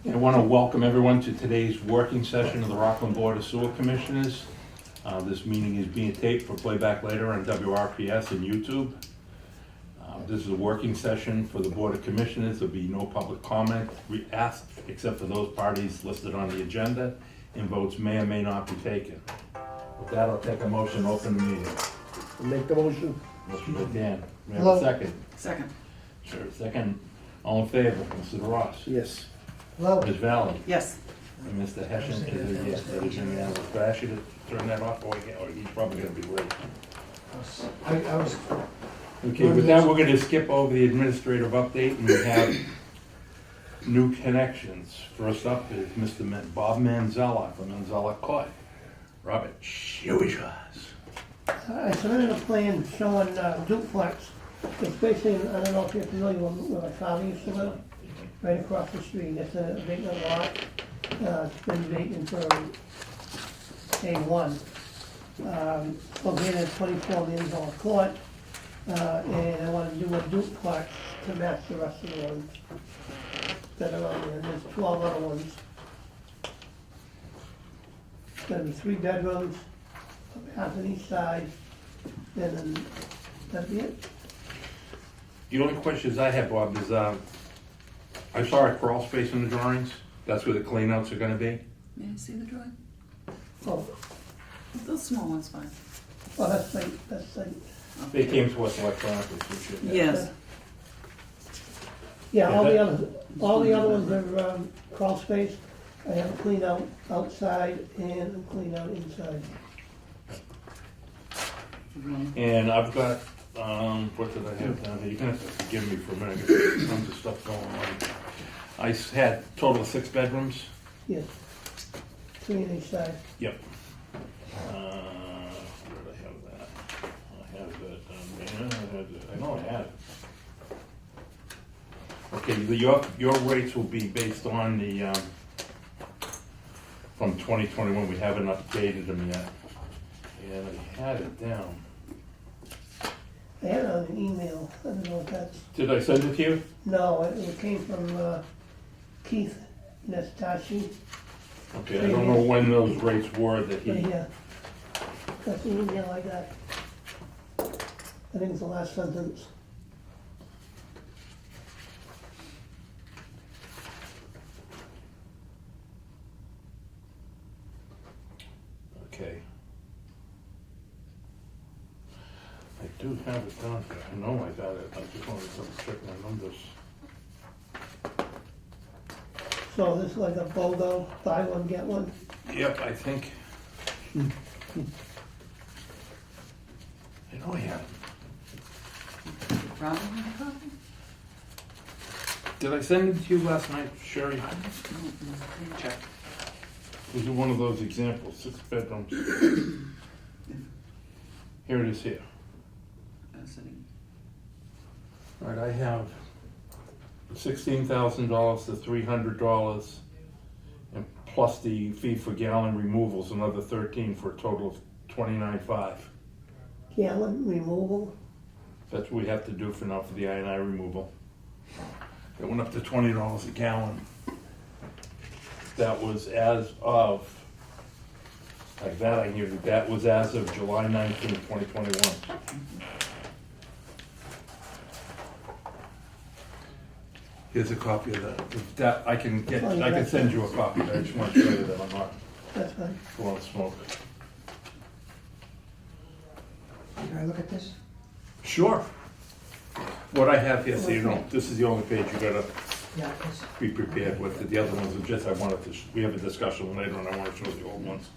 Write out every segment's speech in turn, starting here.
I want to welcome everyone to today's working session of the Rockland Board of Sewer Commissioners. This meeting is being taped for playback later on WRPS and YouTube. This is a working session for the Board of Commissioners. There'll be no public comment asked except for those parties listed on the agenda, and votes may or may not be taken. With that, I'll take a motion to open the meeting. Make the motion. Motion by Dan. May I have Hello. a second? Second. Sure, second. All in favor? Mr. Ross? Yes. Hello. Ms. Valley? Yes. And Mr. Hessian is a yes. That is unanimous. But I should turn that off, or he's probably gonna be late. I was, Okay, with that, we're gonna skip over the administrative update, and we have new connections. First up is Mr. Bob Manzella from Manzella Court. Robert, show us yours. I submitted a plan showing duplex. It's basically, I don't know if you're familiar with where my father used to live, right across the street. It's a vacant lot. It's been vacant for A1. Located at 24 Manzella Court. And I want to do a duplex to match the rest of the ones that are on there. There's 12 other ones. It's gonna be 3 bedrooms, a bath on each side, and then that'd be it. The only questions I have, Bob, is, I saw a crawl space in the drawings. That's where the cleanouts are gonna be. May I see the drawing? Oh, The small one's fine. well, that's like, They came to us electronically, so we should. Yes. yeah, Yeah, all the other ones are, crawl space. I have them cleaned out outside and cleaned out inside. And I've got, what did I have down here? You're gonna have to forgive me for a minute, there's tons of stuff going on. I had total of 6 bedrooms. Yes. 3 on each side. Yep. Where did I have that? I have that, I know I had it. Okay, your rates will be based on the, from 2021, we haven't updated them yet. And I had it down. I had it on an email. I don't know if that's, Did I send it to you? no, it came from, Keith Nestashi. Okay, I don't know when those rates were that Right he, here. That's the email I got. I think it's the last sentence. okay. I do have it down here, I know I got it, I just wanted to double check my numbers. So this is like a BOGO, buy one, get one? Yep, I think. I know I have it. Robin, have a copy? Did I send it to you last night, Sherry? Check. Was it one of those examples, 6 bedrooms? Here it is here. All right, I have $16,000 to $300, and plus the fee for gallon removals, another 13 for a total of $29,500. Gallon removal? That's what we have to do for now for the I&I removal. It went up to $20 a gallon. That was as of, like that I hear, that was as of July 19th, 2021. Here's a copy of that. That, I can send you a copy, I just want to show you that I'm not That's fine. blowing smoke. Can I look at this? Sure. What I have here, so you know, this is the only page you gotta Yeah, it's, be prepared with. The other ones are just, I wanted to, we have a discussion later and I wanna show the old ones.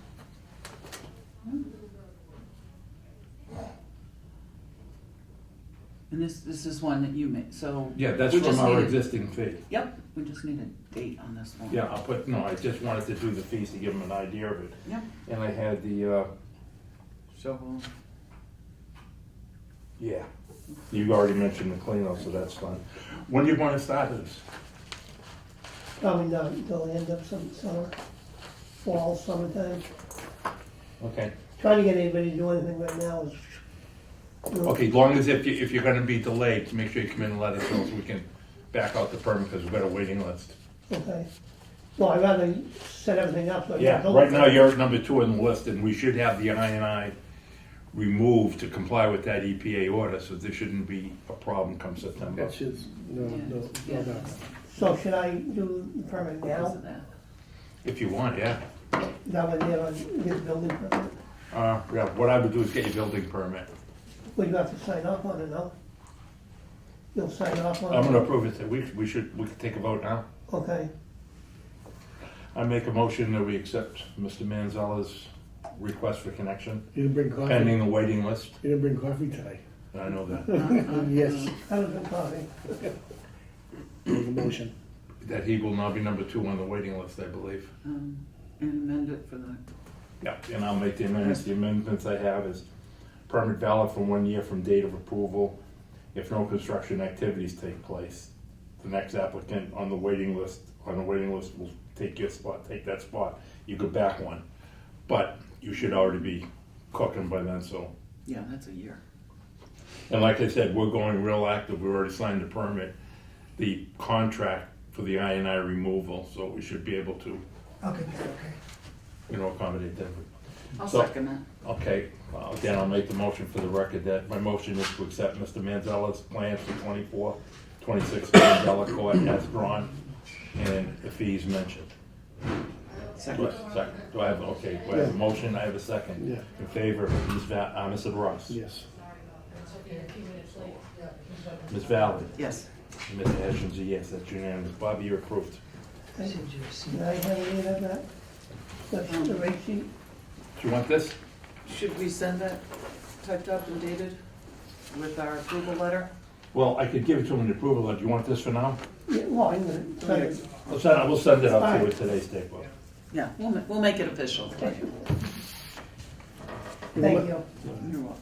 And this is one that you made, so. Yeah, that's we from just our needed- existing fee. Yep, we just need a date on this one. Yeah, I'll put, no, I just wanted to do the fees to give them an idea of it. Yep. And I had the, Shovel. yeah, you already mentioned the cleanup, so that's fine. When do you wanna start this? probably not until the end of some summer, fall, summertime. Okay. Trying to get anybody to do anything right now is. Okay, long as if you're gonna be delayed, to make sure you come in and let us know so we can back out the permit, because we've got a waiting list. Okay. Well, I'd rather set everything up so. Yeah, right now you're at number 2 on the list, and we should have the I removed to comply with that EPA order, so there shouldn't be a problem come September. That's just, no, no, Yeah, no, no. that's So should I do the permit because now? of that. If you want, yeah. That way they'll get the building permit? Yeah, what I would do is get your building permit. Well, you have to sign off on it, no? You'll sign off on it? I'm gonna approve it, we can take a vote now. Okay, I make a motion that we accept Mr. Manzella's request for connection, You didn't bring coffee? pending the waiting list. You didn't bring coffee today? I know that. Yes, that was the coffee. make a motion. That he will now be number 2 on the waiting list, I believe. And amend it for the, Yeah, and I'll make the amendments. The amendments I have is permit valid for 1 year from date of approval. If no construction activities take place, the next applicant on the waiting list will take your spot, take that spot. You go back 1. But you should already be cooking by then, so. yeah, that's a year. And like I said, we're going real active. We already signed the permit, the contract for the I&I removal, so we should be able to, Okay. accommodate them. I'll So- second that. Okay, again, I'll make the motion for the record that my motion is to accept Mr. Manzella's plans for 24-26 Mandela Court as drawn and the fees mentioned. Second. Second. Do I have, okay, do I have a motion? I have a second. Yeah. In favor, Mr. Ross. Yes. Ms. Valley. Yes. Ms. Ashton's a yes, that's unanimous. Bobby, you're approved. Can I have any of that? That's the rate sheet? Do you want this? Should we send that typed up and dated with our approval letter? Well, I could give it to him in approval. Do you want this for now? Yeah, well, I'm gonna send it. We'll send it out to you with today's date. Yeah, we'll make it official. Thank you. You're welcome.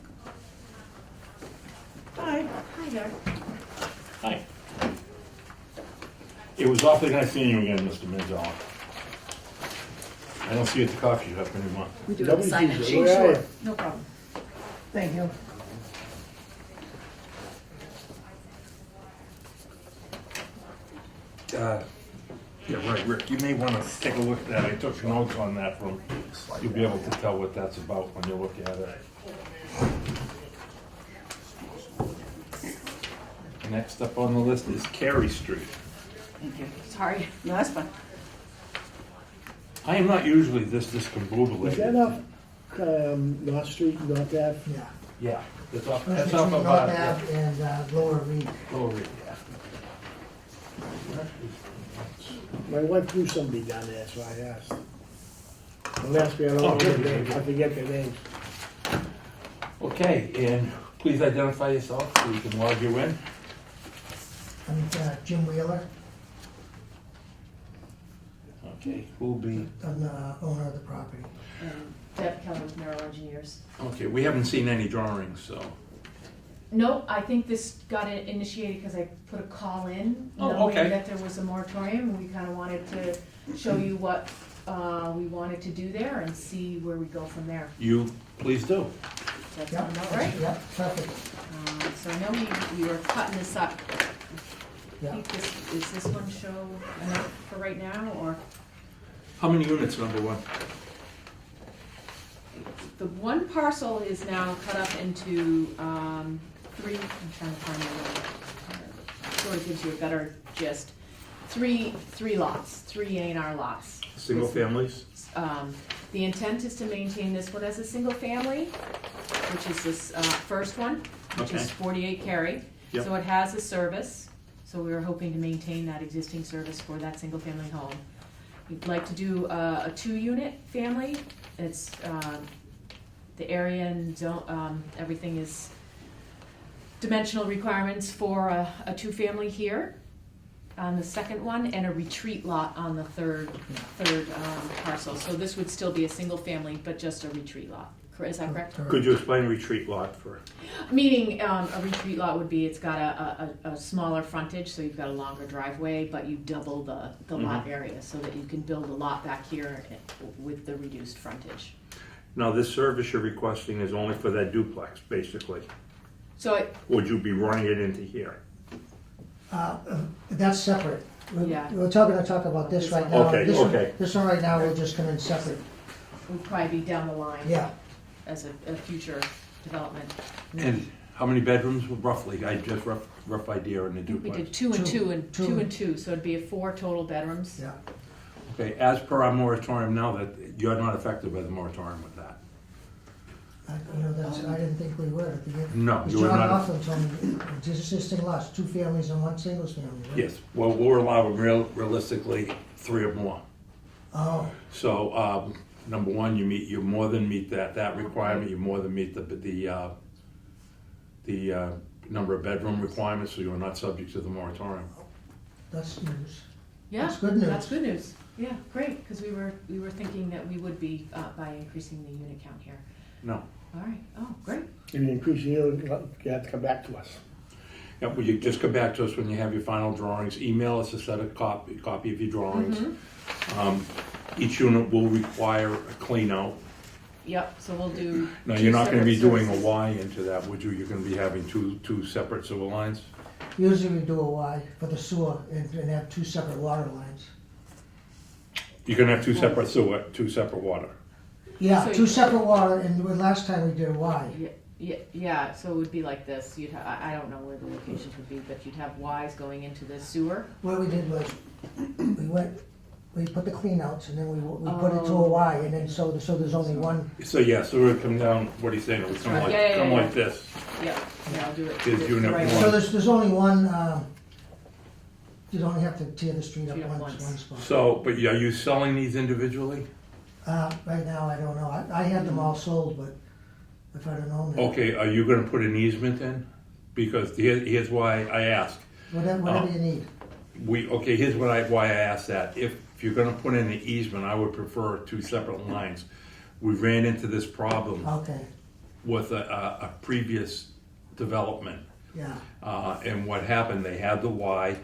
Hi. Hi there. Hi. It was awfully nice seeing you again, Mr. Manzella. I don't see you at the coffee shop anymore. We do have a sign in. Where are you? No problem. Thank you. Yeah, right, Rick, you may want to take a look at that. I took notes on that from, you'll be able to tell what that's about when you look at it. Next up on the list is Carey Street. Thank you. Sorry. No, that's fine. I am not usually this discombobulated. Is that off, North Street, North Ave? Yeah. Yeah, that's off, That's that's off between of, North Ave and Lower Reed. Lower Reed, yeah. My wife knew somebody down there, so I asked. Don't ask me, I don't know good. their names, I forget their names. Okay, and please identify yourself so we can log you in. I'm Jim Wheeler, Okay, who'll be, I'm the owner of the property. And Deb Keller with Merrill Engineers. okay, we haven't seen any drawings, so. No, I think this got initiated because I put a call in, Oh, knowing okay. that there was a moratorium, and we kind of wanted to show you what we wanted to do there and see where we go from there. You, please do. Does that Yep, sound about right? Yep, perfect. So I know we were cutting this up. I Yeah. think is this one show enough for right now, or? How many units, number one? The one parcel is now cut up into three, I'm trying to find the, sort of gives you a better gist. Three lots, three A&R lots. Single families? The intent is to maintain this one as a single family, which is this first one, which is Okay. 48 Cary. Yep. So it has a service, so we were hoping to maintain that existing service for that single family home. We'd like to do a 2-unit family. It's the area and zone, everything is dimensional requirements for a 2-family here on the second one, and a retreat lot on the third parcel. So this would still be a single family, but just a retreat lot. Is that correct? Could you explain retreat lot for? Meaning, a retreat lot would be, it's got a smaller frontage, so you've got a longer driveway, but you double the lot area, so that you can build a lot back here with the reduced frontage. Now, this service you're requesting is only for that duplex, basically. So Would you be running it into here? That's separate. Yeah. We're gonna talk about this right now. Okay, okay. This one right now will just come in separate. Would probably be down the line. Yeah, As a future development. And how many bedrooms roughly? I just rough idea on the I think we duplex. did two and Two. two and Two. two and two, so it'd be 4 total bedrooms. yeah. Okay, as per our moratorium now, that you're not affected by the moratorium with that. I didn't think we were at the beginning. No, you were John not. Rockland told me, existing lots, 2 families and 1 single family, right? Yes, well, we're allowing realistically 3 or more. Oh, So, number one, you more than meet that requirement, you more than meet the number of bedroom requirements, so you're not subject to the moratorium. that's news. Yeah, That's good news. That's good news. Yeah, great, because we were thinking that we would be by increasing the unit count here. No. All right. Oh, great. If you increase the unit, you have to come back to us. Yeah, well, you just come back to us when you have your final drawings, email us a set of copy of your drawings. Each unit will require a clean out. Yep. So we'll do. Now, 2 you're not gonna be separate doing a services. Y into that, would you? You're gonna be having two separate sewer lines? Usually we do a Y for the sewer and have 2 separate water lines. You're gonna have 2 separate sewer, 2 separate water. Yeah, So 2 you- separate water, and the last time we did a Y. Yeah. So it would be like this. You'd I don't know where the locations would be, but you'd have Ys going into the sewer. What we did was, we put the clean outs, and then we put it to a Y, and then so there's only one. So, yeah, so it would come down, what are you saying? It would come Right. like, Yeah, come yeah. like this. Yeah. Yeah. I'll do it. Is do it unit the right one. way. So there's only one, you don't have to tear the street up Street up one once. spot. So, but are you selling these individually? Right now, I don't know, I had them all sold, but if I'd have known that. Okay, are you gonna put an easement in? Because here's why I ask. Whatever you need. Here's why I asked that. If you're gonna put in an easement, I would prefer 2 separate lines. We ran into this problem Okay, with a previous development. yeah, And what happened, they had the Y.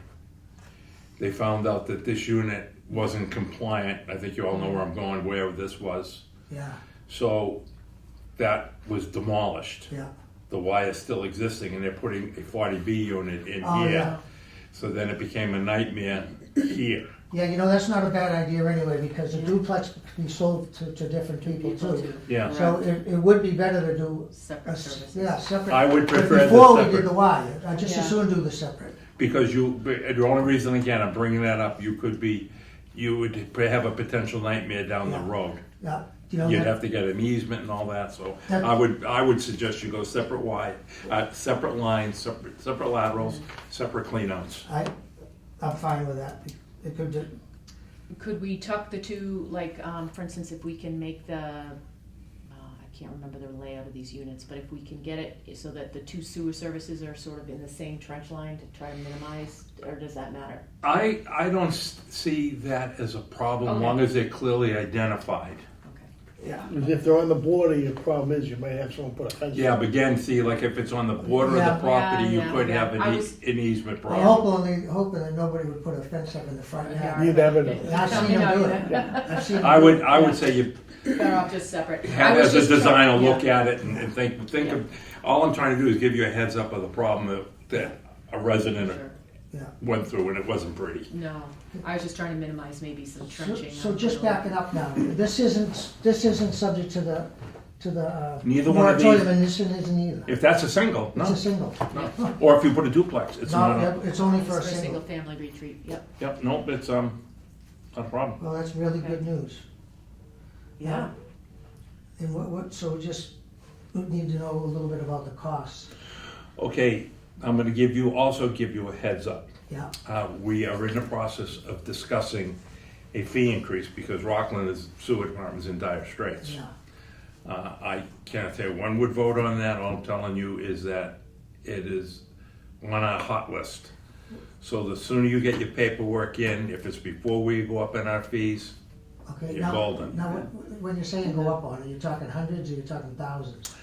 They found out that this unit wasn't compliant. I think you all know where I'm going, where this was. yeah, So that was demolished. yeah. The Y is still existing and they're putting a 40B unit in Oh, here. yeah. So then it became a nightmare here. Yeah, that's not a bad idea anyway, because the duplex can be sold to different people too. Yeah. So it would be better to do, Separate services. yeah, separate. I would But prefer the before we did separate. the Y, I just as Yeah. soon do the separate. Because the only reason, again, I'm bringing that up, you would have a potential nightmare down the Yeah. road. Yeah, You'd have to get an easement and all that, so That- I would suggest you go separate separate lines, separate laterals, separate cleanouts. I'm fine with that. It could do, Could we tuck the two, like, for instance, if we can make I can't remember the layout of these units, but if we can get it so that the 2 sewer services are sort of in the same trench line to try to minimize, or does that matter? I don't see that as a problem, as Okay. long as they're clearly identified. Okay. yeah. Because if they're on the border, your problem is you might have someone put a fence. Yeah, up. but again, see, like if it's on the border of Yeah. the property, you Yeah, could yeah. have I was- an easement I'm problem. hoping that nobody would put a fence up in the front yard. You never know. I've Tell seen me them no, do you it. know. I've seen them I do would, it. I would say you Better off just separate. have I was as a just designer trying- look yeah. at it and think of, all I'm trying to do is give you a heads up of the problem that a resident Sure. Yeah. went through and it wasn't pretty. No, I was just trying to minimize maybe some trenching. So on just the- backing up now, this isn't subject to the Neither one of moratorium, these- and this one isn't either. If that's a single, It's a no, single. no. Or if you put a duplex, it's No, not, yeah, it's only It's for a for a single. single family retreat, yep. yep, nope, it's, not a problem. Well, that's really Okay. good news. Yeah. And so we need to know a little bit about the costs. Okay, I'm gonna give you a heads up. Yeah, We are in the process of discussing a fee increase because Rockland sewer department's in dire straits. yeah, I can't tell you one would vote on that. All I'm telling you is that it is on our hot list. So the sooner you get your paperwork in, if it's before we go up in our fees, okay. You're Now, golden. when you're saying go up on it, you're talking hundreds or you're talking thousands?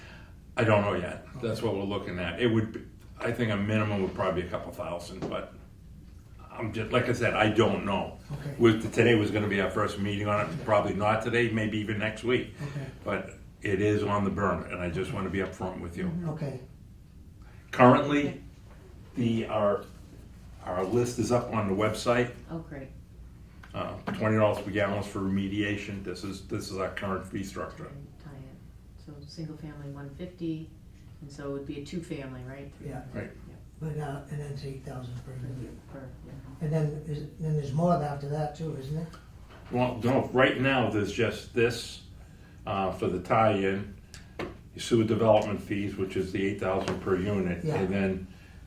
I don't know yet. That's what we're looking at. It would, I think a minimum would probably be a couple thousand, but I'm just, like I said, I don't know. Okay. Today was gonna be our first meeting on it, probably not today, maybe even next week. Okay, But it is on the burner, and I just wanna be upfront with you. okay, Currently, our Our list is up on the website. Oh, great. $20 per gallon for remediation. This is our current fee structure. Tie it. So single family 150, and so it would be a two-family, right? Yeah. Right. But, and then it's 8,000 per unit. Per, yeah. And then there's more after that too, isn't there? Well, no, right now, there's just this, for the tie-in, sewer development fees, which is the 8,000 per unit. Yeah. And then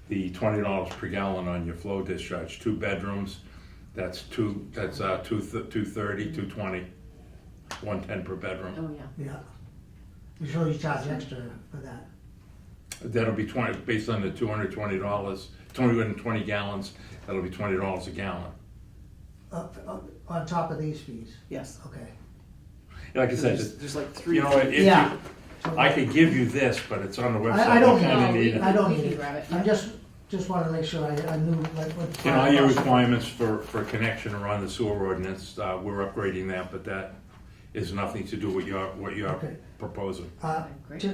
the $20 per gallon on your flow discharge, 2 bedrooms, that's 230, 220, 110 per bedroom. Oh, yeah. Yeah. You sure you charge extra for that? That'll be 20, based on the $220, 220 gallons, that'll be $20 a gallon. On top of these fees? Yes. Okay. Like I said, There's like three. you know, if Yeah. I could give you this, but it's on the website. I don't You kinda need need it. I don't We need can it. grab it, I yeah. just wanted to make sure I knew like what. And all your requirements for connection are on the sewer ordinance, we're upgrading that, but that is nothing to do with what you're Okay. proposing. Great.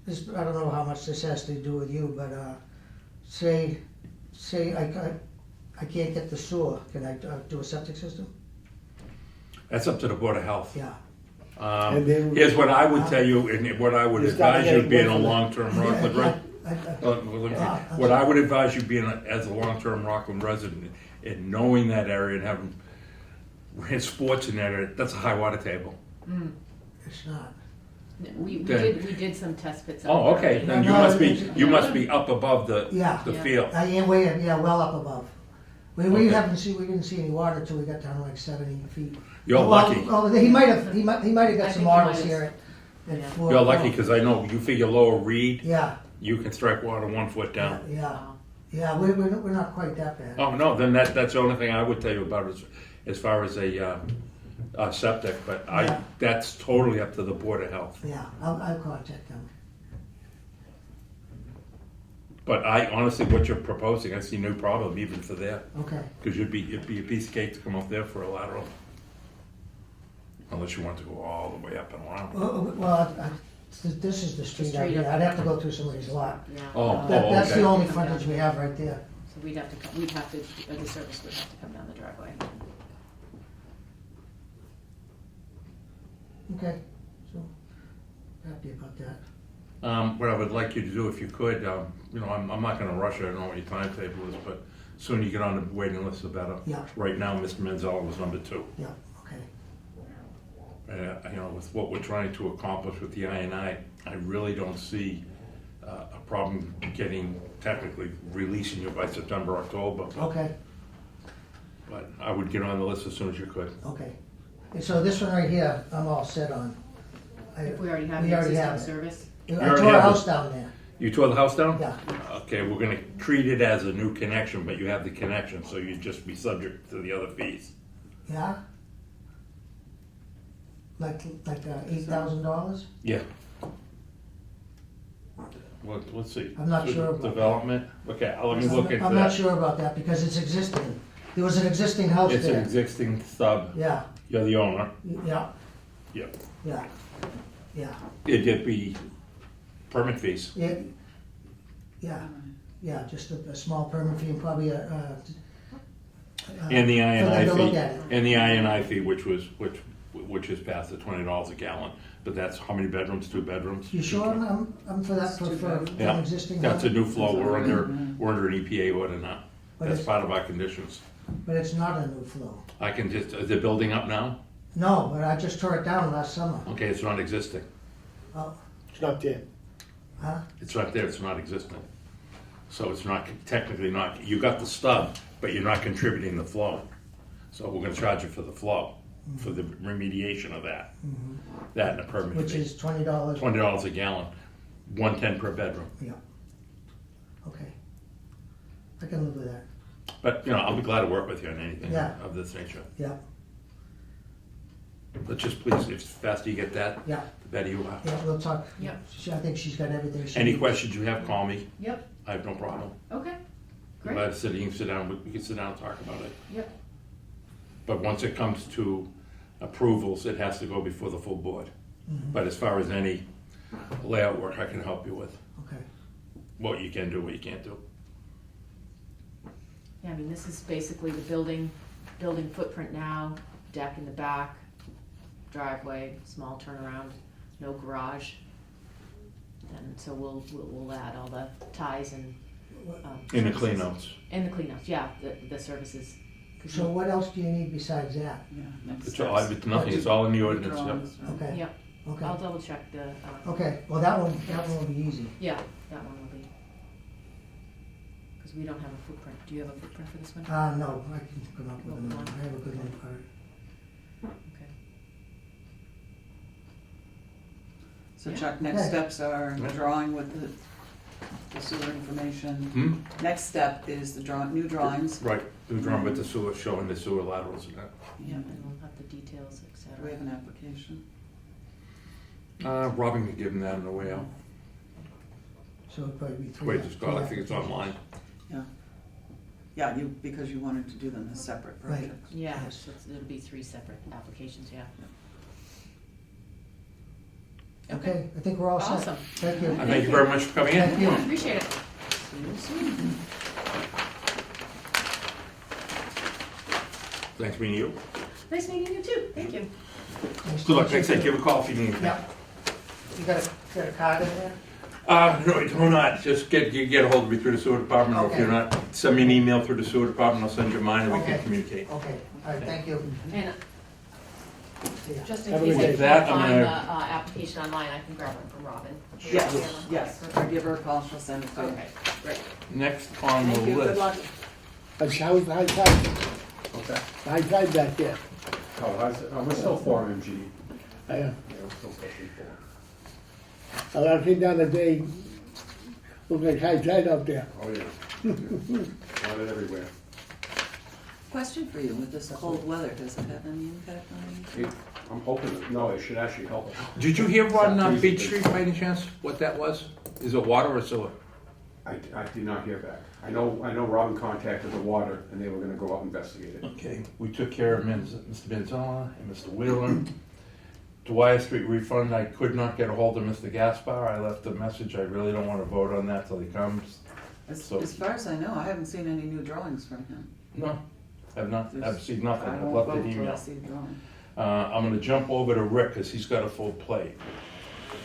This, I don't know how much this has to do with you, but, say I can't get the sewer, can I do a septic system? That's up to the Board of Health. Yeah. And then- Here's what I would tell you, and what I would It's gotta advise you get being a away from long-term Rockland resident. What I would advise you being as a long-term Rockland resident, and knowing that area and having ran sports in that area, that's a high water table. It's not. We Then- did some test pits. Oh, okay, out then there. you must be up above the Yeah. field. I am way, well up above. We Okay. we didn't see any water until we got down to like 70 feet. You're Well, lucky. Oh, he might have got I some think he models might have. here at Yeah. 4. You're lucky, because I know you figure lower reed, Yeah, you can strike water 1 foot down. yeah, Wow. yeah, we're not quite that bad. Oh, no, then that's the only thing I would tell you about as far as a septic, but Yeah. that's totally up to the Board of Health. Yeah, I'll contact them. But I honestly, what you're proposing, I see no problem even for that, Okay, because it'd be a piece of cake to come up there for a lateral. Unless you want to go all the way up and around. well, this is the street out straight here, up. I'd have to go through somebody's lot. Yeah. Oh, That's the okay. only frontage we have right there. So we'd have to, the service would have to come down the driveway. Okay, so, happy about that. What I would like you to do, if you could, you know, I'm not gonna rush it, I don't know what your timetable is, but sooner you get on the waiting list, the better. Yeah. Right now, Mr. Manzella was number 2. Yeah, okay. You know, with what we're trying to accomplish with the I&I really don't see a problem getting, technically releasing you by September, October. Okay, But I would get on the list as soon as you could. okay. And so this one right here, I'm all set on. If we already have We an already have existing it. service. I already tore a have house it. down there. You tore the house down? Yeah. Okay, we're gonna treat it as a new connection, but you have the connection, so you'd just be subject to the other fees. Yeah? Like $8,000? Yeah. Well, let's see. I'm not sure about that. Development, okay, let me look into I'm not that. sure about that because it's existing. There was an existing house It's an there. existing sub, Yeah, you're the owner. yeah, Yeah. yeah, yeah. It'd be permit fees. Yeah, just a small permit fee and probably And the for I&I them to look fee, at it. and the I&I fee, which is past the $20 a gallon, but that's how many bedrooms, 2 bedrooms? You sure I'm for that, for an Yeah, existing that's house? a new flow, we're under an EPA order now, But that's it's- part of our conditions. But it's not a new flow. I can just, is it building up now? No, but I just tore it down last summer. Okay, it's not existing, Oh, It's not there. huh? it's right there, it's not existing. So it's not, technically not, you got the stub, but you're not contributing the flow. So we're gonna charge you for the flow, for the remediation of that. That and a permit Which fee. is $20. $20 a gallon, 110 per bedroom. Yeah. Okay. I can live with that. But, you know, I'll be glad to work with you on anything Yeah. of this nature. Yeah, But just please, if faster you get that, yeah, the better you are. yeah, we'll talk. Yep. I think she's got everything she Any needs. questions you have, call me. Yep, I have no problem. okay, Glad great, to sit, you can sit down, we can sit down and talk about it. yep, But once it comes to approvals, it has to go before the full board. But as far as any layout work, I can help you with Okay, what you can do, what you can't do. Yeah, I mean, this is basically the building footprint now, deck in the back, driveway, small turnaround, no garage. And so we'll add all the ties and, In the services. cleanouts. In the cleanouts, yeah, the services. 'Cause So what else do you need besides that? Yeah, next It's all, steps. it's nothing, it's all in the ordinance, yep. Drawings, right? Okay, Yep, okay, I'll double check the, okay, well, that one will be easy. yeah, that one will be. Cause we don't have a footprint. Do you have a footprint for this one? No, I can come up with another, I have a good one for it. Okay. So Yeah. Chuck, next Yeah. steps are Yeah. drawing with the sewer information. Hmm? Next step is the new drawings. Right, the drum with the sewer, showing the sewer laterals and that. Yeah. And we'll have the details, et Do we have cetera. an application? Robin can give him that on the way out. So it'd probably be three. Wait, just call, I think it's applications. online. Yeah, because you wanted to do them as separate Right. projects. Yeah, Yes. so it'll be 3 separate applications, yeah. Okay, I think we're all set. Awesome. Thank you. I thank you very much for coming Thank in. you. Appreciate it. See you soon. Thanks meeting you. Nice meeting you too. Thank you. Nice Good luck, to meet next time, you. give a call if you need anything. Yeah. You got a card in there? No, do not, just get a hold of me through the sewer department, or if you're not, send me an email through the sewer department, I'll send you mine and we can Okay. communicate. Okay, all right, thank you. And See ya. just in Have a case good I day. can't That, I'm find the gonna- application online, I can grab one from Robin. Yes, or give her a call, she'll send it to you. Okay, great. Next on the Thank you, good list. luck. How's the high tide? Okay. The high tide back there. Oh, we're still 4 MG. I, Yeah, we're still pushing 4. I came down today, looked like high tide out there. Oh, yeah. Got it everywhere. Question for you, with this cold weather, does it have any impact on you? I'm hoping, no, it should actually help us. Did you hear on Beach Street by any chance, what that was? Is it water or sewer? I did not hear back. I know Robin contacted the water and they were gonna go out and investigate it. Okay, we took care of Mr. Benzella and Mr. Wheeler. Dwyer Street refund, I could not get a hold of Mr. Gaspar, I left a message, I really don't wanna vote on that till he comes. As So- far as I know, I haven't seen any new drawings from him. No, I've seen nothing, I I've won't left vote an till I email. see the drawing. I'm gonna jump over to Rick, cause he's got a full plate.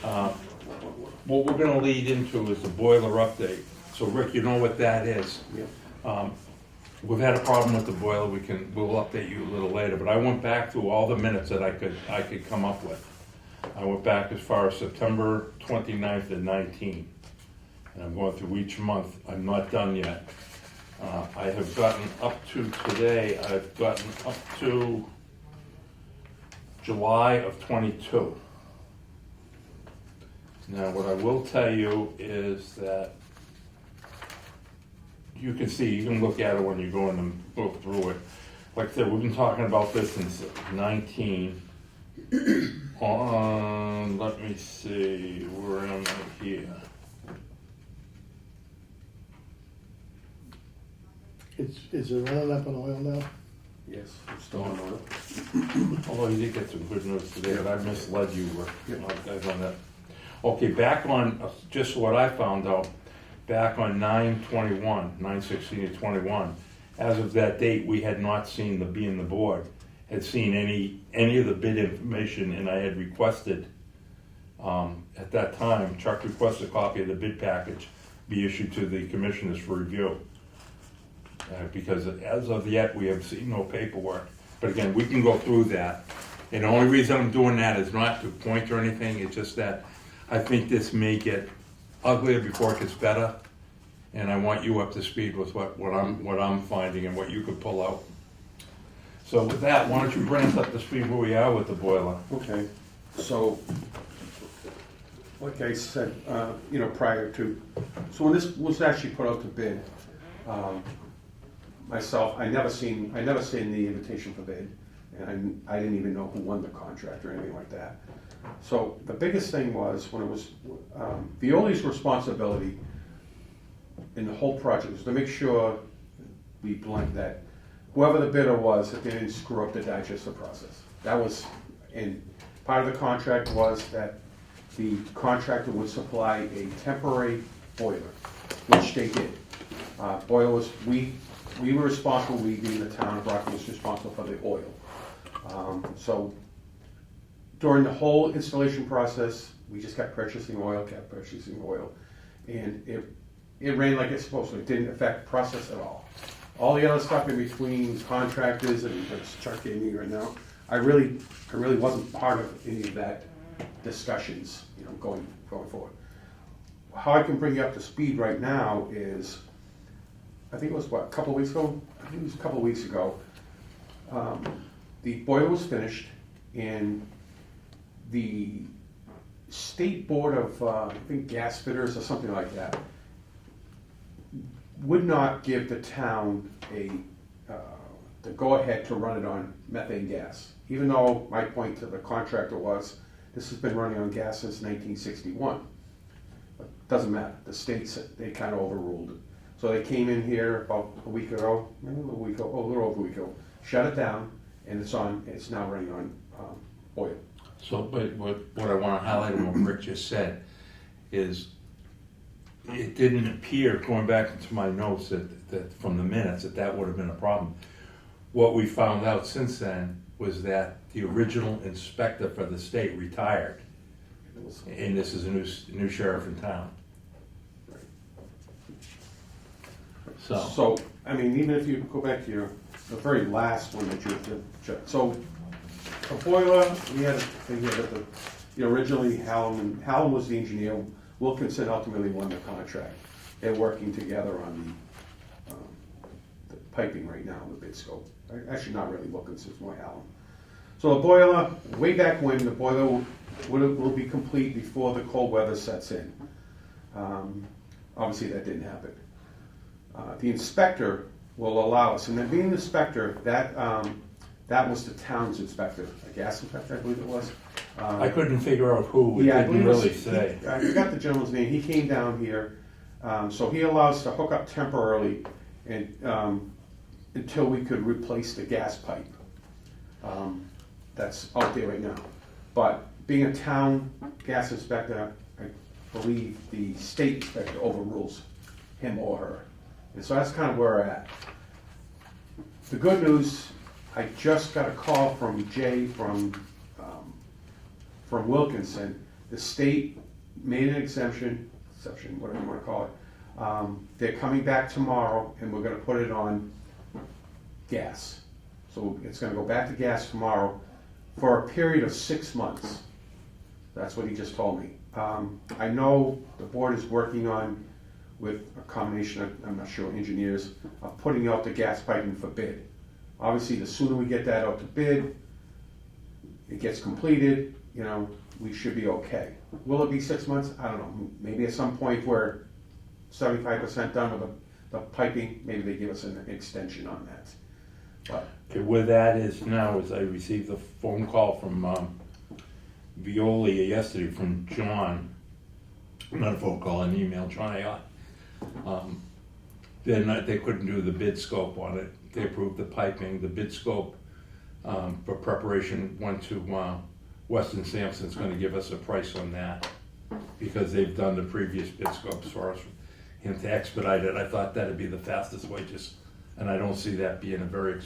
What we're gonna lead into is the boiler update. So Rick, you know what that is. Yep. We've had a problem with the boiler, we'll update you a little later, but I went back through all the minutes that I could come up with. I went back as far as September 29th and 19. And I'm going through each month, I'm not done yet. I have gotten up to today, I've gotten up to July of 22. Now, what I will tell you is that you can see, you can look at it when you go in and go through it. Like I said, we've been talking about this since 19. Let me see, where am I here? Is it running up on oil now? Yes, it's still on order. Although you did get some good news today, but I misled you, Rick. Yeah. On that. Okay, back on, just what I found out, back on 9/21, as of that date, we had not seen the board, had seen any of the bid information, and I had requested, at that time, Chuck requested a copy of the bid package be issued to the commissioners for review. Because as of yet, we have seen no paperwork. But again, we can go through that. And the only reason I'm doing that is not to point or anything, it's just that I think this may get uglier before it gets better. And I want you up to speed with what I'm finding and what you could pull out. So with that, why don't you bring us up to speed where we are with the boiler? Okay, so, like I said, prior to, so when this was actually put out to bid, myself, I never seen the invitation for bid, and I didn't even know who won the contract or anything like that. So the biggest thing was when it was Violi's responsibility in the whole project was to make sure that whoever the bidder was, that they didn't screw up the digester process. That was, and part of the contract was that the contractor would supply a temporary boiler, which they did. Boilers, we we were responsible, we being the town of Rockland was responsible for the oil. So during the whole installation process, we just kept purchasing oil, and it ran like it's supposed to. It didn't affect the process at all. All the other stuff in between, contractors, and it's Chuck gave me right now, I really wasn't part of any of that discussions, going forward. How I can bring you up to speed right now is, I think it was a couple of weeks ago? I think it was a couple of weeks ago. The boiler was finished, and the state board of, I think gas fitters or something like that, would not give the town the go-ahead to run it on methane gas. Even though my point to the contractor was, this has been running on gas since 1961. But doesn't matter, the states, they kind of overruled it. So they came in here about a week ago, a little over a week ago, shut it down, and it's now running on oil. So, but what I want to highlight and what Rick just said is, it didn't appear, going back into my notes, that from the minutes, that would have been a problem. What we found out since then was that the original inspector for the state retired, and this is a new sheriff in town. So, I mean, even if you go back to the very last one that you did, so a boiler, we had a thing here that originally Hallam was the engineer. Wilkinson ultimately won the contract. They're working together on the piping right now, the bid scope. Actually, not really Wilkinson, it's more Hallam. So the boiler, way back when, the boiler will be complete before the cold weather sets in. Obviously, that didn't happen. The inspector will allow us, and then being the inspector, that was the town's inspector, a gas inspector, I believe it was. I couldn't figure out who, it Yeah, I didn't believe it was- really say. I forgot the gentleman's name, he came down here, so he allows us to hook up temporarily and, until we could replace the gas pipe. That's out there right now. But being a town gas inspector, I believe the state inspector overrules him or her. And so that's kind of where we're at. The good news, I just got a call from Jay from Wilkinson. The state made an exception, whatever you want to call it. They're coming back tomorrow, and we're going to put it on gas. So it's going to go back to gas tomorrow for a period of 6 months. That's what he just told me. I know the board is working on, with a combination of, I'm not sure, engineers, of putting out the gas piping for bid. Obviously, the sooner we get that out to bid, it gets completed, we should be okay. Will it be 6 months? I don't know. Maybe at some point we're 75% done with the piping, maybe they give us an extension on that. But Okay, where that is now is I received a phone call from Violi yesterday from John, not a phone call, an email, John Ayotte. They couldn't do the bid scope on it. They approved the piping, the bid scope for preparation went to Weston Sampson's going to give us a price on that because they've done the previous bid scopes for us. And to expedite it, I thought that'd be the fastest way, and I don't see that being a very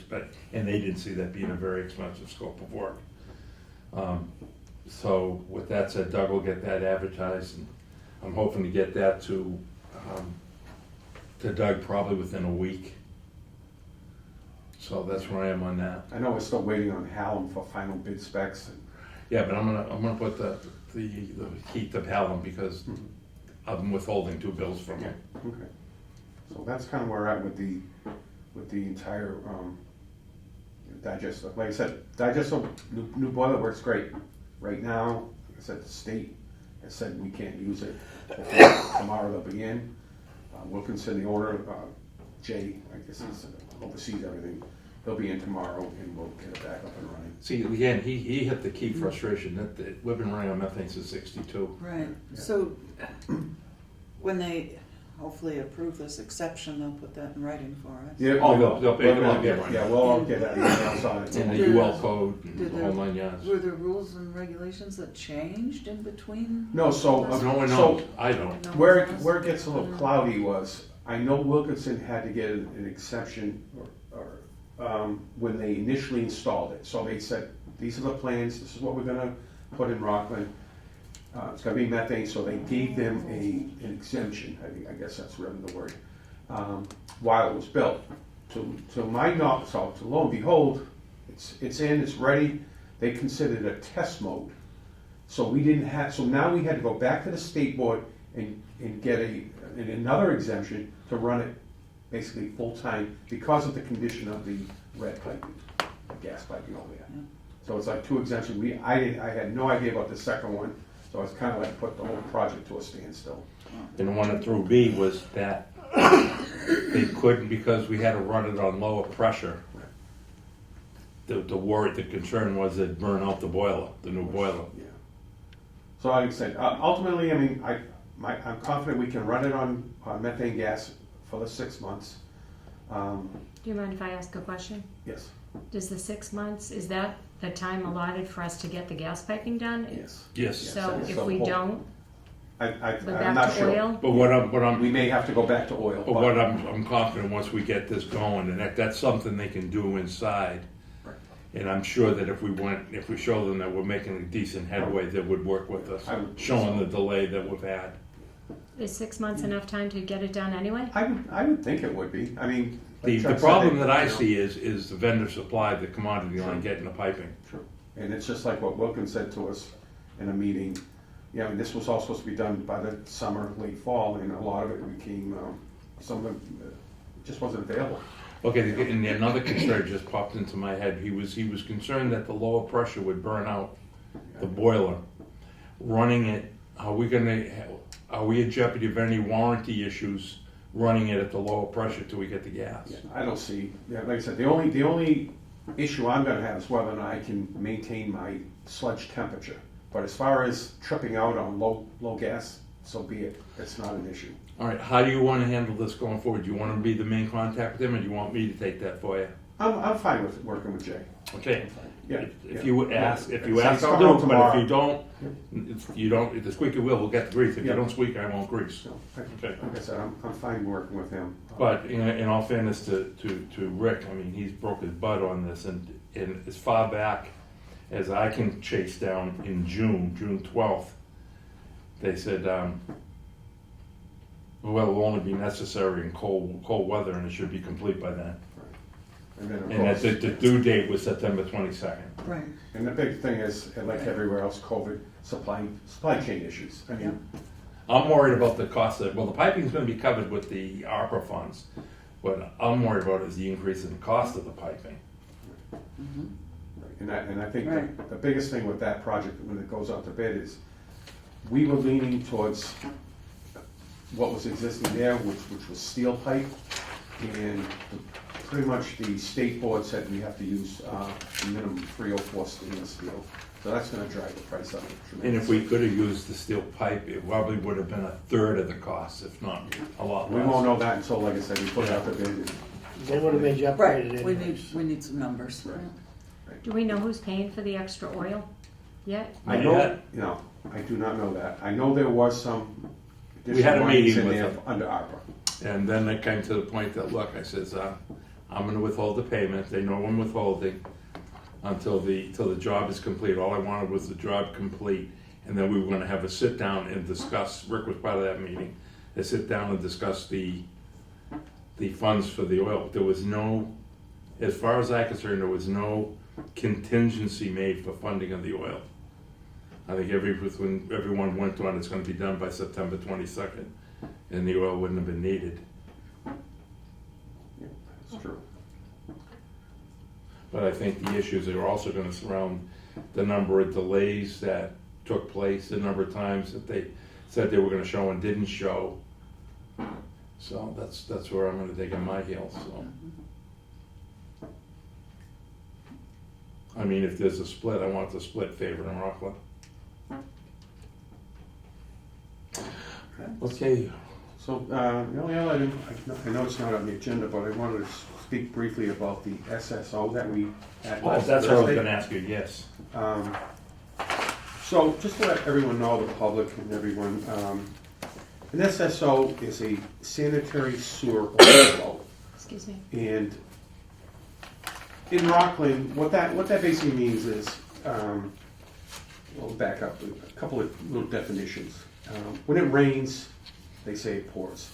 and they didn't see that being a very expensive scope of work. So with that said, Doug will get that advertised, and I'm hoping to get that to Doug probably within a week. So that's where I am on that. I know we're still waiting on Hallam for final bid specs. Yeah, but I'm gonna put the heat to Hallam because I'm withholding 2 bills from him. Okay. So that's kind of where we're at with the entire digester. Like I said, digester, new boiler works great. Right now, like I said, the state has said we can't use it. Tomorrow they'll be in. Wilkinson, the owner, Jay, I guess he's oversees everything. They'll be in tomorrow and we'll get it back up and running. See, again, he hit the key frustration that we've been running on methane since '62. Right, so when they hopefully approve this exception, they'll put that in writing for us. Yeah, Oh, they'll we're gonna get get, one. yeah, we'll all get that emails on it. In the Did- UL code, and did the whole 9 yards. Were there rules and regulations that changed in between? No, so No one so knows. I don't. No one where knows? it gets a little cloudy was I know Wilkinson had to get an exception when they initially installed it. So they said, these are the plans, this is what we're gonna put in Rockland. It's gonna be methane, so they gave them an exemption, I guess that's really the word, while it was built. To my knowledge, so to lo and behold, it's in, it's ready. They considered a test mode. So we didn't have, so now we had to go back to the state board and get another exemption to run it basically full-time because of the condition of the red piping, the gas piping over there. Yeah. So it's like two exemptions. I had no idea about the second one, so it's kind of like put the whole project to a standstill. And the one that threw me was that they couldn't, because we had to run it on lower pressure. The concern was it'd burn out the boiler, the new boiler. Yeah. So like I said, ultimately, I mean, I'm confident we can run it on methane gas for the 6 months. Do you mind if I ask a question? Yes. Does the 6 months, is that the time allotted for us to get the gas piping done? Yes. Yes. So Yes, if so we hold- don't, go go I'm not back to sure. oil? But what We I'm may have to go back to oil. But what I'm confident, once we get this going, and that's something they can do inside. Right. And I'm sure that if we show them that we're making a decent headway, they would work with us, I would- showing the delay that we've had. Is 6 months enough time to get it done anyway? I would think it would be. I mean, The like Chuck said, problem that I you know, see is the vendor supply, the commodity line, getting the piping. True. And it's just like what Wilkins said to us in a meeting. Yeah, I mean, this was all supposed to be done by the summer, late fall, and a lot of it became, some of it just wasn't available. Okay, and another concern just popped into my head. He was concerned that the lower pressure would burn out the boiler. Running it, are we in jeopardy of any warranty issues running it at the lower pressure till we get the gas? Yeah, I don't see, yeah, like I said, the only issue I'm gonna have is whether or not I can maintain my sludge temperature. But as far as tripping out on low gas, so be it. It's not an issue. All right, how do you want to handle this going forward? Do you want to be the main contact with him, or do you want me to take that for you? I'm fine with working with Jay. Okay. Yeah. If you ask, Yeah. I'll do it, but if you don't, if the squeaky wheel will get the grease. If you Yeah. don't squeak, I won't grease. So, Okay. like I said, I'm fine working with him. But in all fairness to Rick, I mean, he's broke his butt on this, and as far back as I can chase down in June 12th, they said, well, it will only be necessary in cold weather, and it should be complete by then. And then, of And that course, the due date was September 22nd. Right. and the big thing is, like everywhere else, COVID, supply chain issues. I mean, I'm worried about the cost of, well, the piping's gonna be covered with the ARPA funds. What I'm worried about is the increase in the cost of the piping. and I think Right. the biggest thing with that project, when it goes out to bid, is we were leaning towards what was existing there, which was steel pipe, and pretty much the state board said we have to use a minimum 304 stainless steel. So that's gonna drive the price up tremendously. And if we could have used the steel pipe, it probably would have been a third of the cost, if not a lot We won't less. know that until, like I said, we put it out to bid. and- They would have made you upgrade it Right, anyways. we need some numbers. Do we know who's paying for the extra oil yet? I Not know, yet. no, I do not know that. I know there was some We had a additional monies meeting in with there them. under ARPA. And then it came to the point that, look, I says, I'm gonna withhold the payment, they know I'm withholding until the job is complete. All I wanted was the job complete, and then we were gonna have a sit down and discuss, Rick was part of that meeting, to sit down and discuss the funds for the oil. There was no, as far as I'm concerned, there was no contingency made for funding of the oil. I think when everyone went on, it's gonna be done by September 22nd, and the oil wouldn't have been needed. Yeah, that's true. But I think the issues are also gonna surround the number of delays that took place, the number of times that they said they were gonna show and didn't show. So that's where I'm gonna dig in my heels, so. I mean, if there's a split, I want the split favoring Rockland. Okay, So, the only other item, I know it's not on the agenda, but I wanted to speak briefly about the SSO that we had last that's what I was Thursday. gonna ask you, yes. So just to let everyone know, the public and everyone, An SSO is a sanitary sewer overflow. Excuse me. And in Rockland, what that basically means is, we'll back up a couple of little definitions. When it rains, they say it pours.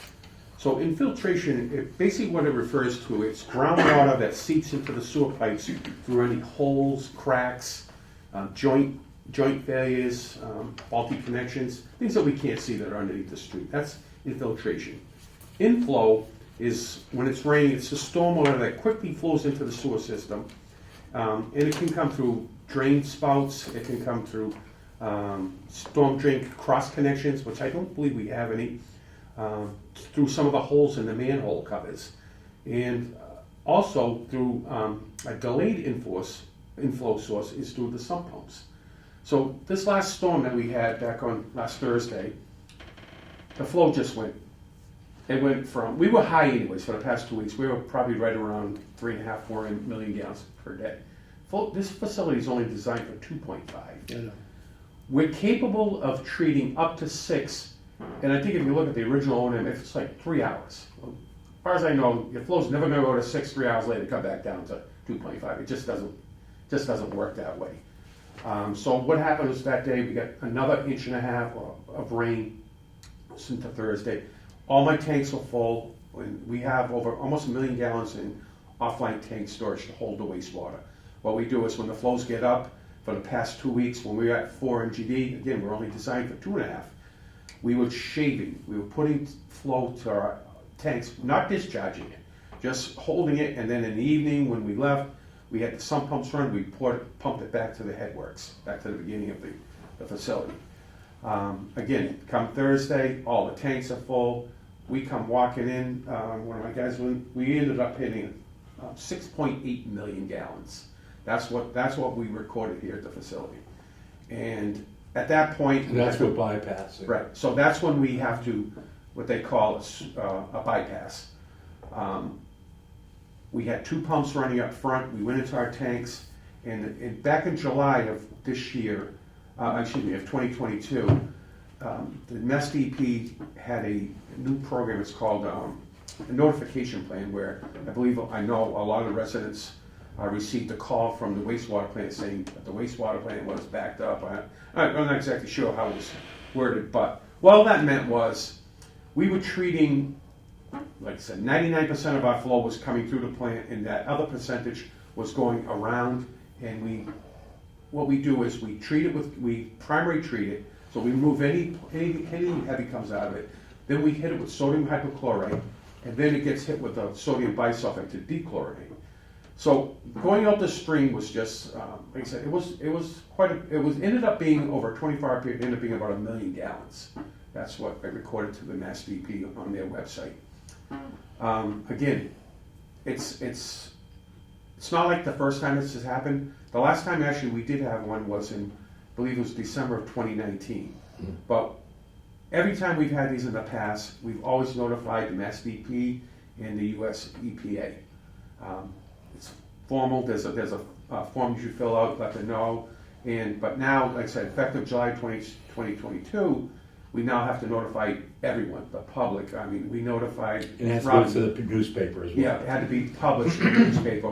So infiltration, basically what it refers to, it's groundwater that seeps into the sewer pipes through any holes, cracks, joint failures, faulty connections, things that we can't see that are underneath the street. That's infiltration. Inflow is when it's raining, it's the stormwater that quickly flows into the sewer system. And it can come through drain spouts, it can come through storm drain cross connections, which I don't believe we have any, through some of the holes in the manhole covers. And also through a delayed inflow source is through the sump pumps. So this last storm that we had back on last Thursday, the flow just went. It went from, we were high anyways for the past 2 weeks. We were probably right around 3.5, 4 million gallons per day. This facility is only designed for 2.5. I know. We're capable of treating up to 6, and I think if you look at the original O&M, it's like 3 hours. As far as I know, your flow's never gonna go to 6, 3 hours later, come back down to 2.5. It just doesn't work that way. So what happened was that day, we got another 1.5 inches of rain into Thursday. All my tanks are full. We have over almost 1 million gallons in offline tank storage to hold the wastewater. What we do is when the flows get up, for the past 2 weeks, when we were at 4 MGD, again, we're only designed for 2.5, we were shaving. We were putting flow to our tanks, not discharging it, just holding it, and then in the evening when we left, we had the sump pumps run, we pumped it back to the headworks, back to the beginning of the facility. Again, come Thursday, all the tanks are full. We come walking in, one of my guys, we ended up hitting 6.8 million gallons. That's what we recorded here at the facility. And at that point, And that's what bypassing. right. So that's when we have to, what they call a bypass. We had 2 pumps running up front. We went into our tanks, and back in July of this year, of 2022, the Mass DEP had a new program. It's called a notification plan, where I know a lot of residents received a call from the wastewater plant saying that the wastewater plant was backed up. I'm not exactly sure how it was worded, but what all that meant was we were treating, like I said, 99% of our flow was coming through the plant, and that other percentage was going around. And what we do is we primary treat it, so we remove anything heavy comes out of it. Then we hit it with sodium hypochlorite, and then it gets hit with the sodium bisulfite to dechlorinate. So going out the stream was just, like I said, ended up being over a 24-hour period, ended up being about 1 million gallons. That's what I recorded to the Mass DEP on their website. Again, it's not like the first time this has happened. The last time actually we did have one was in, I believe it was December of 2019. But every time we've had these in the past, we've always notified the Mass DEP and the US EPA. It's formal. There's a form you should fill out, let them know. But now, like I said, effective July 2022, we now have to notify everyone, the public. I mean, we notified. And it has to go to the newspaper as well. Yeah, it had to be published in the newspaper.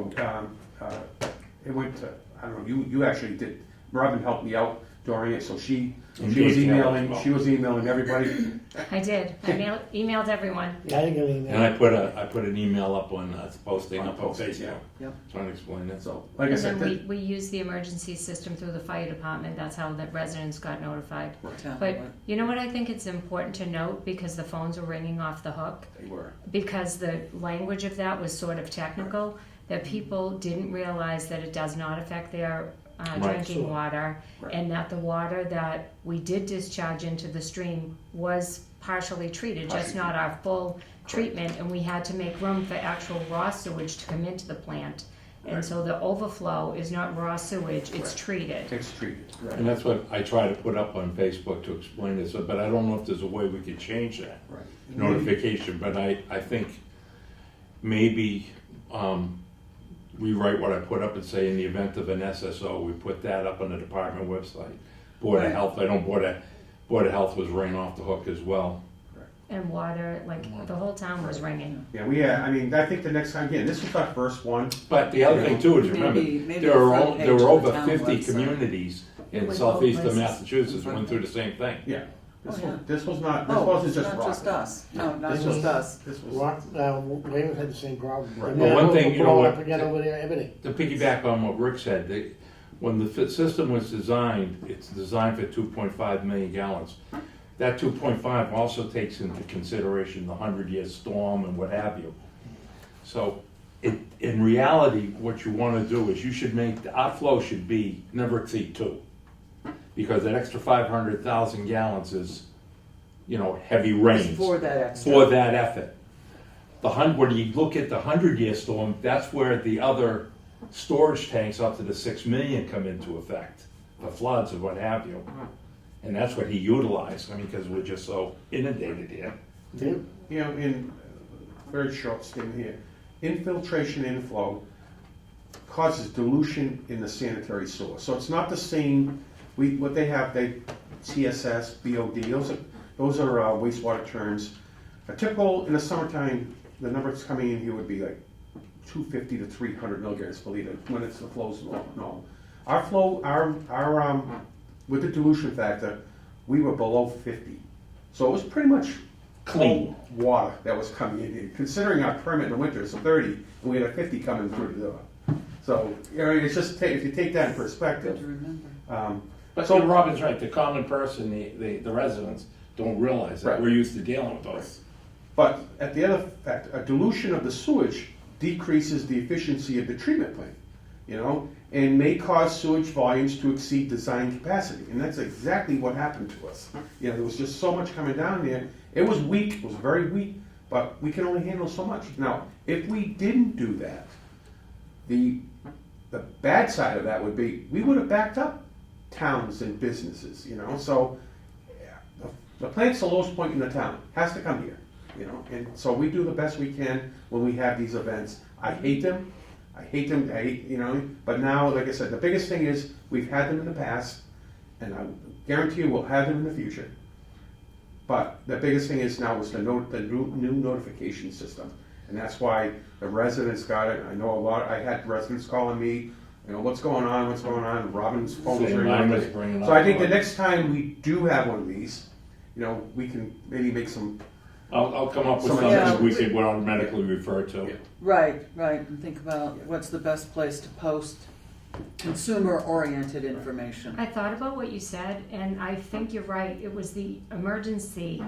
It went to, I don't know, you actually did. Robin helped me out during it, so she was emailing everybody. I did. I emailed everyone. Yeah, I didn't get any. And I put an email up on posting up on Facebook. Yep. Trying to explain that. So, like I And said, then we use the emergency system through the fire department. That's how the residents got notified. But you know what I think it's important to note, because the phones were ringing off the hook, they were. because the language of that was sort of technical, that people didn't realize that it does not affect their drinking Sure. water, Right. and that the water that we did discharge into the stream was partially treated, just not our full treatment, and we had to make room for actual raw sewage to come into the plant. And Right. so the overflow is not raw sewage, it's Right. treated. It's treated. Right. And that's what I try to put up on Facebook to explain this, but I don't know if there's a way we could change that Right. notification, but I think maybe rewrite what I put up and say in the event of an SSO, we put that up on the department website. Board of Right. Health, I know Board of Health was ran off the hook as well. and water, like the whole town was ringing. Yeah, I mean, I think the next time, again, this was our first one. But the other thing too is, remember, Maybe there were, the front there were page of over the town 50 website. communities It in was both southeastern places. Massachusetts went through the same thing. Yeah. This Oh, was, yeah. this was not, this Oh, wasn't it's just not just Rockland. us, no, not This just was- us. This was, Rock, Weymouth had the same problem. Right. Well, one thing, you know what- Again over there, everything. To piggyback on what Rick said, when the system was designed, it's designed for 2.5 million gallons. That 2.5 also takes into consideration the 100-year storm and what have you. So, in reality, what you wanna do is you should make, our flow should be, never exceed 2. Because that extra 500,000 gallons is, heavy rains. For that extra. For that effort. When you look at the 100-year storm, that's where the other storage tanks up to the 6 million come into effect, the floods and what have you. And that's what he utilized, because we're just so inundated here. Yeah. in very short statement here, infiltration inflow causes dilution in the sanitary source. So it's not the same, what they have, TSS, BOD, those are wastewater terms. A typical, in the summertime, the numbers coming in here would be like 250 to 300 milligrams per liter when it's the flow's normal. Our flow, with the dilution factor, we were below 50. So it was pretty much Clean. cold water that was coming in here. Considering our permit in the winter is 30, and we had a 50 coming through the door. So, it's just, if you take that in Good perspective. to remember. But So- Robin's right, the common person, the residents, don't realize that. Right. We're used to dealing with those. But at the other fact, a dilution of the sewage decreases the efficiency of the treatment plant, and may cause sewage volumes to exceed design capacity. And that's exactly what happened to us. There was just so much coming down there. It was weak, it was very weak, but we can only handle so much. Now, if we didn't do that, the bad side of that would be, we would have backed up towns and businesses, so the plant's the lowest point in the town, has to come here, and so we do the best we can when we have these events. I hate them, but now, like I said, the biggest thing is, we've had them in the past, and I guarantee you we'll have them in the future. But the biggest thing is now is the new notification system. And that's why the residents got it. I know I had residents calling me, what's going on, and Robin's phone was Same, ringing. mine was bringing So I up think the one. next time we do have one of these, we can maybe make some, I'll come up with Some- something Yeah. we could automatically refer to. Yeah. Right, and think about what's the best place to post consumer-oriented information. I thought about what you said, and I think you're right. It was the emergency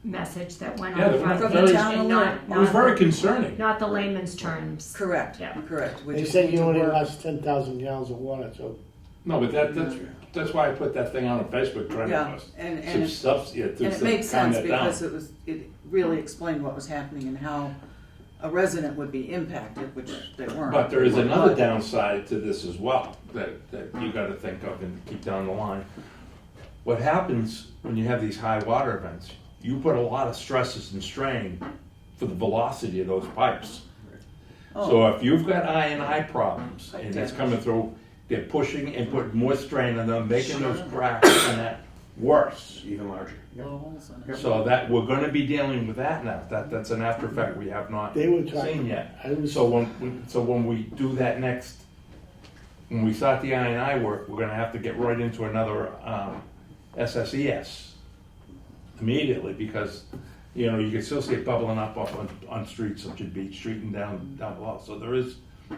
message that went Yeah, on the the front front page, page. and It was very concerning. not the layman's terms. Correct, Yeah. correct. We They just said need you to only work- lost 10,000 gallons of water, so. No, but that's why I put that thing on Facebook trying Yeah, to and some it, stuff, to and it calm makes sense that down. because it really explained what was happening and how a resident would be impacted, which they weren't. But there is another But- downside to this as well, that you gotta think of and keep down the line. What happens when you have these high water events, you put a lot of stresses and strain for the velocity of those pipes. So if you've got I&I problems and it's coming through, they're pushing and putting more strain on them, making those cracks and that worse. even larger. Yep. Blow holes in it. So that, we're gonna be dealing with that now, that's an after effect we have not They were trying- seen yet. I was- So when we do that next, when we start the I&I work, we're gonna have to get right into another, SSES immediately, because, you can still see it bubbling up on streets such as Beach Street and down below. So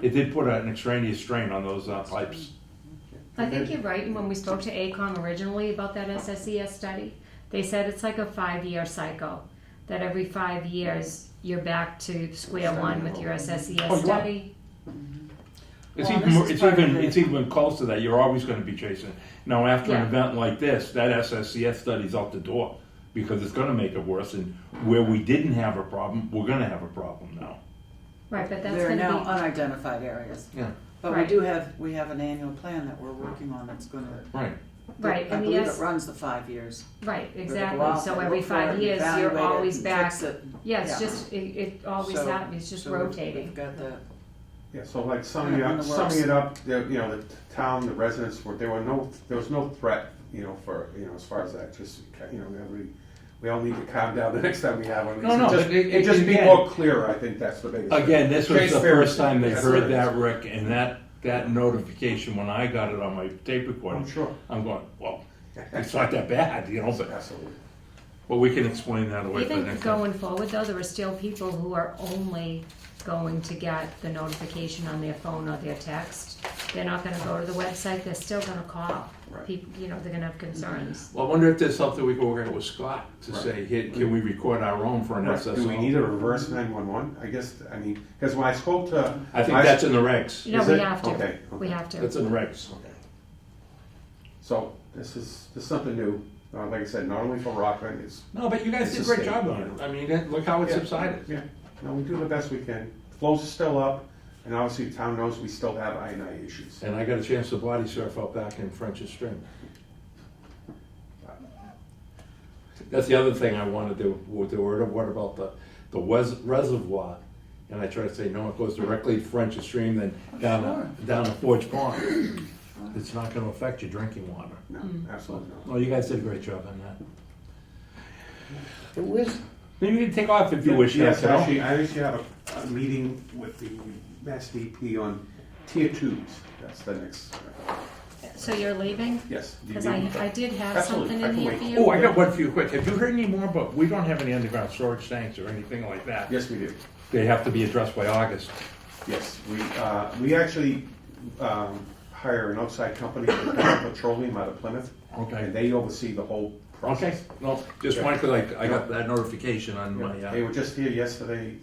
it did put an extraneous strain on those pipes. I think you're right, and when we spoke to ACOM originally about that SSES study, they said it's like a 5-year cycle, that every 5 years, you're back to square one with your Oh, SSES you are. study. It's Well, even this more, is it's part of even the- it's even close to that. You're always going to be chasing. Now, after an Yeah. event like this, that SSCS study's out the door because it's going to make it worse. And where we didn't have a problem, we're going to have a problem now. Right, but that's There are now gonna unidentified areas. Yeah. But Right. we have an annual plan that we're working on that's gonna. Right. be, right, I and believe yes, it runs the 5 years. right, We're gonna go exactly, out so and every look for it 5 and years, you're evaluate it always and back. fix it. Yeah, it's Yeah. just, it always So- happens, it's just so we've rotating. got that. Yeah, so like In summing the it works. up, the town, the residents there was no threat, for, as far as that, just, we all need to calm down the next time we have one of these. No, no, Just- but it- just be again- more clear, I think that's the biggest thing. Again, this was the Transparency. first time they That's heard what it that, is. Rick, and that notification, when I got it on my tape recording, I'm sure. I'm going, well, it's not that bad, you know, but, Absolutely. well, we can explain that away for the Even next time. going forward though, there are still people who are only going to get the notification on their phone or their text. They're not gonna go to the website, they're still gonna call. Right. People, you know, they're gonna have concerns. Well, I wonder if there's something we can work out with Scott to Right. say, here, can we record our own for an Right. SSO? Do we need a reverse 911? I guess, I mean, because when I spoke to. I think that's in the regs. You know, Is we it? have to, Okay, we okay. have to. That's in the regs. Okay. So this is something new. Like I said, not only for Rockland, it's. No, but you guys It's did a a great state. job on it. I mean, look how it's Yeah. subsided. Yeah, no, we do the best we can. Flows are still up, and obviously the town knows we still have I&I issues. And I got a chance to body surf out back in French's Stream. That's the other thing I want to do with the word. What about the reservoir? And I try to say, no, it goes directly to French's Stream, then down to Forge Pond. It's not going to affect your drinking water. No, absolutely not. Well, you guys did a great job on that. It was, Maybe you can take off if you wish. Yes, you know? actually, I actually have a meeting with the Mass DP on tier 2s. That's the next, So you're leaving? yes. Do you Cause need- I did have Absolutely, something I in can here wait. for you. Oh, I got one for you quick. Have you heard any more? But we don't have any underground storage tanks or anything like that. Yes, we do. They have to be addressed by August. Yes, we actually hire an outside company, Petroleum out of Plymouth, and Okay. they oversee the whole Okay. process. No, just Yeah. wanted to I got that notification on my. They were just here yesterday,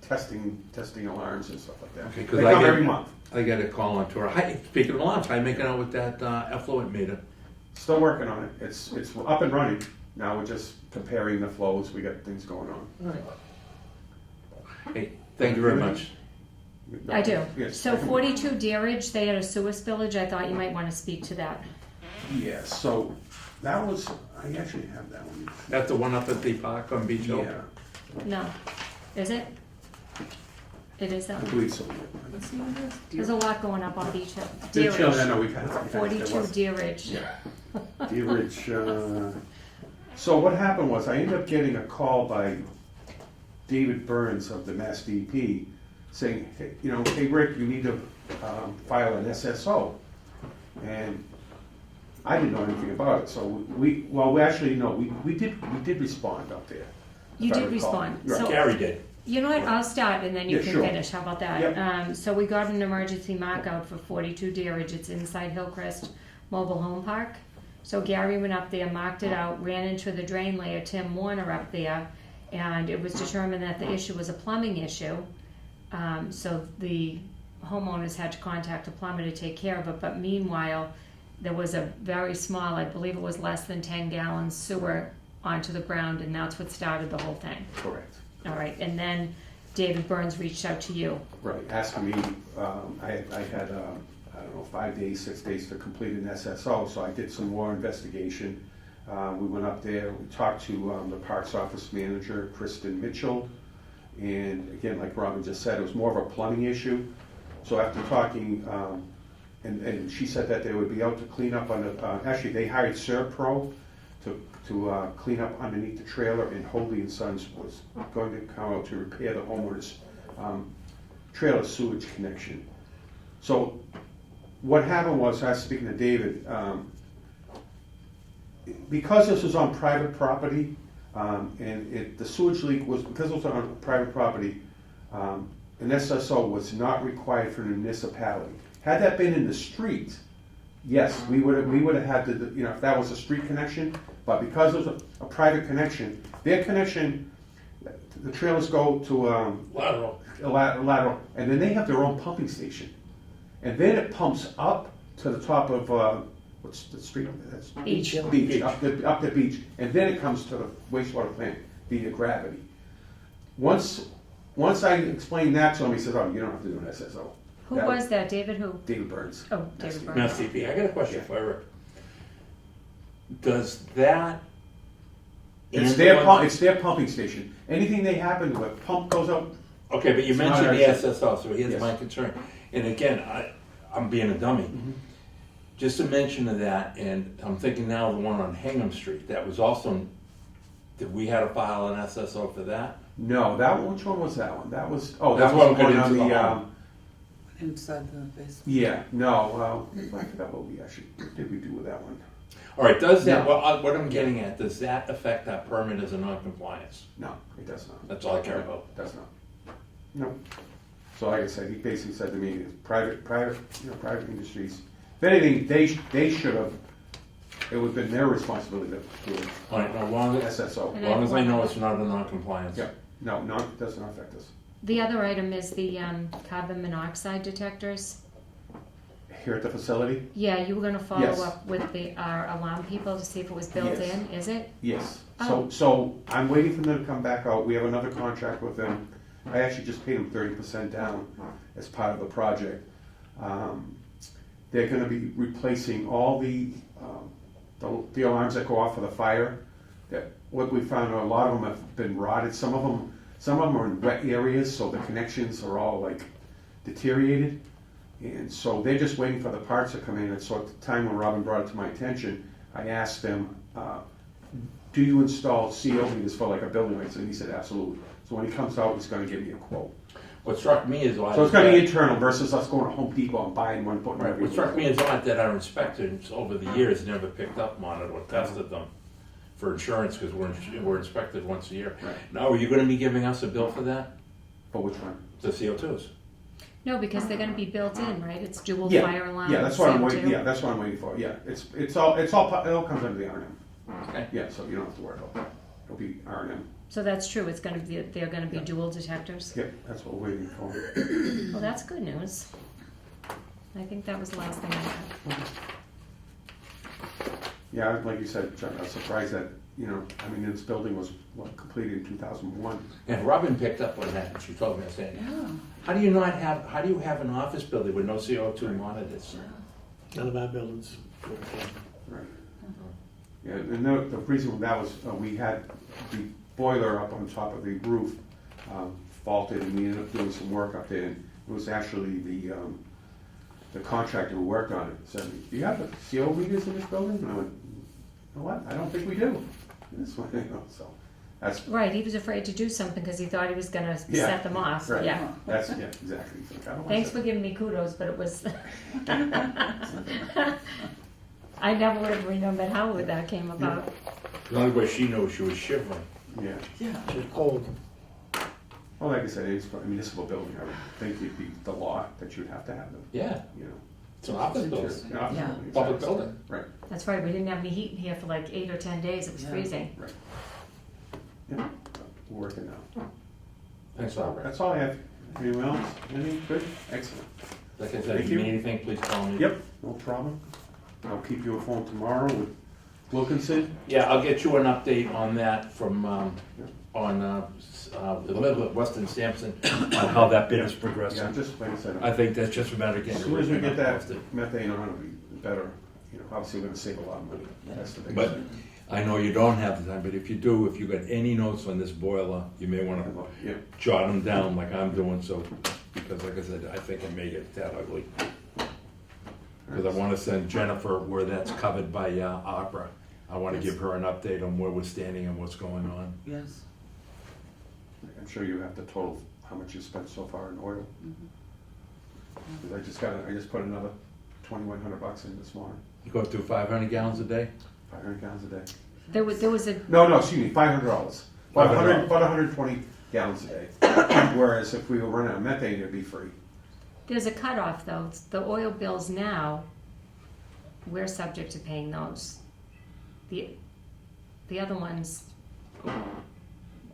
testing alarms and stuff like that. Okay, They 'cause come every month. I got a call on tour. Hi, speaking of alarms, I'm making out with that effluent meter. Still working on it. It's up and running. Now we're just comparing the flows. We got things going on. Hey, thank you very much. I do. Yes. So 42 Deerage, they had a sewer spillage. I thought you might want to speak to that. Yeah, so that was, I actually have that one. That's the one up at the park on Beach Hill. Yeah, No. Is it? It is that I one? believe so. Let's see what it is. There's a lot going up on Beach Hill. Did chill, I Deerage. know we've had. 42 Deerage. Yeah. Deerage, so what happened was I ended up getting a call by David Burns of the Mass DP saying, hey, hey Rick, you need to file an SSO. And I didn't know anything about it, so we actually, no, we did respond up there. You if I did recall. respond. Right. So- Gary did. You know what, I'll start and then you Yeah, can sure. finish, how about that? Yep. So we got an emergency mark out for 42 Deerage, it's inside Hillcrest Mobile Home Park. So Gary went up there, marked it out, ran into the drain layer, Tim Warner up there, and it was determined that the issue was a plumbing issue. So the homeowners had to contact a plumber to take care of it, but meanwhile, there was a very small, I believe it was less than 10 gallons sewer onto the ground, and that's what started the whole thing. Correct. All right, and then David Burns reached out to you. Right, asking me, I had, I don't know, 5 days, 6 days to complete an SSO, so I did some more investigation. We went up there, we talked to the Parks Office Manager, Kristen Mitchell, and again, like Robin just said, it was more of a plumbing issue. So after talking, and she said that they would be out to clean up on the, actually, they hired Serpro to clean up underneath the trailer, and Holy and Sons was going to come out to repair the homeowner's trailer sewage connection. So what happened was, I was speaking to David, because this was on private property, and the sewage leak was, because it was on private property, an SSO was not required for the municipality. Had that been in the street, yes, we would have had to, if that was a street connection, but because it was a private connection, their connection, the trailers go to Lateral. a lateral, and then they have their own pumping station. And then it pumps up to the top of, what's the street? That's Beach. Beach, up the beach, and then it comes to the wastewater plant via gravity. Once I explained that to him, he said, oh, you don't have to do an SSO. Who was that, David who? David Burns. Oh, David Burns. Mass DP. I got a question Yeah. for Eric. Does that? It's their pumping station. Anything they happen to, a pump goes out, Okay, but you It's not mentioned our- the SSO, so here's Yes. my concern. And again, I'm being a dummy. Just a mention of that, and I'm thinking now of the one on Hingham Street, that was also Did we had to file an SSO for that? No, that one, which one was that one? That was, oh, That's that was what the went one on into the the, home. Inside the basement. yeah, no, I forgot what we actually, did we do with that one? All right, does that, No. what I'm getting at, does that affect that permit as a non-compliance? No, it does not. That's all I care about. Does not. No. So like I said, he basically said to me, it's private, private industries. If anything, they should have, it would have been their responsibility to do All right, now, long as SSO. I know it's not a non-compliance. Yeah, no, it does not affect us. The other item is the carbon monoxide detectors. Here at the facility? Yeah, you were gonna follow Yes. up with our alarm people to see if it was built Yes. in, is it? Yes. Oh. So I'm waiting for them to come back out. We have another contract with them. I actually just paid them 30% down as part of the project. They're gonna be replacing all the alarms that go off for the fire. That, what we found, a lot of them have been rotted. Some of them are in wet areas, so the connections are all like deteriorated. And so they're just waiting for the parts to come in. And so at the time when Robin brought it to my attention, I asked them, do you install CO meters for like a building like this? And he said, absolutely. So when he comes out, he's gonna give me a quote. What struck me is odd. So it's gonna be internal versus us going to Home Depot and buying one, putting it Right, what struck everywhere. me as odd that our inspectors over the years never picked up on it or tested them for insurance, because we're inspected once a year. Right. Now, are you gonna be giving us a bill for that, But which one? the CO2s? No, because they're gonna be built in, right? It's dual Yeah, fire alarm. Yeah, that's what I'm waiting, CO2. yeah, that's what I'm waiting for, yeah. It all comes under the R&M. Okay. Yeah, so you don't have to worry about that. It'll be R&M. So that's true, they're gonna be dual detectors? Yep, that's what we're waiting for. Well, that's good news. I think that was the last thing I had. Yeah, like you said, Chuck, I was surprised that, this building was, completed in 2001. And Robin picked up on that, and she told me, I said, Yeah. how do you have an office building with no CO2 monitors? None of our buildings. Right. Yeah, and the reason that was, we had the boiler up on top of the roof faulted, and we ended up doing some work up there, and it was actually the contractor who worked on it said, do you have the CO meters in this building? And I went, you know what, I don't think we do. And this one, so, that's, Right, he was afraid to do something because he thought he was gonna Yeah, set them off, right. yeah. That's, yeah, exactly. He's like, I don't want Thanks to- for giving me kudos, but it was. I never would have remembered how that came about. The only way she knew, she was shivering. Yeah. Yeah. It's cold. Well, like I said, it's for a municipal building. I would think it'd be the law that you'd have to have them, Yeah, you know. it's an office building, An office Yeah. building, public exactly. building. Right, That's right, we didn't have any heat in here for like 8 or 10 days, it was Yeah. freezing. right. Yeah, we're working now. Thanks, Robert. That's all I have. Anyone else? Any? Good? Excellent. Like I said, Thank if you you. need anything, please call me. Yep, no problem. I'll keep you informed tomorrow with Wilkinson. Yeah, I'll get you an update on that from, Weston Sampson, on how that bid is Yeah, progressing. just like I said, I think that's just a matter of as getting. soon as we get that posted. methane on, it'll be better. Obviously, we're gonna save a lot of money. That's the biggest But thing. I know you don't have the time, but if you do, if you got any notes on this boiler, you may wanna Yeah, jot them down like I'm doing, so, because like I said, I think it may get that ugly. Because I wanna send Jennifer where that's covered by, Opera. I wanna Yes. give her an update on where we're standing and what's going on. Yes. I'm sure you have the total, how much you spent so far in oil. Mhm. 'Cause I just put another $2,100 in this morning, You go through 500 gallons a day? 500 gallons a day. There was a, No, excuse me, $500. About $500. 120 gallons a day. Whereas if we were running on methane, it'd be free. there's a cutoff though, the oil bills now, we're subject to paying those. The other ones,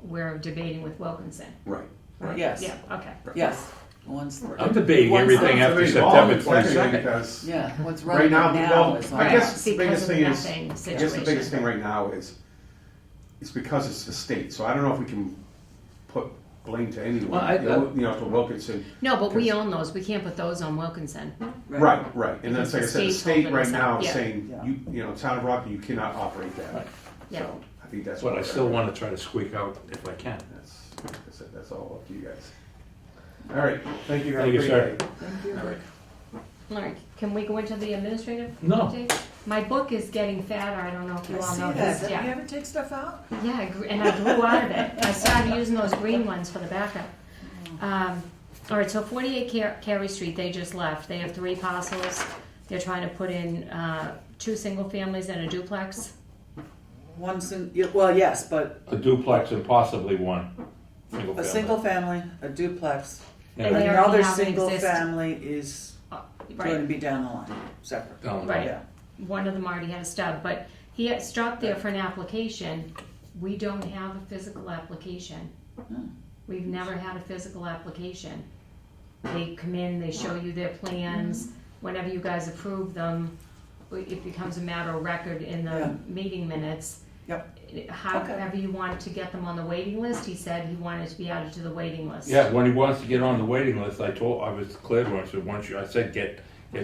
we're debating with Wilkinson. Right. Right? Yes. Yeah, okay. Yes. Once. I'm debating once- everything after It's September it's everything 22nd. Because Yeah, what's right running now, now well, is I like. guess the Because biggest of the thing is, methane I guess the situation. biggest thing right now is, it's because it's the state, so I don't know if we can put blame to anyone, Well, to Wilkinson. No, but we Because- own those, we can't put those on Wilkinson. Right, and that's Because like I the said, the state's state holding right us now up, is yeah. saying, Yeah. town of Rockland, you cannot operate that. Right. Yeah. So, I think that's. But what I we're still at. wanna try to squeak out if I can. That's, like I said, that's all up to you guys. All right, thank you. Have a Thank you, great sir. day. Thank you. All right, can we go into the administrative No. update? My book is getting fatter. I don't know if you I all see know that. this. Do you Yeah, ever take stuff out? yeah, and I grew out of it. I started using those green ones for the backup. All right, so 48 Carey Street, they just left. They have 3 parcels. They're trying to put in 2 single families and a duplex. Well, yes, but A duplex and possibly one single a family. single family, a duplex, And they already another have an single exist- family is going to Right, be down the line, separate. Down the right. Yeah. One of them already had a stub, but he had stopped there for an application. We don't have a physical application. Hmm. We've never had a physical application. They come in, they show you their plans. Whenever you guys approve them, it becomes a matter of record in the Yeah. meeting minutes. Yep. However you want to get them on the waiting list, he said he wanted to be added to the waiting list. Yeah, when he wants to get on the waiting list, I was clear to him, I said, get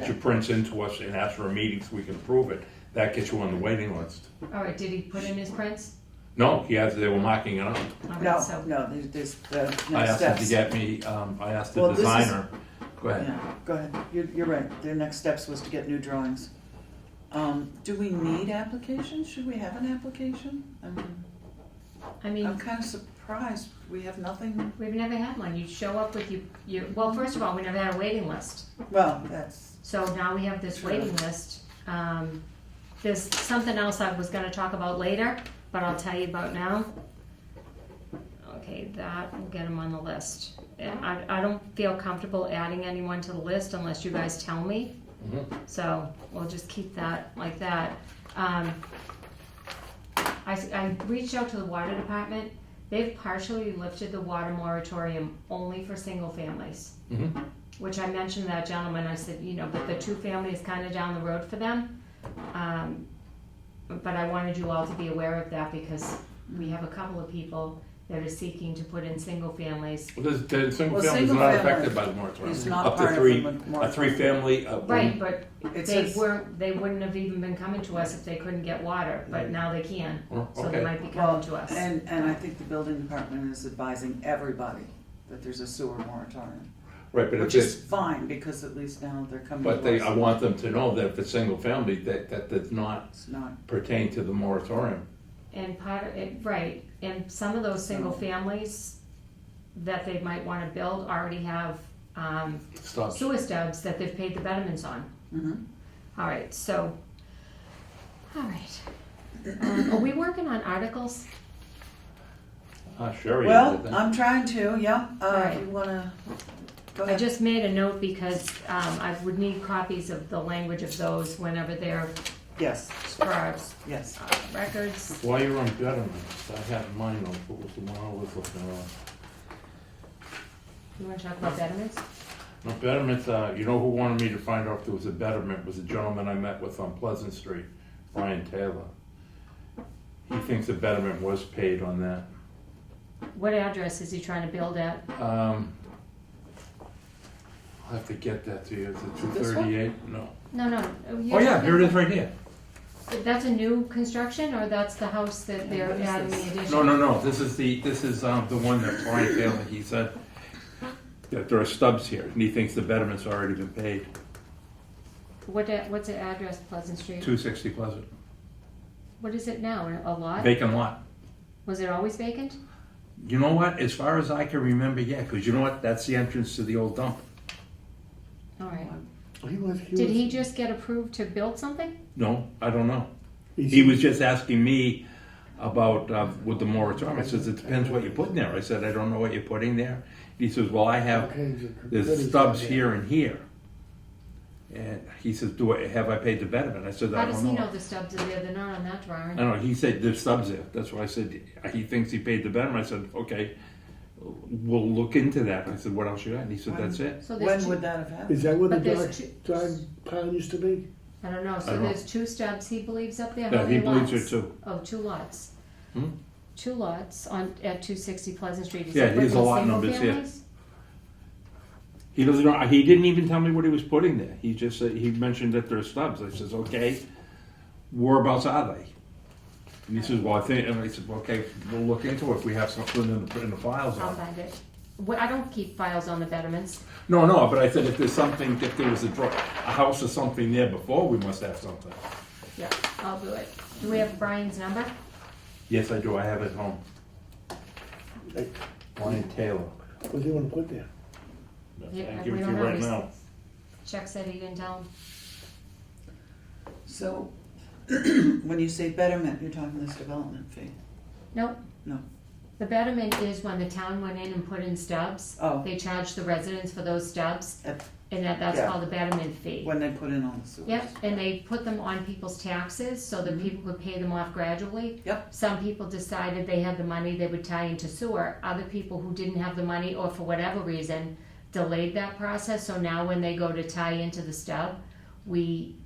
your prints into us and ask for a meeting so we can prove it. That gets you on the waiting list. All right, did he put in his prints? No, they were marking it up. All right, No, so, no, there's the I next asked him to steps. get me, I asked the Well, this is- designer, go ahead. Yeah, go ahead. You're right. Their next steps was to get new drawings. Do we need applications? Should we have an application? I mean, I'm kind of surprised. We have nothing. we've never had one. You show up with well, first of all, we never had a waiting list. Well, that's, So now we have this Sure. waiting list. There's something else I was gonna talk about later, but I'll tell you about now. Okay, that will get them on the list. I don't feel comfortable adding anyone to the list unless you guys tell me. Mhm. So we'll just keep that like that. I reached out to the water department. They've partially lifted the water moratorium only for single families. Mhm. Which I mentioned to that gentleman, I said, but the 2 families kind of down the road for them. But I wanted you all to be aware of that because we have a couple of people that are seeking to put in single families. Well, the single Well, family is single not family affected by the moratorium. is not Up part to of 3, the a moratorium. 3-family, Right, but it they says, they wouldn't have even been coming to us if they couldn't get water, but now they can. Oh, So they okay. might be well, coming to us. and I think the building department is advising everybody that there's a sewer moratorium, Right, but if which is it's, fine because at least now they're coming to but us. I want them to know that if it's single family, that does not It's not, pertain to the moratorium. And part of it, right, and some of those single families that they might wanna build already have, Stop. sewer stubs that they've paid the betterments on. All right, so, all right. Are we working on articles? Sure. well, I'm trying to, yeah, Alright. if you wanna, go I ahead. just made a note because I would need copies of the language of those whenever they're Yes, for our yes. records. While you're on betterments, I had mine on, what was the one I was looking at? You wanna talk about betterments? No, betterments, you know who wanted me to find out if there was a betterment, was a gentleman I met with on Pleasant Street, Brian Taylor. He thinks a betterment was paid on that. What address is he trying to build at? I'll have to get that to you, is it This one? 238? No. No. Oh yeah, here it is right here. That's a new construction, or that's the house that they're What is adding this? the addition? No, this is the one that Brian Taylor, he said that there are stubs here, and he thinks the betterment's already been paid. What's the address, Pleasant Street? 260 Pleasant, What is it now, a lot? vacant lot. Was it always vacant? You know what, as far as I can remember, yeah, because you know what, that's the entrance to the old dump. All right. He Did he just get approved to build something? No, I don't know. He was just asking me about with the moratorium. I says, it depends what you put in there. I said, I don't know what you're putting there. He says, well, I have, there's stubs here and here. And he says, have I paid the betterment? I said, I How don't does know. he know the stubs are there? They're not on that I drawing. don't know, he said there's stubs there. That's why I said, he thinks he paid the betterment. I said, okay, we'll look into that. I said, what else you got? And he said, that's it. So there's When two, would that have happened? Is that where the But there's dog pound used to be? I don't know, I so don't know. there's 2 stubs he believes up there? Yeah, How he many believes lots? it too. Oh, 2 lots. Hmm? 2 lots at 260 Pleasant Street. Is Yeah, that here's putting a lot single numbers here. families? He doesn't know, he didn't even tell me what he was putting there. He just said, he mentioned that there's stubs. I says, okay, whereabouts are they? And he says, well, I think, and I said, well, okay, we'll look into it if we have something in the files I'll on it. find it. Well, I don't keep files on the betterments. No, but I said if there's something, if there was a house or something there before, we must have something. Yeah, I'll do it. Do we have Brian's number? Yes, I do, I have it at home. Like, Brian Taylor. what do you wanna put there? Yeah, I give we it to don't you know. right He's- now. Chuck said he didn't tell him. So, when you say betterment, you're talking this development fee? Nope. No. The betterment is when the town went in and put in stubs. Oh. They charged the residents for those stubs, At- and that's Yeah. called the betterment fee. When they put in all the sewers? Yep, and they put them on people's taxes so that people could pay them off gradually. Yep. Some people decided they had the money, they would tie into sewer. Other people who didn't have the money or for whatever reason delayed that process, so now when they go to tie into the stub, we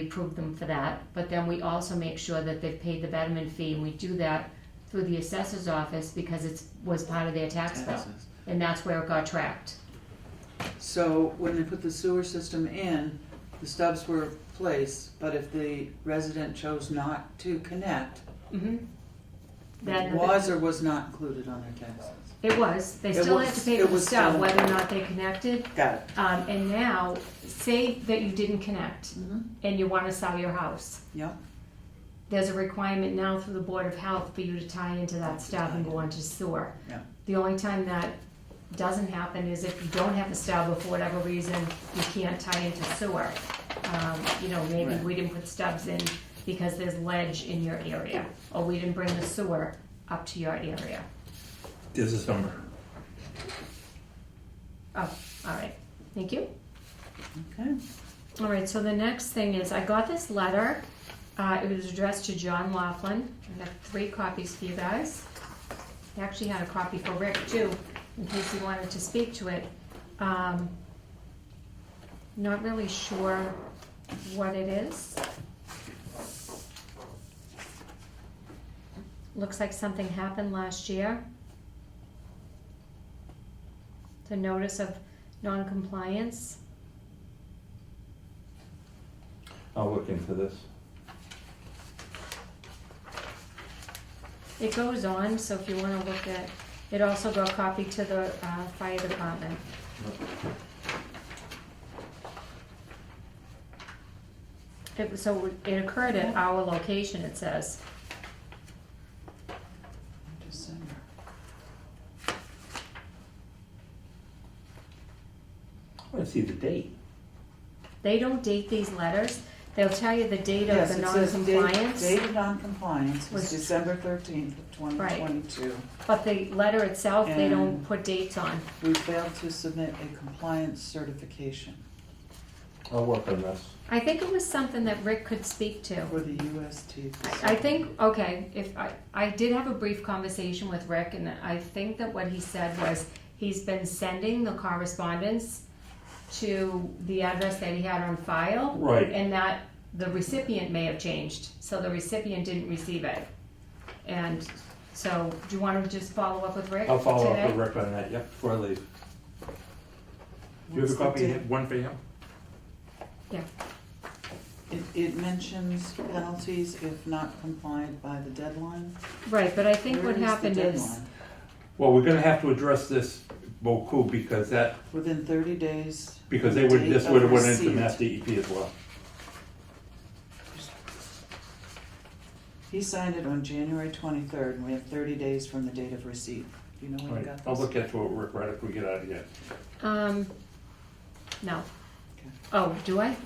approve them for that. But then we also make sure that they've paid the betterment fee, and we do that through the assessor's office because it was part of their tax bill. Taxes. And that's where it got tracked. So when they put the sewer system in, the stubs were placed, but if the resident chose not to connect, Mm-hmm. it was or was not included on their taxes? It was. They It still had was- to pay it for the was stub, still- whether or not they connected. Got it. And now, say that you didn't connect Mm-hmm. and you want to sell your house. Yep. There's a requirement now through the Board of Health for you to tie into that stub and go onto sewer. Yeah. The only time that doesn't happen is if you don't have a stub or for whatever reason you can't tie into sewer. Maybe Right. we didn't put stubs in because there's ledge in your area, or we didn't bring the sewer up to your area. This is summer. Oh, all right, thank you. Okay. All right, so the next thing is, I got this letter. It was addressed to John Laughlin. I have 3 copies for you guys. I actually had a copy for Rick too, in case he wanted to speak to it. Not really sure what it is. Looks like something happened last year. The notice of non-compliance. I'll look into this. It goes on, so if you wanna look at, it also got copied to the fire department. It occurred at our location, it says. December. I want to see the date. They don't date these letters, they'll tell you the date of Yes, the it says non-compliance, date of non-compliance was Was- December 13th of 2022. but the letter itself, they don't And- put dates on. We failed to submit a compliance certification I'll work on this. I think it was something that Rick could speak to. for the UST. I think, okay, I did have a brief conversation with Rick, and I think that what he said was, he's been sending the correspondence to the address that he had on file. Right. And that the recipient may have changed, so the recipient didn't receive it. And so, do you wanna just follow up with Rick today? I'll follow up with Rick on that, yep, before I leave. Do you have a copy, one for him? Yeah, It mentions penalties if not complied by the deadline. right, but I think Where what is the happened is, deadline? Well, we're gonna have to address this, Boku, because Within 30 days. they from would, the this date would of have went into receipt. Mass DEP as well. He signed it on January 23rd, and we have 30 days from the date of receipt. Do you know when you Right, got this? I'll look into it, Rick, right after we get out of here. no. Okay. Oh, do I?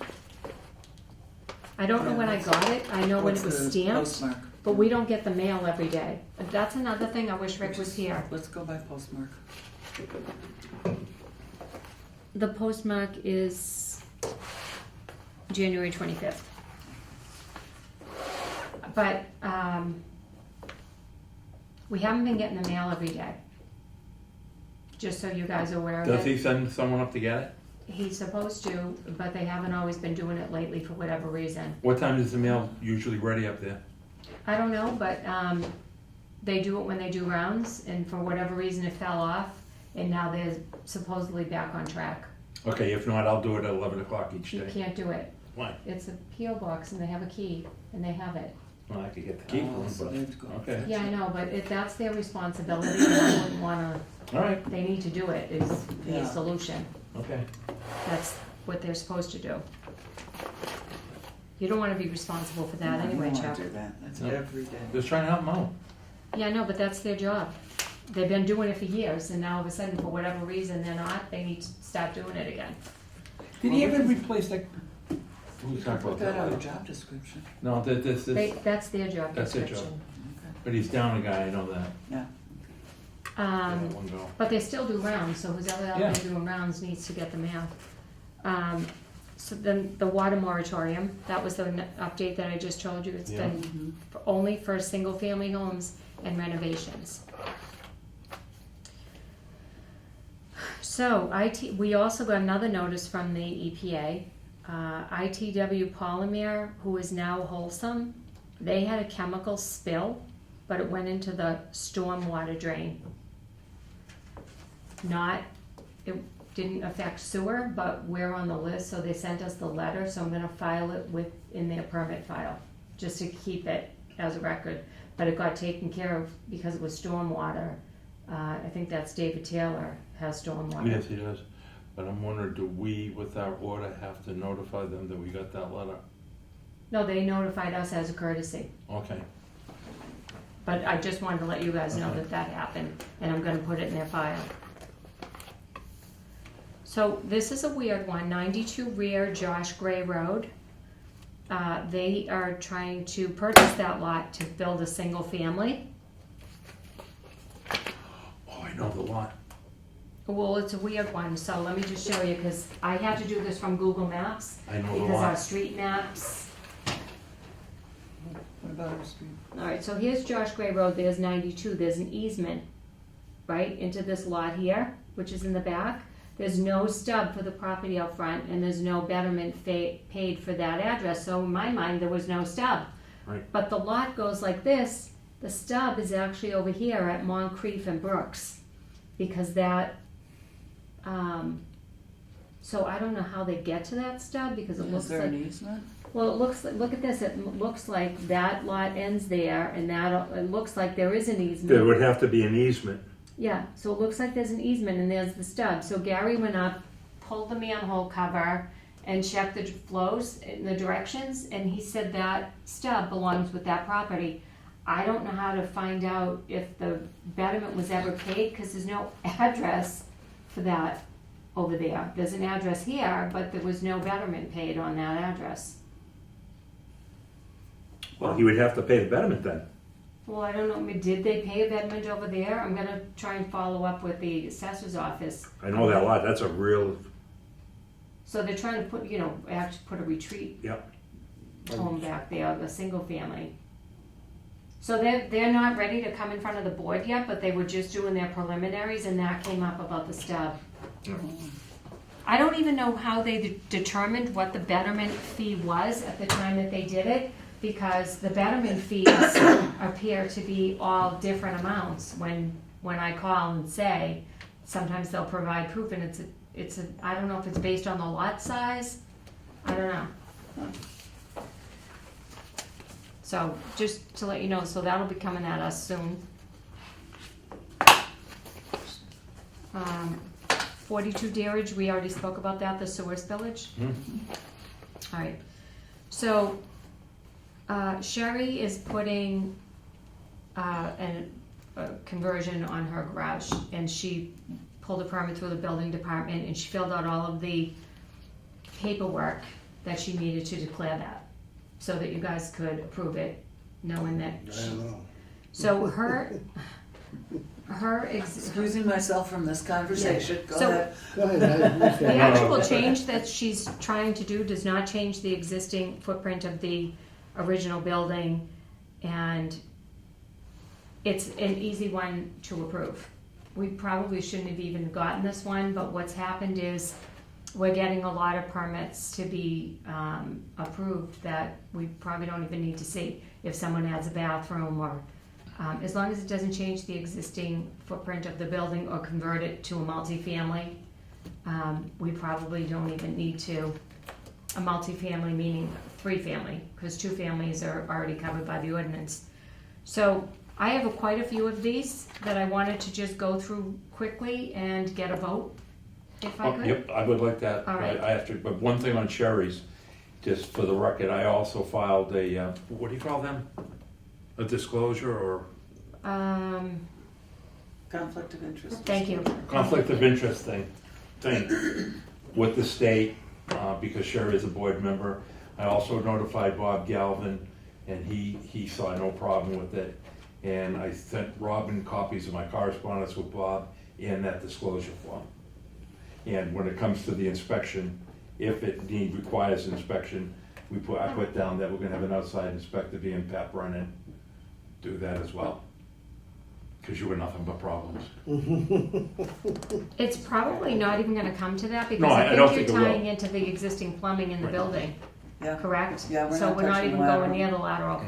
I don't know Yeah, when I what's- got it, I know when it What's was the stamped, postmark? but we don't get the mail every day. That's another thing, I wish Rick was here. Let's go by postmark. The postmark is January 25th. But, we haven't been getting the mail every day. Just so you guys are aware of Does it. he send someone up to get it? He's supposed to, but they haven't always been doing it lately for whatever reason. What time is the mail usually ready up there? I don't know, but, they do it when they do rounds, and for whatever reason it fell off, and now they're supposedly back on track. Okay, if not, I'll do it at 11 o'clock each You day. can't do it. Why? It's a P.O. box and they have a key and they have it. Well, I could get the key Oh, for so him, they have to go. but, okay. Yeah, I know, but if that's their responsibility, then I wouldn't wanna, All right, they need to do it, is the Yeah. solution. okay. That's what they're supposed to do. You don't wanna be responsible for that No, you anyway, don't wanna Chuck. do that, that's No. every day. Just trying to help them out. Yeah, no, but that's their job. They've been doing it for years, and now all of a sudden, for whatever reason, they're not, they need to start doing it again. Did he ever replace that? We You can talk can about put that that on a later. job description. No, this, That's their job That's their description. Okay. but he's down a guy, I know that. Yeah. Let one go. But they still do rounds, so who's out Yeah. there doing rounds needs to get the mail. So then the water moratorium, that was the update that I just told you. It's Yeah. been only for single-family homes and renovations. So we also got another notice from the EPA. ITW Polymer, who is now Wholesome, they had a chemical spill, but it went into the stormwater drain. It didn't affect sewer, but we're on the list, so they sent us the letter, so I'm gonna file it in their permit file, just to keep it as a record. But it got taken care of because it was stormwater. I think that's David Taylor has stormwater. Yes, he does. But I'm wondering, do we, with our order, have to notify them that we got that letter? No, they notified us as a courtesy, Okay. but I just wanted to let you guys know Okay. that happened, and I'm gonna put it in their file. So this is a weird one, 92 Rear Josh Gray Road. They are trying to purchase that lot to build a single family. Oh, I know the lot. Well, it's a weird one, so let me just show you, because I had to do this from Google Maps, I know the because our lot. street maps. What about our street? Alright, so here's Josh Gray Road, there's 92, there's an easement, right, into this lot here, which is in the back. There's no stub for the property out front, and there's no betterment paid for that address, so in my mind, there was no stub. Right. But the lot goes like this, the stub is actually over here at Moncrief and Brooks, because that, so I don't know how they get to that stub, because it Is looks there like, an easement? well, it looks, look at this, it looks like that lot ends there, and that, it looks like there is an easement. There would have to be an easement. Yeah, so it looks like there's an easement and there's the stub. So Gary went up, pulled the manhole cover, and checked the flows in the directions, and he said that stub belongs with that property. I don't know how to find out if the betterment was ever paid, because there's no address for that over there. There's an address here, but there was no betterment paid on that address. Well, he would have to pay the betterment then. Well, I don't know, did they pay a betterment over there? I'm gonna try and follow up with the assessor's office. I know that lot, that's a real, So they're trying to put, actually put a retreat yep. home back there, a single family. So they're not ready to come in front of the board yet, but they were just doing their preliminaries, and that came up about the stub. I don't even know how they determined what the betterment fee was at the time that they did it, because the betterment fees appear to be all different amounts. When I call and say, sometimes they'll provide proof, and it's a I don't know if it's based on the lot size. I don't know. So just to let you know, so that'll be coming at us soon. 42 Deerage, we already spoke about that, the sewer spillage. All right, so Sherry is putting a conversion on her garage, and she pulled a permit through the building department, and she filled out all of the paperwork that she needed to declare that, so that you guys could approve it, knowing that. I don't know. So her Excusing myself from this conversation, go So- ahead. Go ahead, the actual change that she's trying to do does not change the existing footprint of the original building, and it's an easy one to approve. We probably shouldn't have even gotten this one, but what's happened is we're getting a lot of permits to be approved that we probably don't even need to see. If someone adds a bathroom, or as long as it doesn't change the existing footprint of the building or convert it to a multifamily, we probably don't even need to. A multifamily meaning 3 family, because 2 families are already covered by the ordinance. So I have quite a few of these that I wanted to just go through quickly and get a vote, if I could. Yep, I would like that. All right. I have to, but one thing on Sherry's, just for the record, I also filed a, what do you call them? A disclosure or Conflict of interest. Thank you. conflict of interest thing with the state, because Sherry is a board member. I also notified Bob Galvin, and he saw no problem with it. And I sent Robin copies of my correspondence with Bob and that disclosure form. And when it comes to the inspection, if it requires inspection, I put down that we're gonna have an outside inspector being Pat Brennan, do that as well. Cause you were nothing but problems. It's probably not even gonna come to that, because No, I I don't think think you're it will. tying into the existing plumbing in the Right. building, Yeah. correct? Yeah, we're So not we're not touching even lateral. going near the lateral.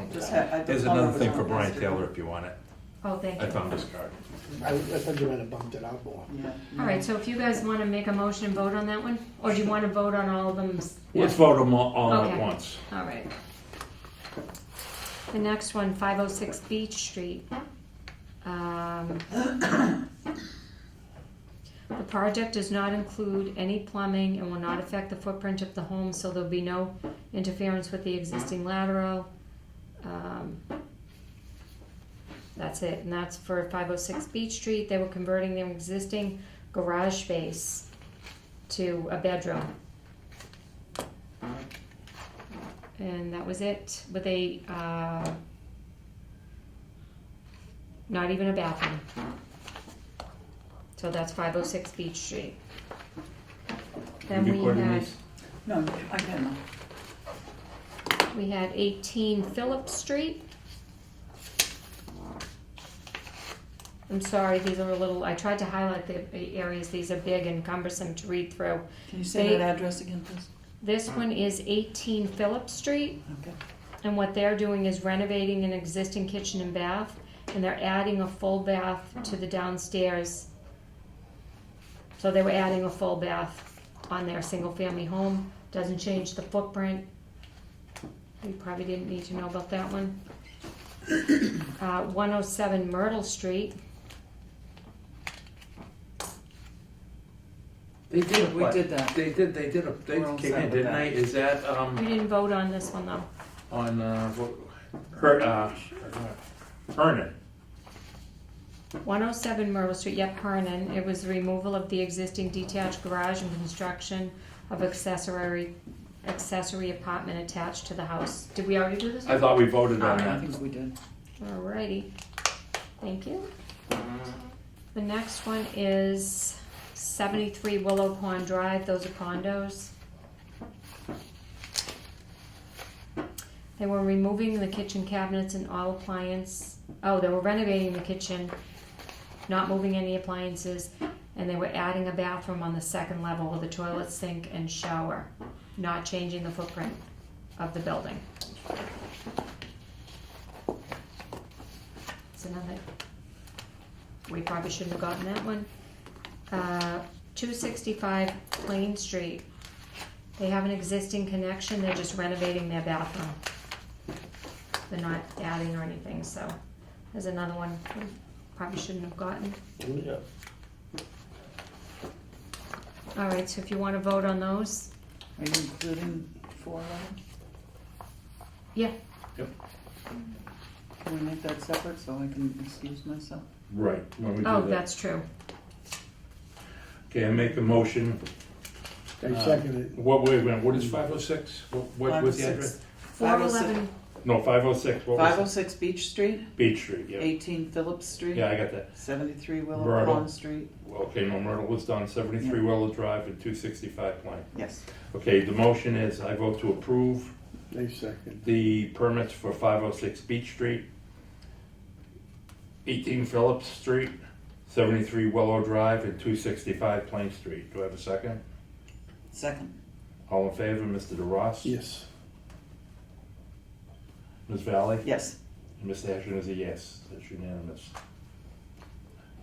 There's another thing for Brian Taylor if you want it. Oh, thank I you. found his card. I thought you might have bumped it out more. Yeah. All right, so if you guys wanna make a motion and vote on that one, or do you wanna vote on all of them? Let's vote them all at Okay. once. All right. The next one, 506 Beach Street. The project does not include any plumbing and will not affect the footprint of the home, so there'll be no interference with the existing lateral. That's it, and that's for 506 Beach Street. They were converting their existing garage space to a bedroom. And that was it, with a, not even a bathroom. So that's 506 Beach Street. Then You we put in had, these? No, I can. we had 18 Phillips Street. I'm sorry, these are a little, I tried to highlight the areas, these are big and cumbersome to read through. Can you say They- that address again, please? This one is 18 Phillips Street. Okay. And what they're doing is renovating an existing kitchen and bath, and they're adding a full bath to the downstairs. So they were adding a full bath on their single-family home. Doesn't change the footprint. You probably didn't need to know about that one. 107 Myrtle Street. They did We did that. They came We're all in, set with didn't that. they? Is that, We didn't vote on this one though. on, Hernan? 107 Myrtle Street, yep, Hernan. It was the removal of the existing detached garage and construction of accessory apartment attached to the house. Did we already do this? I thought we voted on I that. think we did. Alrighty, thank you. The next one is 73 Willow Pond Drive, those are condos. They were removing the kitchen cabinets and all they were renovating the kitchen, not moving any appliances, and they were adding a bathroom on the second level with a toilet, sink, and shower, not changing the footprint of the building. It's another, we probably shouldn't have gotten that one. 265 Plain Street. They have an existing connection, they're just renovating their bathroom. They're not adding or anything, so there's another one we probably shouldn't have gotten. Yeah. All right, so if you want to vote on those, Are you including 411? yeah, Can we make that separate so I can excuse myself? Right, when we do oh, that. that's true. Okay, I make a motion. I second it. What is 506? What's the 506. address? 411, No, 506, what was it? 506 Beach Street, Beach Street, yeah. 18 Phillips Street, Yeah, I got that. 73 Willow Myrtle. Pond Street. Okay, no, Myrtle was done, 73 Yeah. Willow Drive and 265 Plain. Yes. Okay, the motion is I vote to approve I second. the permits for 506 Beach Street, 18 Phillips Street, 73 Willow Drive, and 265 Plain Street. Do I have a second? Second. All in favor, Mr. DeRoss? Yes. Ms. Valley? Yes. And Mr. Ashton is a yes. That's unanimous.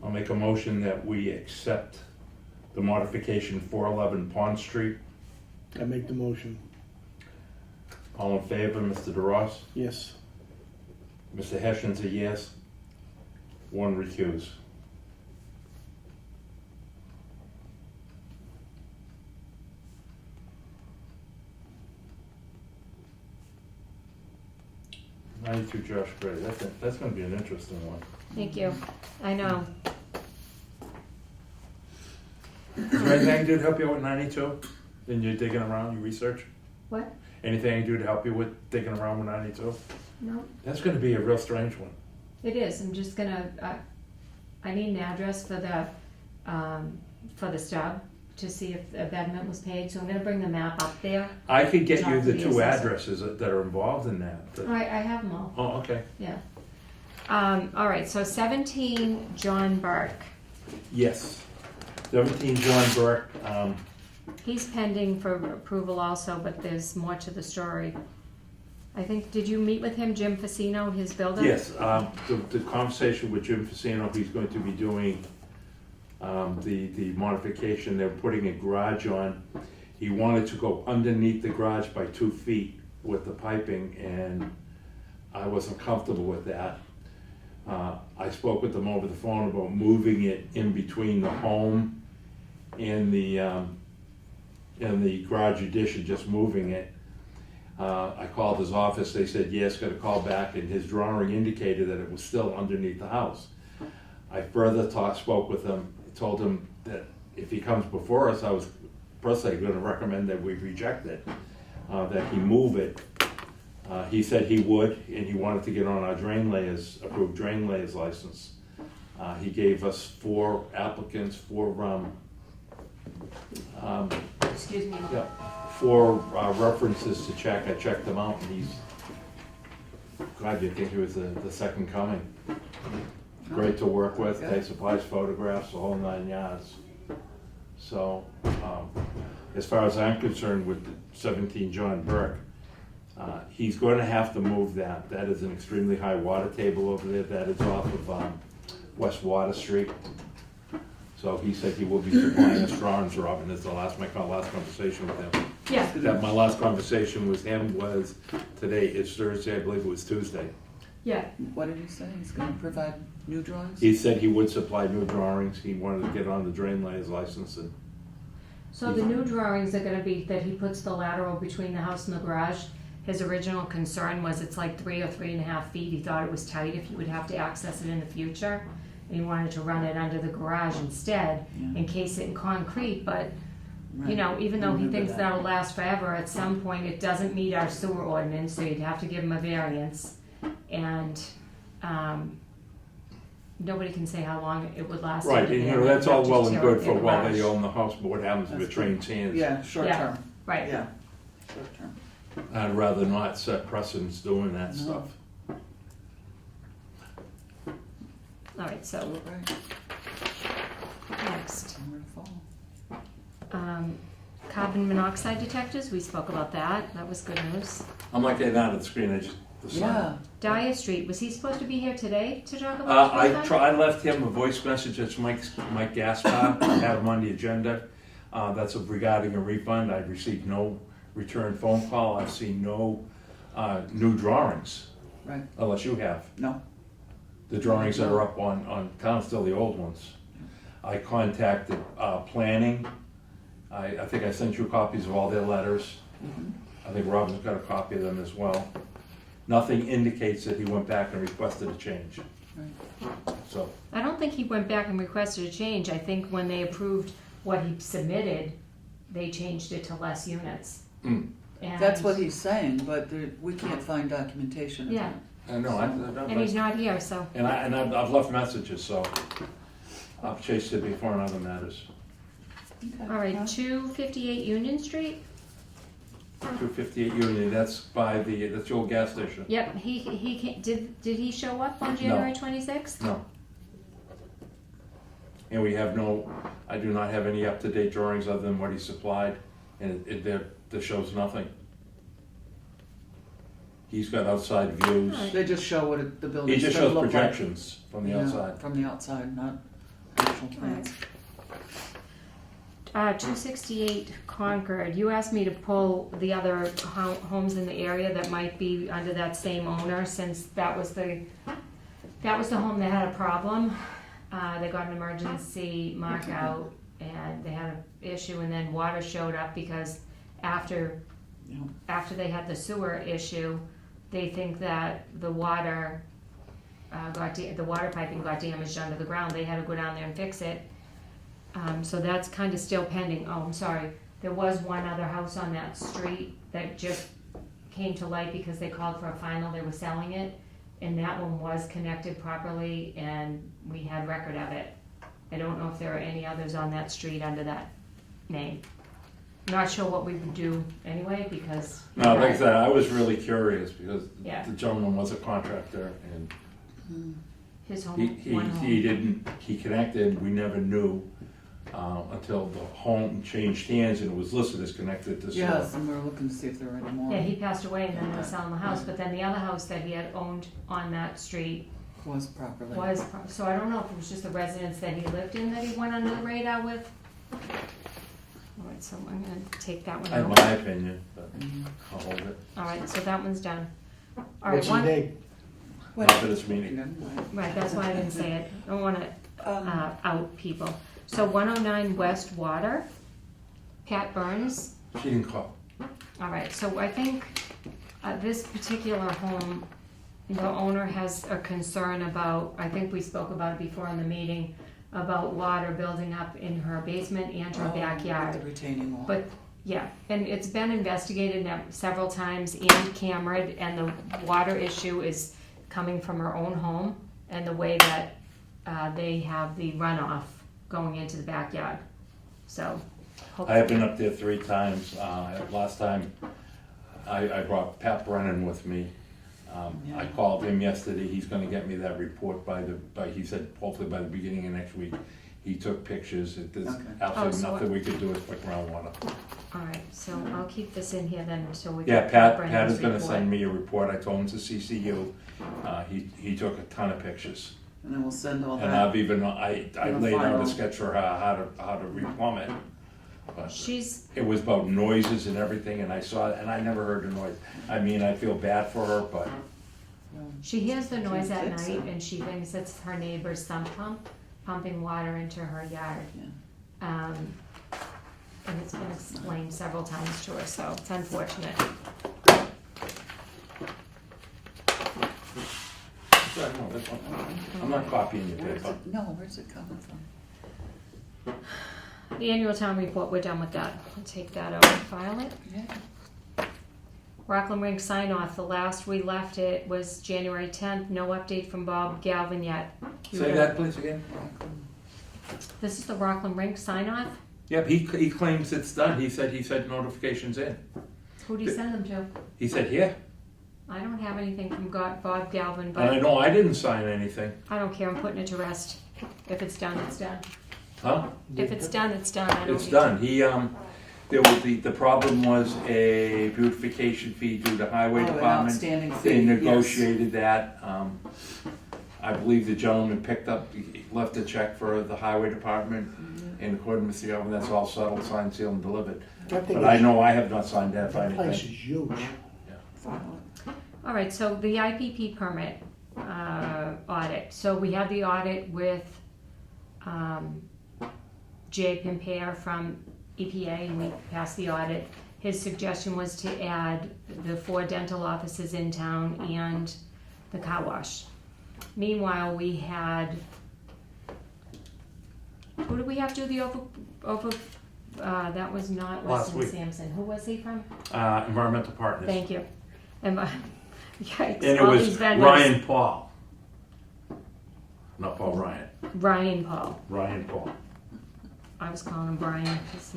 I'll make a motion that we accept the modification 411 Pond Street. I make the motion. All in favor, Mr. DeRoss? Yes. Mr. Hession's a yes. One recuse. 92 Josh Gray, that's gonna be an interesting one. Thank you. I know. Is there anything I can do to help you out with 92? Then you're digging around, you research? What? Anything I can do to help you with digging around with 92? No, That's gonna be a real strange one. it is. I'm just gonna, I need an address for the stub to see if the abetment was paid, so I'm gonna bring the map up there. I could get Talk you to the the two assessor. addresses that are involved in that. I have them all, Oh, okay. yeah. All right, so 17 John Burke. Yes. 17 John Burke, He's pending for approval also, but there's more to the story. I think, did you meet with him, Jim Facino, his builder? yes, the conversation with Jim Fasino, he's going to be doing the modification, they're putting a garage on. He wanted to go underneath the garage by 2 feet with the piping, and I wasn't comfortable with that. I spoke with them over the phone about moving it in between the home and the garage addition, just moving it. I called his office, they said, yes, got a call back, and his drawing indicated that it was still underneath the house. I further spoke with him, told him that if he comes before us, I was personally gonna recommend that we reject it, that he move it. He said he would, and he wanted to get on our approved drain layers license. He gave us 4 applicants, 4 Excuse me. yeah, 4 references to check. I checked them out, and he's, God, you'd think he was the second coming. Great to work with, Good. they supplies photographs, the whole 9 yards. So, as far as I'm concerned with the 17 John Burke, he's going to have to move that. That is an extremely high water table over there. That is off of West Water Street. So he said he will be supplying us drawings, Robin. That's my last conversation with him. Yeah, That my last conversation with him was today. It's Thursday, I believe it was Tuesday. yeah. What did he say? He's gonna provide new drawings? He said he would supply new drawings. He wanted to get on the drain layers license, and So the new drawings are gonna be that he puts the lateral between the house and the garage. His original concern was it's like 3 or 3.5 feet. He thought it was tight if he would have to access it in the future. And he wanted to run it under the garage instead, Yeah. encase it in concrete, but you Right. know, even though he Remember thinks that. that'll last forever, at some point it doesn't meet our sewer ordinance, so you'd have to give him a variance. And, nobody can say how long it would last. right. under And you there. know that's They'd all have to well and tear good up for their while they garage. own the house, but what happens if it That's trains hands? Yeah, short Yeah. term, Right, yeah, short term. I'd rather not set precedents doing that No. stuff. alright, so Right, next. summer, fall. Carbon monoxide detectors, we spoke about that, that was good news. I'm like getting out of the screen. I just the sun. Yeah, Dyer Street, was he supposed to be here today to talk about that? I left him a voice message. It's Mike Gaspar. I had him on the agenda. That's regarding a refund. I've received no return phone call. I've seen no new drawings, right, unless you have. no, The drawings that are up on town, still the old ones. I contacted planning. I think I sent you copies of all their letters. mhm, I think Robin's got a copy of them as well. Nothing indicates that he went back and requested a change. right. So, I don't think he went back and requested a change, I think when they approved what he submitted, they changed it to less units. Mm. And- That's what he's saying, but we can't find documentation of Yeah. that. I know, And he's not here, so, I've left messages, so I've chased it before on other matters. Okay. alright, 258 Union Street? 258 Union, that's by that's the old gas station. Yep, he came, did he show up on January 26th? No. And I do not have any up-to-date drawings other than what he supplied, and that shows nothing. He's got outside views. Alright. They just show what the He building's just gonna shows look like. projections from the Yeah, outside. From the outside, not actual plans. 268 Concord, you asked me to pull the other homes in the area that might be under that same owner, since that was the home that had a problem. They got an emergency mark out, and they had an issue, and then water showed up because after Yeah. they had the sewer issue, they think that the water the water piping got damaged under the ground. They had to go down there and fix it. So that's kind of still pending. Oh, I'm sorry. There was one other house on that street that just came to light because they called for a final. They were selling it, and that one was connected properly, and we had record of it. I don't know if there are any others on that street under that name. Not sure what we would do anyway, because. No, like I said, I was really curious because Yeah. the gentleman was a contractor and His home, he one home. he connected, we never knew, until the home changed hands and it was listed as connected to sewer. Yes, and we're looking to see if there are any more. Yeah, he passed away and then they were selling the house, but then the other house that he had owned on that street Was properly. was, so I don't know if it was just the residence that he lived in that he went under the radar with. Alright, so I'm gonna take that one I have out. my opinion, but I'll hold it. Alright, so that one's done. Alright, What's his one, name? Not for this meeting. Never mind. right, that's why I didn't say it. I don't wanna, out people. So 109 West Water, Pat Burns. She didn't call. Alright, so I think this particular home, the owner has a concern about, I think we spoke about it before in the meeting, about water building up in her basement and her Oh, backyard. with the retaining wall. But, yeah, and it's been investigated several times and cameraed, and the water issue is coming from her own home and the way that they have the runoff going into the backyard. So, I have been up there 3 times. Last time, I brought Pat Brennan with me. I called him yesterday. He's gonna get me that report he said hopefully by the beginning of next week. He took pictures. There's Okay. absolutely so nothing we could do with groundwater. alright, so I'll keep this in here then, so we Yeah, can. Pat is gonna send me a report. I told him to CC you. He took a ton of pictures. And then we'll send all And that. I've even, I In a laid out final. a sketch for her how to replumb it. But She's, it was about noises and everything, and I saw it, and I never heard the noise. I mean, I feel bad for her, but she hears the noise at Fix night it. and she thinks it's her neighbor's sump pump pumping water into her yard. Yeah. And it's been explained several times to her, so it's unfortunate. no, this one, I'm not copying your Where's paper. it, no, where's it coming from? The annual town report, we're done with that. I'll take that out and file it. Yeah. Rockland Rink sign off, the last we left it was January 10th, no update from Bob Galvin yet. Say that please again. This is the Rockland Rink sign off? Yep, he claims it's done. He said notifications in. Who do you send them to? He said here. I don't have anything from Bob Galvin, And I but know I didn't sign anything. I don't care, I'm putting it to rest. If it's done, it's done. Huh? If it's done, it's done. I don't It's need done. He, there was the problem was a beautification fee due to highway Oh, an department. outstanding fee, They yes. negotiated that. I believe the gentleman left a check for the highway department. In accordance with the government, that's all settled, signed, sealed, and delivered. That thing But I is- know I have not signed that for That place anything. is huge. All right, so the IPP permit audit. So we had the audit with Jay Pimpere from EPA, and we passed the audit. His suggestion was to add the 4 dental offices in town and the car wash. Meanwhile, we had, who did we have to do the that was not Last Weston week. Sampson. Who was he from? Environmental Partners. Thank you. Yikes, And it all was these vendors. Ryan Paul. Not Paul Ryan. Ryan Paul. Ryan Paul. I was calling him Brian, because,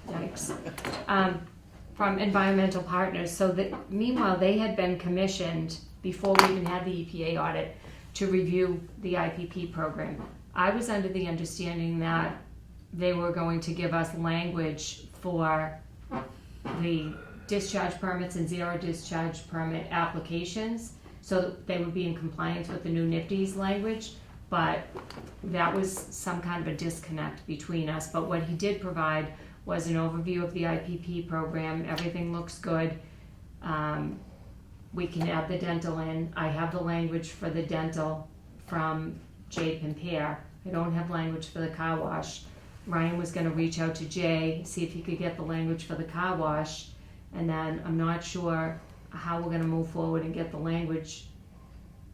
yikes. From Environmental Partners. So that, meanwhile, they had been commissioned, before we even had the EPA audit, to review the IPP program. I was under the understanding that they were going to give us language for the discharge permits and zero discharge permit applications, so that they would be in compliance with the new NIFTY's language. But that was some kind of a disconnect between us. But what he did provide was an overview of the IPP program. Everything looks good. We can add the dental in. I have the language for the dental from Jay Pimpere. I don't have language for the car wash. Ryan was gonna reach out to Jay, see if he could get the language for the car wash. And then I'm not sure how we're gonna move forward and get the language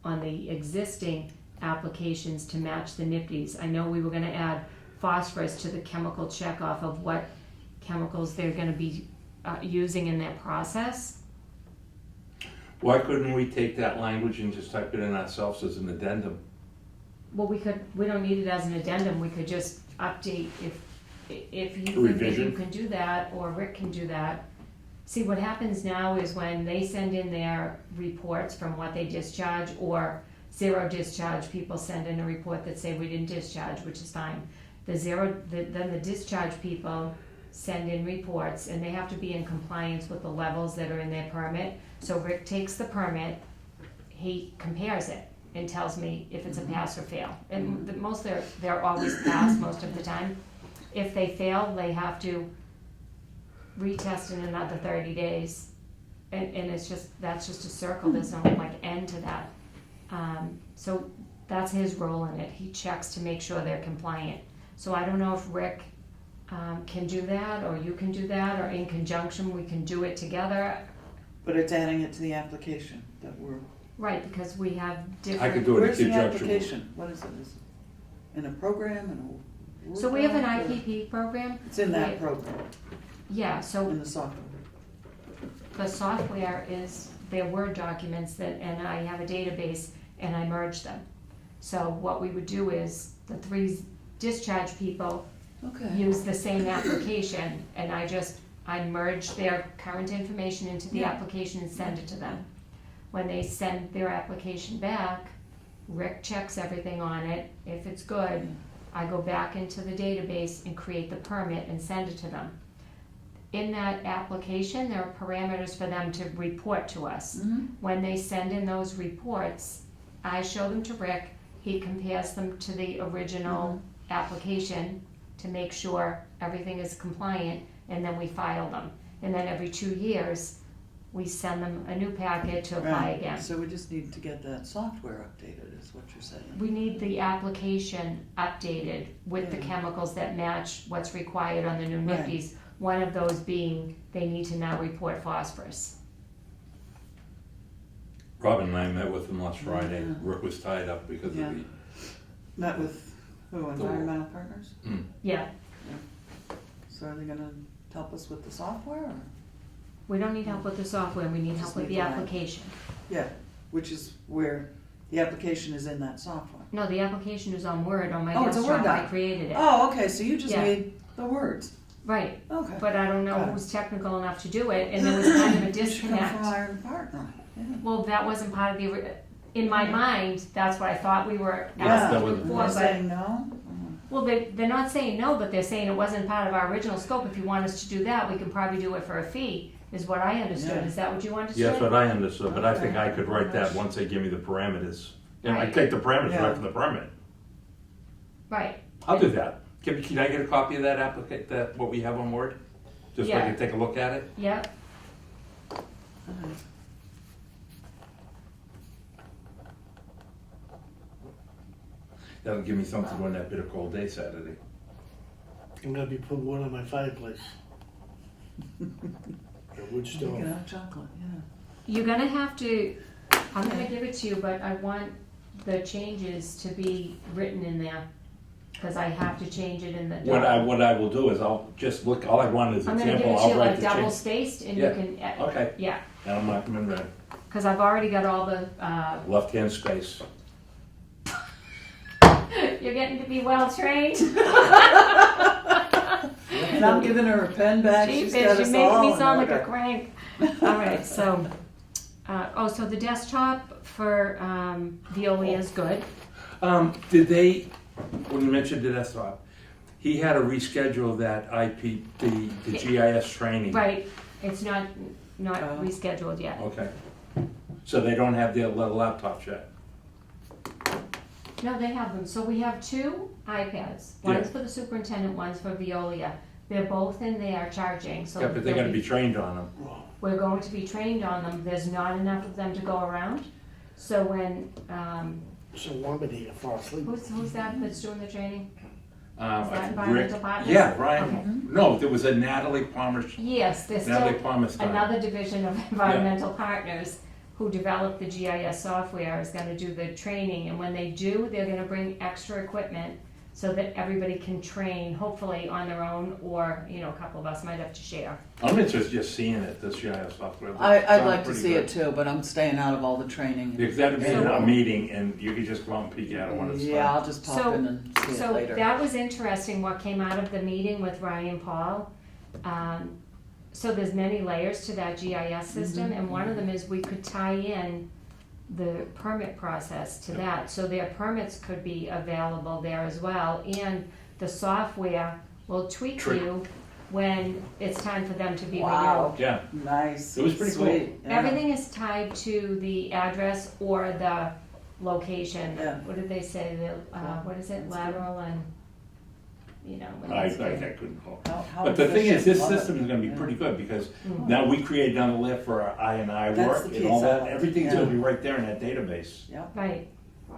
on the existing applications to match the NIPD's. I know we were gonna add phosphorus to the chemical checkoff of what chemicals they're gonna be using in their process. Why couldn't we take that language and just type it in ourselves as an addendum? Well, we don't need it as an addendum, we could just update if you think that Revision. you can do that, or Rick can do that. See, what happens now is when they send in their reports from what they discharge, or zero discharge, people send in a report that say we didn't discharge, which is fine. Then the discharge people send in reports, and they have to be in compliance with the levels that are in their permit. So Rick takes the permit, he compares it, and tells me if it's a pass or fail. And they're always pass most of the time. If they fail, they have to retest in another 30 days. And that's just a circle, there's no like end to that. So that's his role in it. He checks to make sure they're compliant. So I don't know if Rick can do that, or you can do that, or in conjunction we can do it together. But it's adding it to the application that we're. Right, because we have different. I could do it in Where's the conjunction. application? What is it? Is it in a program? In a So we have an Word doc, or- IPP program. It's in that program, Yeah, so in the software. the software is their Word documents and I have a database and I merge them. So what we would do is the 3 discharge people Okay. use the same application, and I merge their current information into the Yeah. application and send it to them. When they send their application back, Rick checks everything on it. If it's good, I go back into the database and create the permit and send it to them. In that application, there are parameters for them to report to us. Mm-hmm. When they send in those reports, I show them to Rick, he compares them to the original application to make sure everything is compliant, and then we file them. And then every 2 years, we send them a new packet to apply Right. again. So we just need to get that software updated, is what you're saying. We need the application updated with the Yeah. chemicals that match what's required on the new Right. NIPD's. One of those being, they need to now report phosphorus. Robin and I met with him last Friday. Yeah. Rick was tied up because Yeah. of the. Met with who, Environmental Partners? Yeah, So are they gonna help us with the software, or? we don't need help with the software, we need Just help with need the the language. application. Yeah, which is where the application is in that software. No, the application is on Word, on my Oh, it's a Word desktop, I doc. created it. Oh, okay, so you just Yeah. made the words. Right, Okay. but I don't know Got it. who's technical enough to do it, and there was kind of a It should come disconnect. from our partner. Yeah. Well, that wasn't part of the, in my mind, that's what I thought we were Yeah. asking was- for, They're but, saying no? well, they're not saying no, but they're saying it wasn't part of our original scope. If you want us to do that, we can probably do it for a fee, is what I understood. Yeah. Is that what you understood? Yes, what I understood, but I think Okay. I could write that once they give me the parameters. And I Right. take the parameters Yeah. right from the permit. Right, I'll do that. Can I get a copy of that what we have on Word? Just so I Yeah. can take a look at it? yep. That'll give me something to do on that bitter cold day Saturday. I'm gonna be putting one on my fireplace. A wood You stove. can have chocolate, yeah. You're gonna have to, I'm gonna give it to you, but I want the changes to be written in there, because I have to change it in the. What I will do is I'll just look, all I want is I'm gonna give example, it to I'll you write like the double change. spaced, and you Yeah. can, Okay, yeah, and I'll mark them in red. because I've already got all the, Left-hand space. you're getting to be well trained. And I'm giving her a pen back, she's got Jeepers, us you all make me in sound like a order. crank. All right, so, so the desktop for Veolia is good. Did they, when you mentioned the desktop, he had to reschedule that the GIS training. Right, it's not Oh. rescheduled yet. Okay. So they don't have their little laptops yet? No, they have them. So we have 2 iPads. One's for the superintendent, one's for Veolia. They're both in there charging, so. Yeah, but they're gonna be trained on them. We're going to be trained on them. There's not enough of them to go around. So when, So one would need to fall asleep. who's that that's doing the training? Is that Rick, environmental partners? yeah, Ryan, Okay. No, there was a Natalie Palmer, Yes, there's Natalie still Palmer style. another division of environmental partners who developed the GIS software is gonna do the training, and when they do, they're gonna bring extra equipment so that everybody can train, hopefully on their own, or, you know, a couple of us might have to share. I'm interested just seeing it, this GIS software. I'd Sounds like to pretty see good. it too, but I'm staying out of all the training. Because that'd be a meeting and you could just go out and peek at it when it's Yeah, done. I'll just pop in and see it So later. that was interesting, what came out of the meeting with Ryan Paul. So there's many layers to that GIS system, and one of them is we could tie in the permit process to that, so their permits could be available there as well, and the software will tweak you when it's time for them to be Wow. renewed. Yeah, Nice. It was pretty cool. Sweet. Yeah. Everything is tied to the address or the location. Yeah. What did they say, what is it, That's lateral and, you know. when I it's good. couldn't call. How But the thing is, this efficient. Love system it. is gonna be Yeah. pretty good because Mhm. now we create another lift for our I&I That's work the and all piece I that. like. Everything's Yeah. gonna be right there in that database. Right,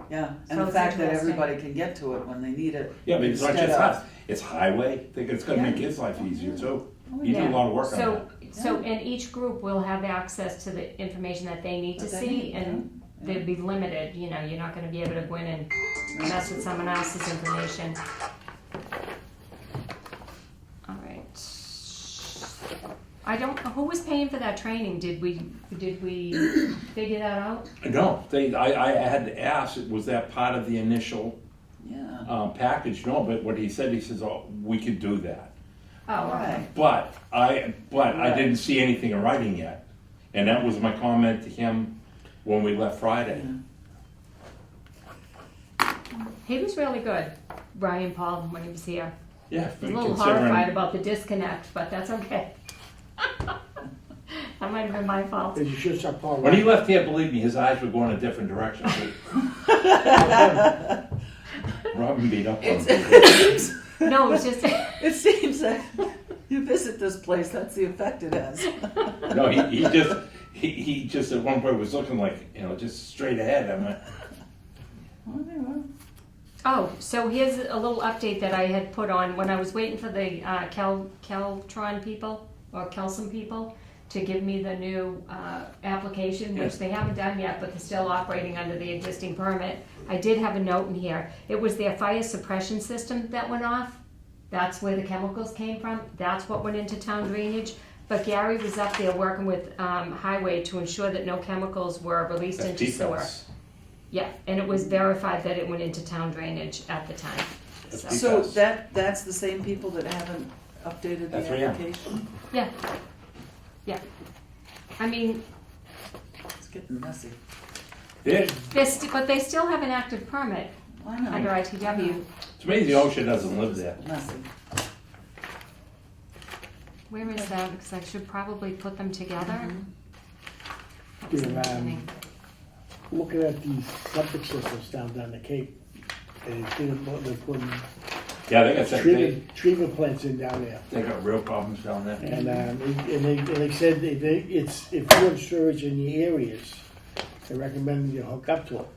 Yeah, and So the it's fact that interesting. everybody can get to it when they need it. Yeah, but it's not instead just of- us, it's highway. I think it's gonna Yeah. make his life easier too. Oh, You do a yeah. lot of work on So, that. so, and each group will have access to the information that they need to That they see, need, and yeah. they'll be limited, you know, you're not gonna be able to go in and mess with someone else's information. All right. I don't, who was paying for that training? Did we figure that out? No, I had to ask, was that part of the initial Yeah. package? No, but what he says, oh, we could do that. Oh, okay. Right. But I Right. didn't see anything in writing yet. And that was my comment to him when we left Friday. He was really good, Brian Paul, when he was here. Yeah, I was a little horrified about the disconnect, but that's okay. That might have been my fault. Cause you should start Paul. When he left here, believe me, his eyes were going a different direction. Robin beat up on him. It seems, No, it was just, it seems that you visit this place, that's the effect it has. No, he just at one point was looking like, you know, just straight ahead. I'm like, oh, so here's a little update that I had put on when I was waiting for the Keltron people, or Kelsom people, to give me the new application, which they haven't done yet, but they're still operating under the existing permit. I did have a note in here. It was their fire suppression system that went off. That's where the chemicals came from. That's what went into town drainage. But Gary was up there working with Highway to ensure that no chemicals were released that's into sewer. PFAS. Yeah, and it was verified that it went into town drainage at the time. That's So, PFAS. So that's the same people that haven't updated the That's right, yeah. application? yeah, yeah. I mean, It's getting messy. Yeah, but they still have an active permit I know. under ITW. it's amazing OSHA doesn't live there. Messy. Where is that? Because I should probably put them together. That was in the Yeah, beginning. Looking at these septic systems down the Cape, and they're putting Yeah, they got treatment plants in down there. they got real problems down there. And they said it's if you have storage in the areas, they recommend you hook up to it.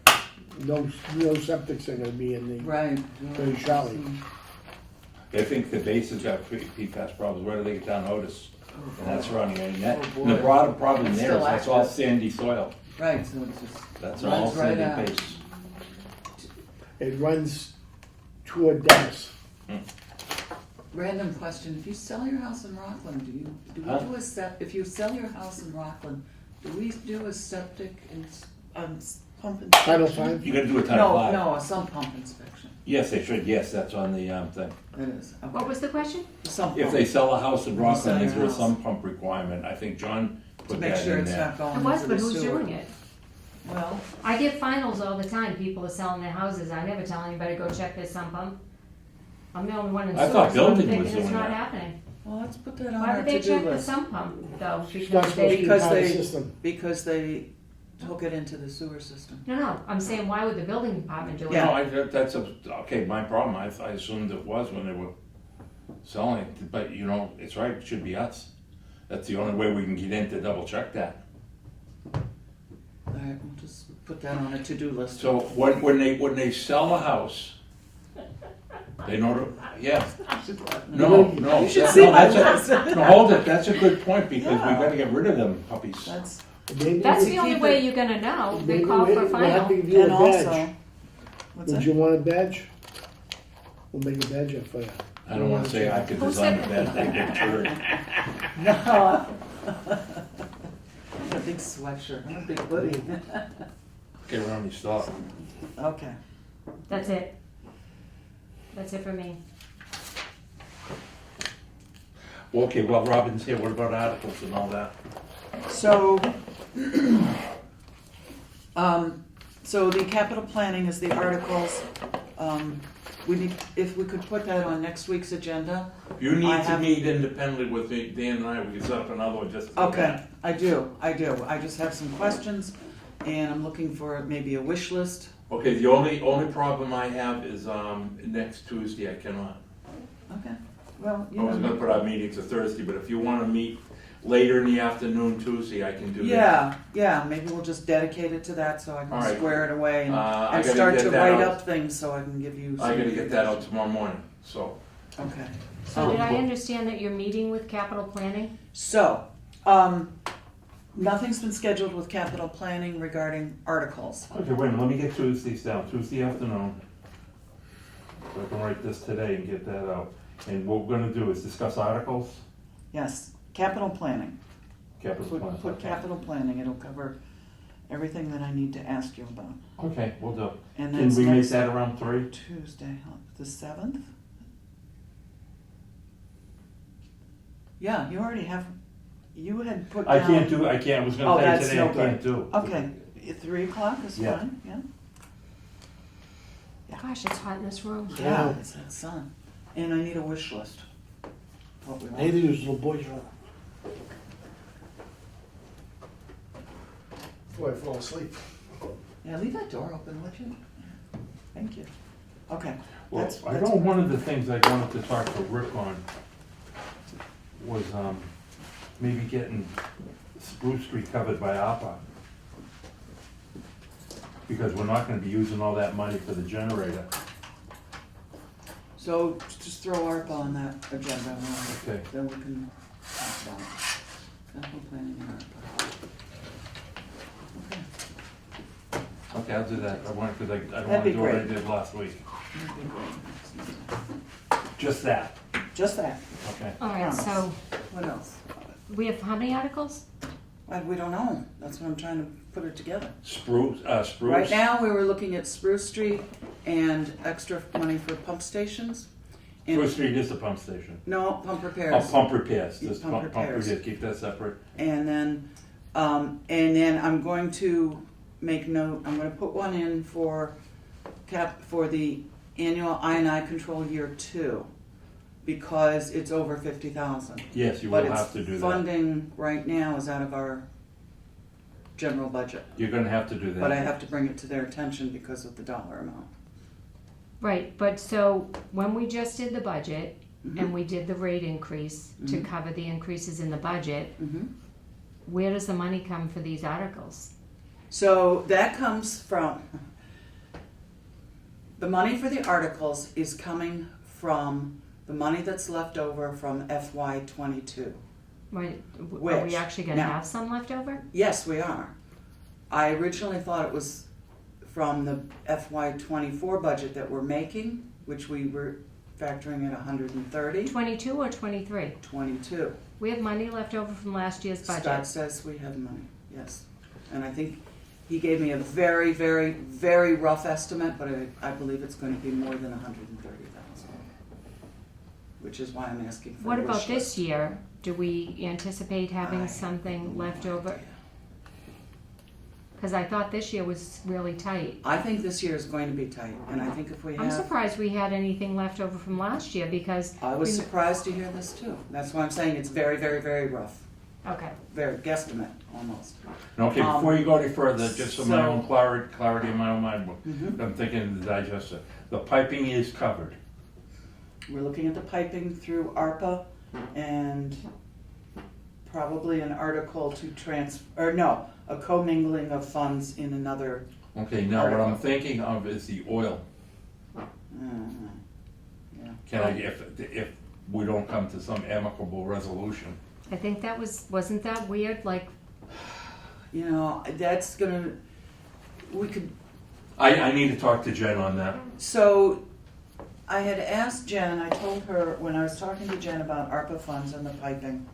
No septics are gonna be in the Right. very shortly. They think the base has got PFAS problems. Where do they get down Otis? And that's running. And that, Oh, boy. and the broader problem It's there still is that's all active. sandy soil. Right, so it's just. That's all runs right sandy out. base. It runs toward Dennis. Random question, if you sell your house in Rockland, do we Huh? do a if you sell your house in Rockland, do we do a septic pump inspection? Title V? You gotta do a Title V. No, a sump pump inspection. Yes, they should. Yes, that's on the thing. It is. Okay. What was the question? The sump If pump. they sell a house in When you sell Rockland, is your there a house. sump pump requirement? I think John To put make that sure in it's there. not going It was, into but the who's sewer. doing it? Well, I get finals all the time. People are selling their houses. I never tell anybody to go check their sump pump. I'm the only one in I sewer, thought so I'm building thinking was it's doing not that. happening. well, let's put that on Why our would they to-do check the list. sump pump though? It's not Because supposed to they, be Because part of the they- system. Because they hook it into the sewer system. no, I'm saying why would the building department do it? Yeah. No, that's okay. My problem. I assumed it was when they were selling it, but you know, it's right. It should be us. That's the only way we can get in to double check that. All right, we'll just put that on a to-do list. So when they sell a house, they know. Yeah, should let me- No, You should that- see no, my that's a- list. no, hold it, that's a good point, because we Yeah. gotta get rid of them puppies. That's, Maybe That's we- the only keep way it- you're gonna know. They maybe call we- for we'll have final. to give you and a also, badge. what's Would that? you want a badge? We'll make a badge up for you. I don't wanna say I could Who design a said- bed, I get hurt. No. I'm a big sweatshirt, I'm a big hoodie. Okay, Ronnie, stop. Okay. That's it. That's it for me. Well, okay, well, Robin's here, what about articles and all that? So, so the capital planning is the articles. We need, if we could put that on next week's agenda. If you need I to have- meet independently with me, Dan and I, we can set up another one just. for Okay, that. I do. I just have some questions, and I'm looking for maybe a wish list. Okay, the only problem I have is, next Tuesday, I cannot. Okay, well, I was gonna put our meeting to Thursday, but if you wanna meet later in the afternoon Tuesday, I can do that. Yeah, maybe we'll just dedicate it to that so I All can right. square it away and, I and gotta start get to that write out. up things so I can give you. I some gotta get that out information. tomorrow morning, so. Okay. So did I understand that you're meeting with capital planning? So, nothing's been scheduled with capital planning regarding articles. Okay, wait a minute, let me get Tuesdays down, Tuesday afternoon. So I can write this today and get that out. And what we're gonna do is discuss articles, Yes, capital planning. capital plan. Put capital planning, it'll cover everything that I need to ask you about. Okay, we'll do. And Can that's we make next that around 3? Tuesday, the 7th? Yeah, you already have, you had put down. I can't, I was Oh, gonna tell you that's today, I no can't good. do. Okay, 3 o'clock is Yeah. fine, yeah? Gosh, it's hot in this room. Yeah, it's that sun. And I need a wish list. What we want. Maybe it was little boys' room. Before I fall asleep. Yeah, leave that door open, would you? Thank you. Okay. Well, that's- I that's- know one of the things I wanted to talk to Rick on was, maybe getting Spruce Street covered by ARPA. Because we're not gonna be using all that money for the generator. So just throw ARPA on that agenda, and Okay. then we can talk about it. Capital planning and ARPA. Okay. Okay, I'll do that. I want, cause I don't That'd wanna be do what I great. did last week. That'd be great. Just that, Just that. okay? All right, so What else? we have how many articles? We don't know. That's what I'm trying to put it together. Spruce. Right now, we were looking at Spruce Street and extra money for pump stations. And- Spruce Street is the pump station. No, pump Oh, repairs. pump repairs, Yeah, this pump pump repairs. repairs, keep that separate. And then I'm going to make note, I'm gonna put one in for for the annual I&I control year 2, because it's over 50,000. Yes, you will But have to its do that. funding right now is out of our general budget. You're gonna have to do that. But I have to bring it to their attention because of the dollar amount. Right, but so when we just did the budget Mhm. and we did the rate increase to Mhm. cover the increases in the budget, Mhm. where does the money come for these articles? So that comes from, the money for the articles is coming from the money that's left over from FY '22. Right, are Which? we actually gonna Now- have some left over? Yes, we are. I originally thought it was from the FY '24 budget that we're making, which we were factoring at 130, 22 or 23? 22. We have money left over from last year's Scott budget. says we have money, yes. And I think he gave me a very, very, very rough estimate, but I believe it's going to be more than 130,000. Which is why I'm asking for What a about wish this list. year? Do we anticipate I having have something no left over? idea. Because I thought this year was really tight. I think this year is going to be tight, and I think if we I'm have, surprised we had anything left over from last year because. I was we- surprised to hear this too. That's why I'm saying it's very, very, very rough. Okay, Very guesstimate, almost. Okay, before you go any further, just for my so- own clarity in my own mind, Mhm. I'm thinking of the digester. The piping is covered. We're looking at the piping through ARPA and probably an article to a commingling of funds in another. Okay, now what I'm Article. thinking of is the oil. Yeah. Can I, if we don't come to some amicable resolution? I think wasn't that weird, like, You know, that's gonna, we could, I need to talk to Jen on that. so I had asked Jen, I told her when I was talking to Jen about ARPA funds and the piping,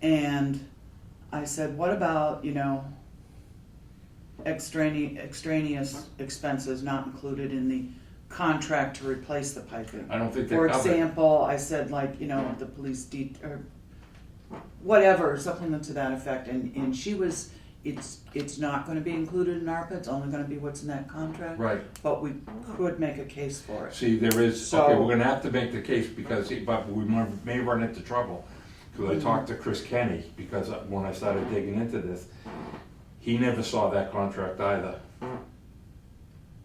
and I said, what about, you know, extraneous expenses not included in the contract to replace the piping? I don't think they For cover it. example, I said like, you know, the police or whatever, something to that effect, and she was, it's not gonna be included in ARPA, it's only gonna be what's in that contract. Right. But we could make a case for it. See, there is, So- okay, we're gonna have to make the case because, but we may run into trouble. Because I talked to Chris Kenny, because when I started digging into this, he never saw that contract either.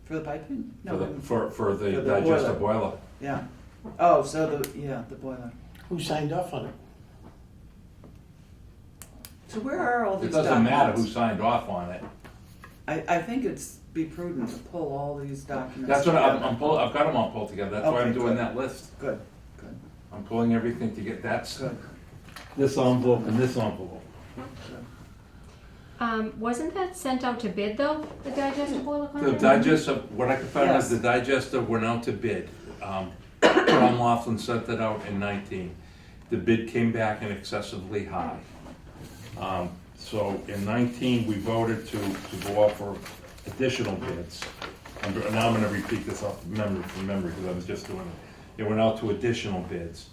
For the piping? For No, the, for the For the digester boiler. yeah. Oh, so the boiler. Who signed off on it? So where are all these It documents? doesn't matter who signed off on it. I think it's be prudent to pull all these documents. That's what together. I've got them all pulled together, that's why I'm Okay, doing good. that list. Good, good, I'm pulling everything to get, that's good. this envelope and this envelope. wasn't that sent out to bid though, the digester boiler The contract? digester, what I could find out is Yes. the digester went out to bid. John Laughlin sent it out in 19. The bid came back in excessively high. So in 19, we voted to go out for additional bids. Now I'm gonna repeat this off from memory, because I was just doing it. It went out to additional bids.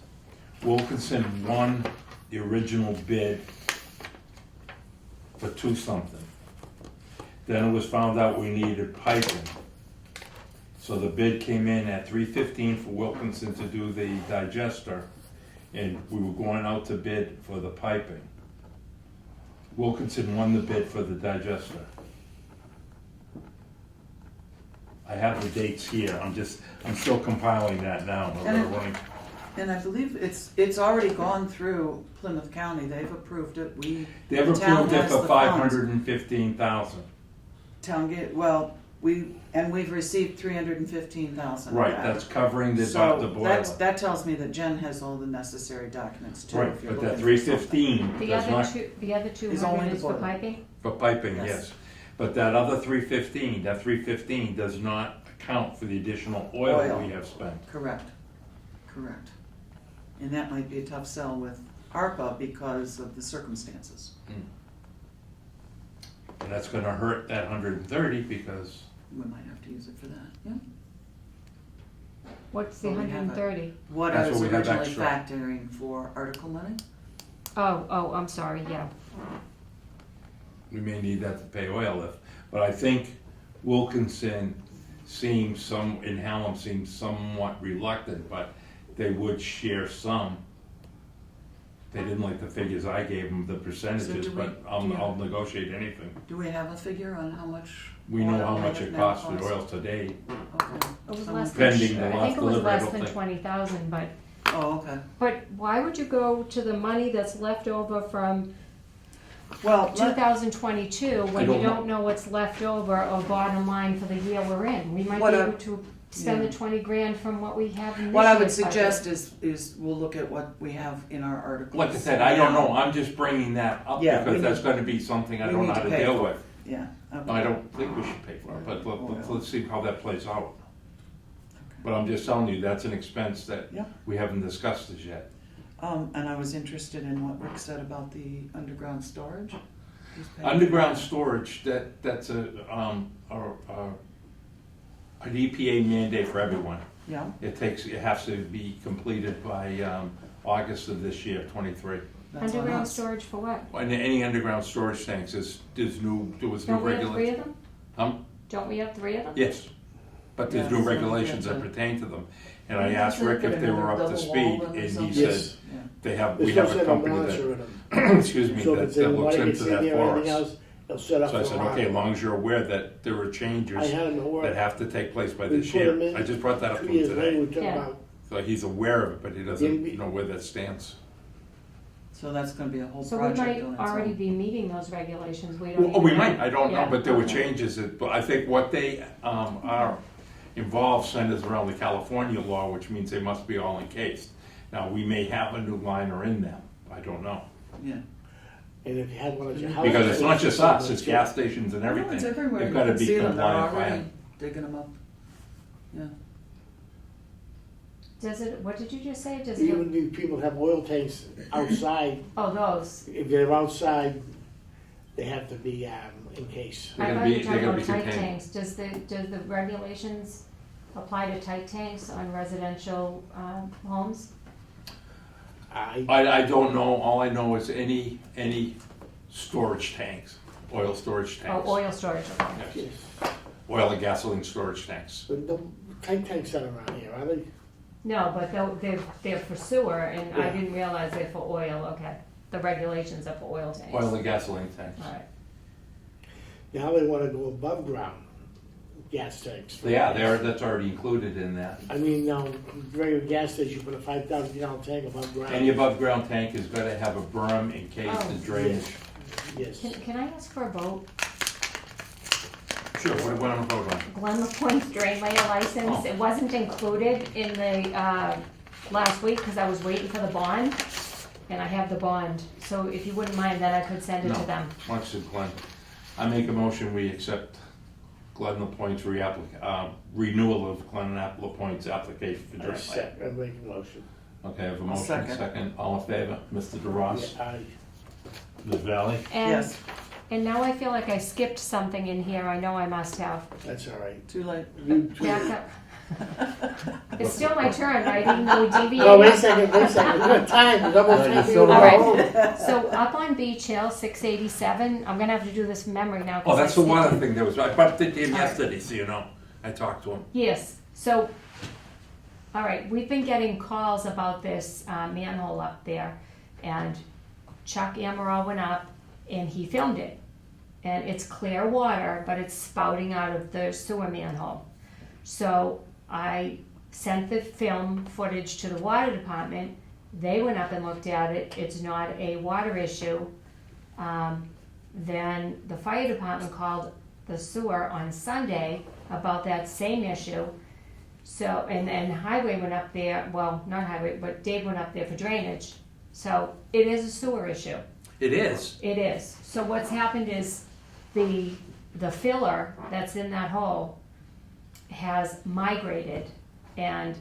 Wilkinson won the original bid for 2 something. Then it was found out we needed piping. So the bid came in at $315 for Wilkinson to do the digester, and we were going out to bid for the piping. Wilkinson won the bid for the digester. I have the dates here, I'm still compiling that now. And I believe it's already gone through Plymouth County, they've approved it, They've the town approved it has for the funds. $515,000. Town get, well, we've received 315,000. Right, that's covering the So boiler. that tells me that Jen has all the necessary documents too. Right, if you're but that looking for something. $315 The does other not, the other Is only 200 the is for boiler. piping? for piping, Yes. yes. But that other $315 does not account for the additional oil Oil. we have spent. Correct, correct. And that might be a tough sell with ARPA because of the circumstances. And that's gonna hurt that 130 because We might have to use it for that, yeah. What's the Well, we have it. 130? What I That's was what we have originally extra. factoring for article money? Oh, I'm sorry, yeah. we may need that to pay oil lift. But I think Wilkinson in Hallam seems somewhat reluctant, but they would share some. They didn't like the figures I gave them, the percentages, do we- but I'll negotiate anything. Do we have a figure on how much? We know how oil much it it now costs with oil today. Okay. It was Someone- less than, Pending the I last think it was delivery, I less don't than think. 20,000, but Oh, okay. why would you go to the money that's left over from Well, 2022 when I you don't know. don't know what's left over or bottom line for the year we're in? We might What be I- able to spend yeah. the 20 grand from what we have in this what I would year's budget. suggest is we'll look at what we have in our articles. Like I said, I don't know, I'm just bringing that up Yeah, because we that's need- gonna be something I we don't know need how to to pay deal for with. Yeah. Okay. I don't think we should pay for it, but let's Oil. see how that plays out. But I'm just telling you, that's an expense that Yeah. we haven't discussed as yet. And I was interested in what Rick said about the underground storage. He's paying- Underground storage, that's an EPA mandate for everyone. Yeah, It has to be completed by August of this year, 23. that's on Underground us. storage for what? And any underground storage tanks, there was new Don't we have 3 regulations. of them? Um, Don't we have 3 of them? yes, but there's Yeah, new so we regulations have that to- pertain to them. And I We asked have to Rick put if they were another up to double speed, wall and or he something. said, Yes. Yeah. we There's have no a set of company monitor that, in them. excuse me, So if that it's in looks water into gets in that there or for anything us. else, they'll set up So I for said, a while. okay, as long as you're aware that there are changes I had him to work. that have to take place by We this put year. him in. I just brought that up to 2 him years later, today. we talk Yeah. about, So he's aware of it, but he Didn't doesn't we- know where that stands. So that's gonna be a whole So we project might on its already own. be meeting those regulations, we don't Oh, even we know. might, I don't know, Yeah, but there were okay. changes, but I think what they are, involved centers around the California law, which means they must be all encased. Now, we may have a new liner in them, I don't know. Yeah. And if you had one at your house. Because it's not just us, it's gas stations and I know, everything. it's everywhere. They've You gotta can be see them. They're compliant by already it. digging them up. Yeah. Does it, what did you just say? Does it, Even the people have oil tanks outside, oh, those. if they're outside, they have to be encased. They're I gonna thought you be- were they're talking gonna about be tight contained. tanks. Does the regulations apply to tight tanks on residential, homes? I don't know, all I know is any storage tanks, oil storage Oh, tanks. oil storage, okay. Yes. Yes. Oil and gasoline storage tanks. But the tight tanks aren't around here, are they? No, but they're for sewer, and I Yeah. didn't realize they're for oil, okay. The regulations are for oil tanks. Oil and gasoline tanks. All right. Now they wanna go above ground gas tanks. Yeah, that's already included in that. I mean, regular gas station, put a 5,000 gallon tank above ground. Any above ground tank has gotta have a berm in case Oh. the drainage. Yes. Can I ask for a vote? Sure, what am I vote on? Glen LaPointe's drain layer license, Oh. it wasn't included in the, last week, cause I was waiting for the bond, and I have the bond, so if you wouldn't mind, then I could send it to No. them. Much to Glenn. I make a motion, we accept Glen LaPointe's renewal of Glen LaPointe's application for I drain layer. I make a motion. Okay, I have a I'll motion, second. second, all in favor, Mr. DeRoss, Yeah, Ms. Valley? And, Yes. and now I feel like I skipped something in here, I know I must have. that's all right. Too late. Back up. It's still my turn, right, even though we deviated? No, wait a second, we got time, it's almost time for you to go All right. home. So up on Beach Hill, 687, I'm gonna have to do this from memory now. 'cause Oh, that's I the skipped water it. thing, there was, I bumped into him All right. yesterday, so you know, I talked to him. Yes, so, all right, we've been getting calls about this manhole up there, and Chuck Amaral went up and he filmed it. And it's clear water, but it's spouting out of the sewer manhole. So I sent the film footage to the water department, they went up and looked at it, it's not a water issue. Then the fire department called the sewer on Sunday about that same issue. So, and highway went up there, well, not highway, but Dave went up there for drainage. So it is a sewer issue, It is. it is. So what's happened is the filler that's in that hole has migrated, and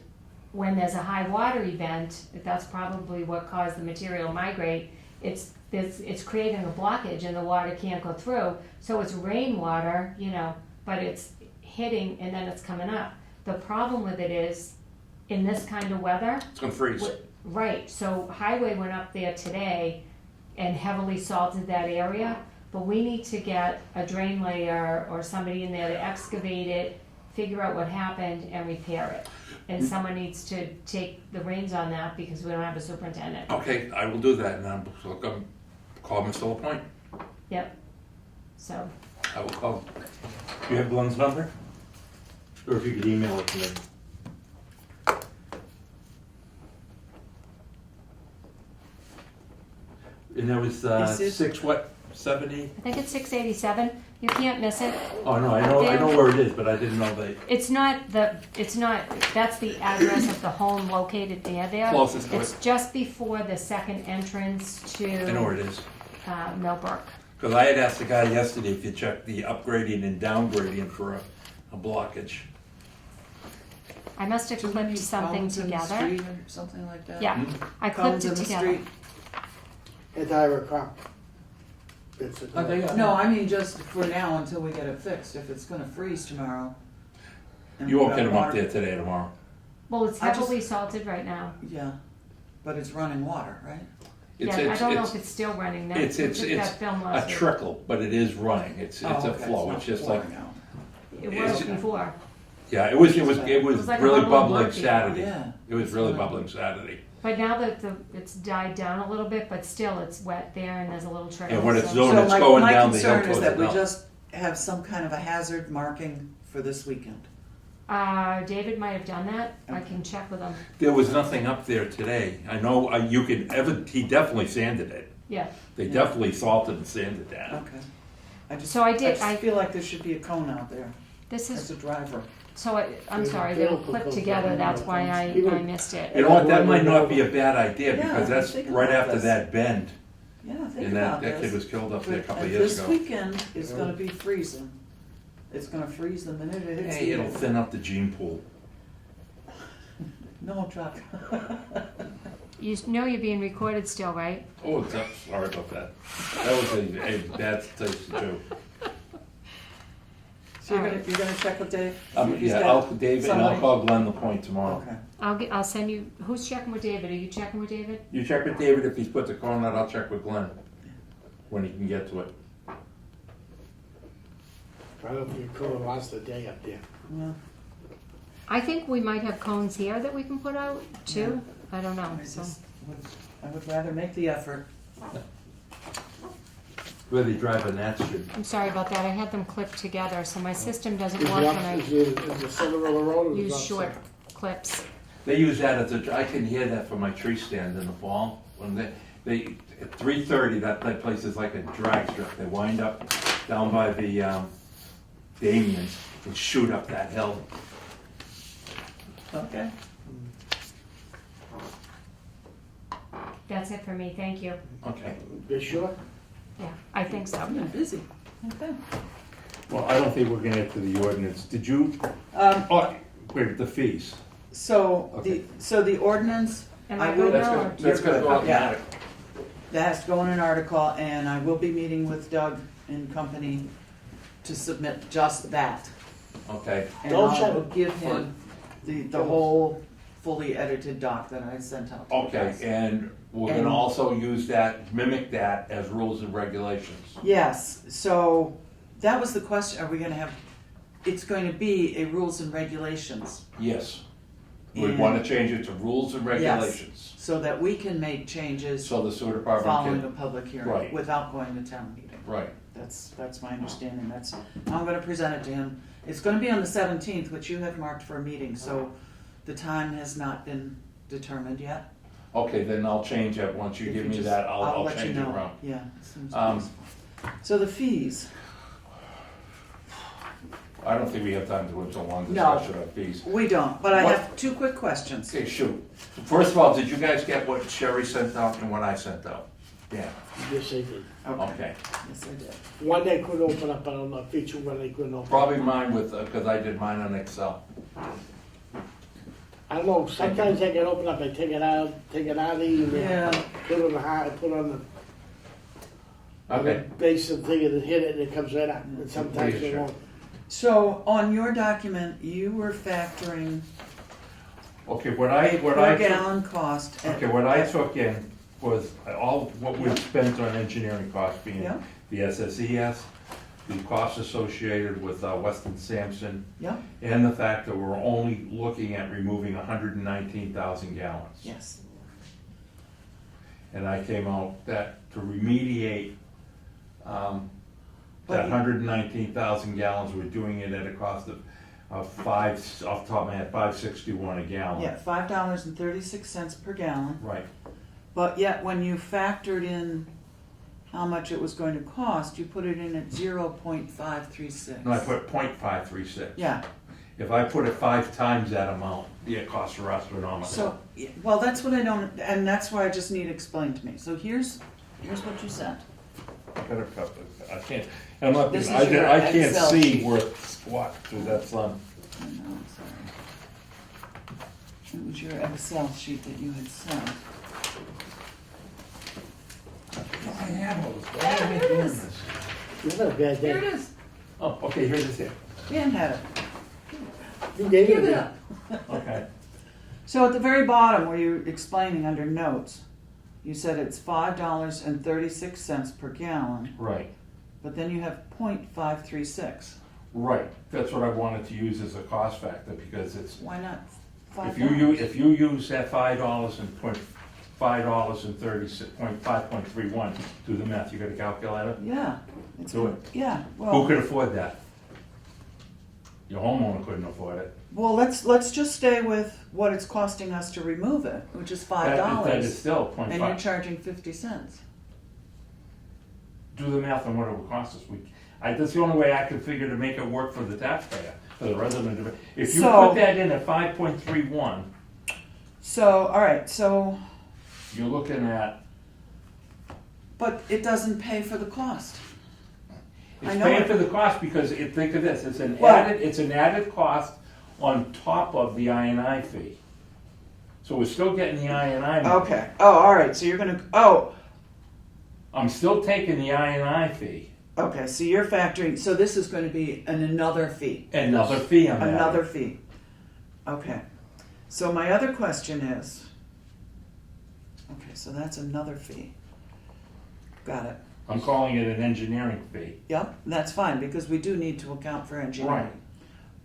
when there's a high water event, that's probably what caused the material to migrate, it's creating a blockage and the water can't go through. So it's rainwater, but it's hitting and then it's coming up. The problem with it is, in this kind of weather, It's gonna freeze. right, so highway went up there today and heavily salted that area, but we need to get a drain layer or somebody in there to excavate it, figure out what happened and repair it. And someone needs to take the reins on that because we don't have a superintendent. Okay, I will do that, and I'm call Mr. LaPointe. Yep, so, I will call. Do you have Glenn's number? Or if you could email it to me. And that was, Is it- 70? I think it's 687, you can't miss it. Oh, no, I know where it is, but I didn't know they, It's not, that's the address of the home located near there. Closest to It's just before the second entrance I know where to it is. Millbrook. Because I had asked the guy yesterday if you checked the upgrading and downgrading for a blockage. I must have Too many clipped something cones in the together. street or something like that? Yeah, I clipped Cones it in the together. street? Anti-recop. It's a- Oh, they got- No, I mean just for now until we get it fixed. If it's gonna freeze tomorrow. and You we won't got get them up water- there today or tomorrow. Well, it's I just- heavily salted right now. Yeah, but it's running water, right? Yeah, I don't know if it's still running. That, it's- we it's- took it's that film a last week. trickle, but it is running. It's Oh, a okay, flow. not It's just like, pouring out. It was it's- before. yeah, it was It was like a really bubble of bubbling murky. Saturday. Yeah. It was really bubbling Saturday. But now that it's died down a little bit, but still it's wet there and there's a little trickle. And when it's so- doing- When So it's going my down the hill concern is towards that the we dump. just have some kind of a hazard marking for this weekend. David might have done that. I can check with him. There was nothing up there today. I know he definitely sanded it. Yeah. They definitely salted and sanded that. Okay. So I did- I just feel like there should be a cone out there This as is a driver. So I'm Yeah, sorry, they'll they'll put clip those together, down that's there. why I Even- missed You it. know what, that might not be a bad idea, Yeah, because that's think right about after this. that bend, Yeah, think and about that kid this. was killed up there a couple of And years this ago. weekend is gonna be freezing. It's gonna freeze the minute it hits Hey, the it'll air. thin up the gene pool. No, Chuck. You know you're being recorded still, right? Oh, sorry about that. That was a bad place to do. So you're gonna check with Dave? See if he's Yeah, got David, and I'll somebody? call Glenn the point tomorrow. Okay. I'll send you, who's checking with David? Are you checking with David? You check with David, if he's put the cone out, I'll check with Glenn when he can get to it. I don't think it could have lost a day up there. Well, I think we might have cones here that we can put out too. I don't know, I so. just I would rather make the effort. Where they drive a gnat street. I'm sorry about that. I had them clipped together, so my system doesn't Is work it when up, I is it in the center of the road or is it use outside? short clips. They use that as a, I can hear that from my tree stand in the fall. When they at 3:30, that place is like a drag strip. They wind up down by the Damien's and shoot up that hill. Okay. That's it for me, thank you. Okay. You sure? Yeah, I think so. I'm busy. Okay. Well, I don't think we're gonna get to the ordinance. Did you? Um, Oh, wait, the fees. so Okay. the ordinance, Am I I will- good That's now? gonna, or- that's gonna go Yeah. automatic. that has to go in an article, and I will be meeting with Doug and company to submit just that. Okay. And Don't I send will it. give him the whole fully edited doc that I sent out to you Okay, guys. and we're And- gonna also use that, mimic that as rules and regulations. Yes, so that was the question, are we gonna have, it's going to be a rules and regulations, Yes. We And- wanna change it to rules and regulations. so that we can make changes So the sewer department following can, a public hearing Right. without going to town meeting. right. That's my understanding, I'm gonna present it to him. It's gonna be on the 17th, which you have marked for a meeting, so the time has not been determined yet. Okay, then I'll change it. Once you If give you me just- that, I'll let you change it know. around. Yeah, as soon as Um, possible. So the fees, I don't think we have time to go into a long No. discussion of fees. we don't, but I What- have two quick questions. Okay, shoot. First of all, did you guys get what Sherry sent out and what I sent out? Yeah, Yes, they did. okay. Yes, I did. One they couldn't open up, I don't know, feature one they couldn't open. Probably mine with, because I did mine on Excel. I don't know, sometimes they can open up, I take it out of the email. Yeah. Put it on the high, put on the Okay. basic thing and hit it and it comes right out, and sometimes they Sure. won't. So on your document, you were factoring Okay, what I per took, gallon cost. at- okay, what I took in was all, what we spent on engineering costs being Yeah. the SSES, the costs associated with Weston Sampson, Yeah, and the fact that we're only looking at removing 119,000 gallons. yes, And I came out that to remediate But that you- 119,000 gallons, we're doing it at a cost of five, off the top of my head, $5.61 a gallon. yeah, $5.36 per gallon. Right, But yet, when you factored in how much it was going to cost, you put it in at 0.536. no, I put .536. Yeah, If I put it 5 times that amount, yeah, it costs are astronomical. so, well, that's what I don't, and that's why I just need explained to me. So here's what you sent. Better cut this. I can't, I'm not, This is I your can't Excel see sheet. worth squat through that sun. I know, I'm sorry. It was your Excel sheet that you had sent. I have all this. Why am I Here it doing is. this? It's not a bad Here it day. is. Oh, okay, here it is here. Dan had it. You gave Give it it a up. Okay. So at the very bottom where you're explaining under notes, you said it's $5.36 per gallon, Right, but then you have 0.536. right. That's what I wanted to use as a cost factor because it's, Why not $5? if you use that $5 and $5.30.5.31, do the math. You got a calculator? Yeah. It's Do it. Yeah. Who Well, could afford that? Your homeowner couldn't afford it. well, let's just stay with what it's costing us to remove it, which is $5, That is still and you're 0.5. charging 50 cents. Do the math on what it would cost us. That's the only way I could figure to make it work for the taxpayer. for the resident. If you So- put that in at 5.31, So, all right, so, you're looking at, but it doesn't pay for the cost. I it's know paying it- for the cost because think of this, it's an Well- added cost on top of the I&I fee. So we're still getting the I&I money. Okay, oh, all right, so you're gonna, oh, I'm still taking the I&I fee, okay, so you're factoring, so this is gonna be another fee. another fee on that. Another fee. Okay. So my other question is, okay, so that's another fee. Got it. I'm calling it an engineering fee. Yep, that's fine, because we do need to account for engineering.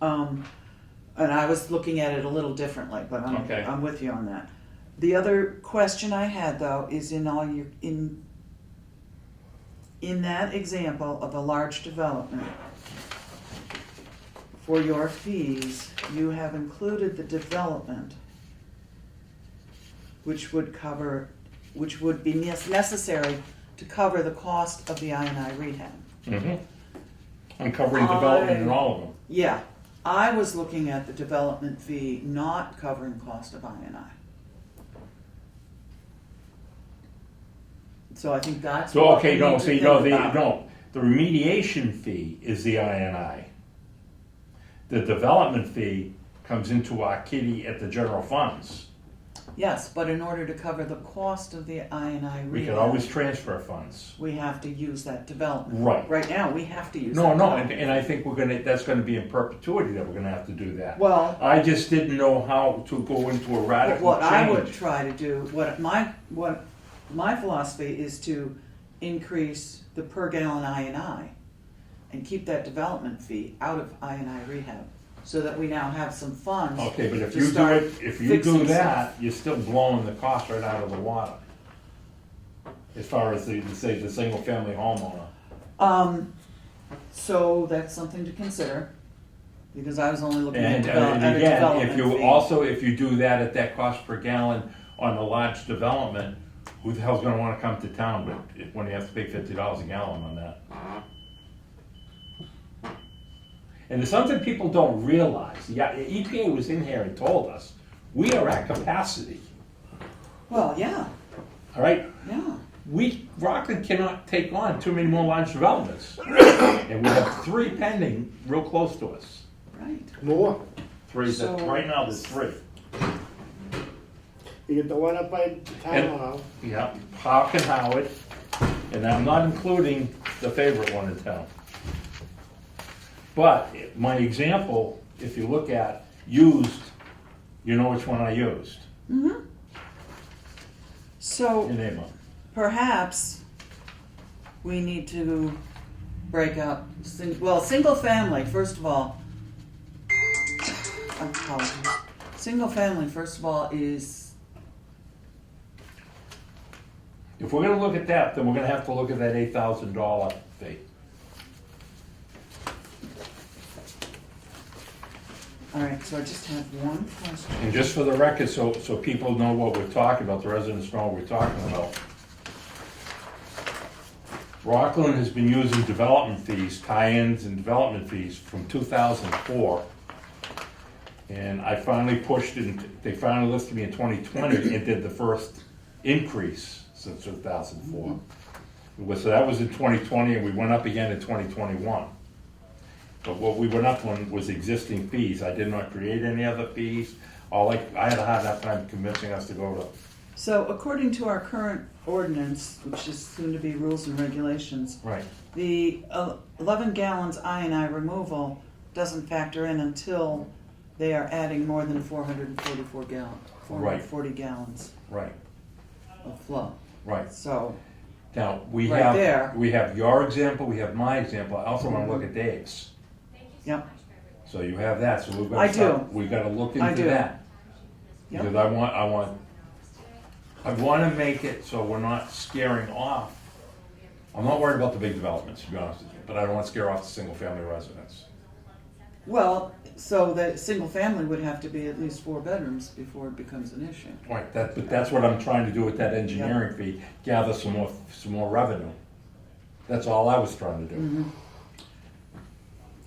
Right. And I was looking at it a little differently, but Okay. I'm with you on that. The other question I had though is in that example of a large development, for your fees, you have included the development, which would be necessary to cover the cost of the I&I rehab. Mm-hmm. I'm covering development in all of them. Yeah, I was looking at the development fee not covering cost of I&I. So I think that's So, what okay, we no, need to see, think about. the remediation fee is the I&I. The development fee comes into our kitty at the general funds. Yes, but in order to cover the cost of the I&I We can rehab, always transfer funds. we have to use that development. Right. Right now, we have to use No, that no, development. and I think that's gonna be in perpetuity that we're gonna have to do that. Well, I just didn't know how to go into a radical what I would change. try to do, what my philosophy is to increase the per gallon I&I and keep that development fee out of I&I rehab, so that we now have some funds. Okay, but if to you do start it, if you fixing do that, stuff. you're still blowing the cost right out of the water. As far as the single family homeowner. So that's something to consider, because I was only looking at And a again, development if you fee. if you do that at that cost per gallon on a large development, who the hell's gonna wanna come to town when you have to pay $50 a gallon on that? And there's something people don't realize. Yeah, EPA was in here and told us, we are at capacity, Well, yeah, all right? yeah. Rockland cannot take on too many more large developments. And we have 3 pending real close to us. Right. More. So- Right now, there's 3. You get the one up by town And- hall. Yeah, Park and Howard, and I'm not including the favorite one in town. But my example, if you look at used, you know which one I used. So Your name on. perhaps we need to break up, single family, first of all. Apologies. Single family, first of all, is, If we're gonna look at that, then we're gonna have to look at that $8,000 fee. all right, so I just have one question. And just for the record, so people know what we're talking about, the residents know what we're talking about. Rockland has been using development fees, tie-ins and development fees from 2004. And I finally pushed it, they finally listed me in 2020 and did the first increase since 2004. So that was in 2020 and we went up again in 2021. But what we went up on was existing fees. I did not create any other fees. I had a hard enough time convincing us to go to. So according to our current ordinance, which is soon to be rules and regulations, Right. the 11 gallons I&I removal doesn't factor in until they are adding more than 440 gallons Right, of flow. right. So, Now, we Right there. have your example, we have my example. I also want to look at Dave's. yep, So you have that, so we've got I to do. we've got to look I into do. that. Yep. Because I want to make it so we're not scaring off. I'm not worried about the big developments, to be honest with you, but I don't want to scare off the single family residents. well, so that single family would have to be at least 4 bedrooms before it becomes an issue. Right, but that's what I'm trying to do with that engineering fee, gather some more revenue. That's all I was trying to do.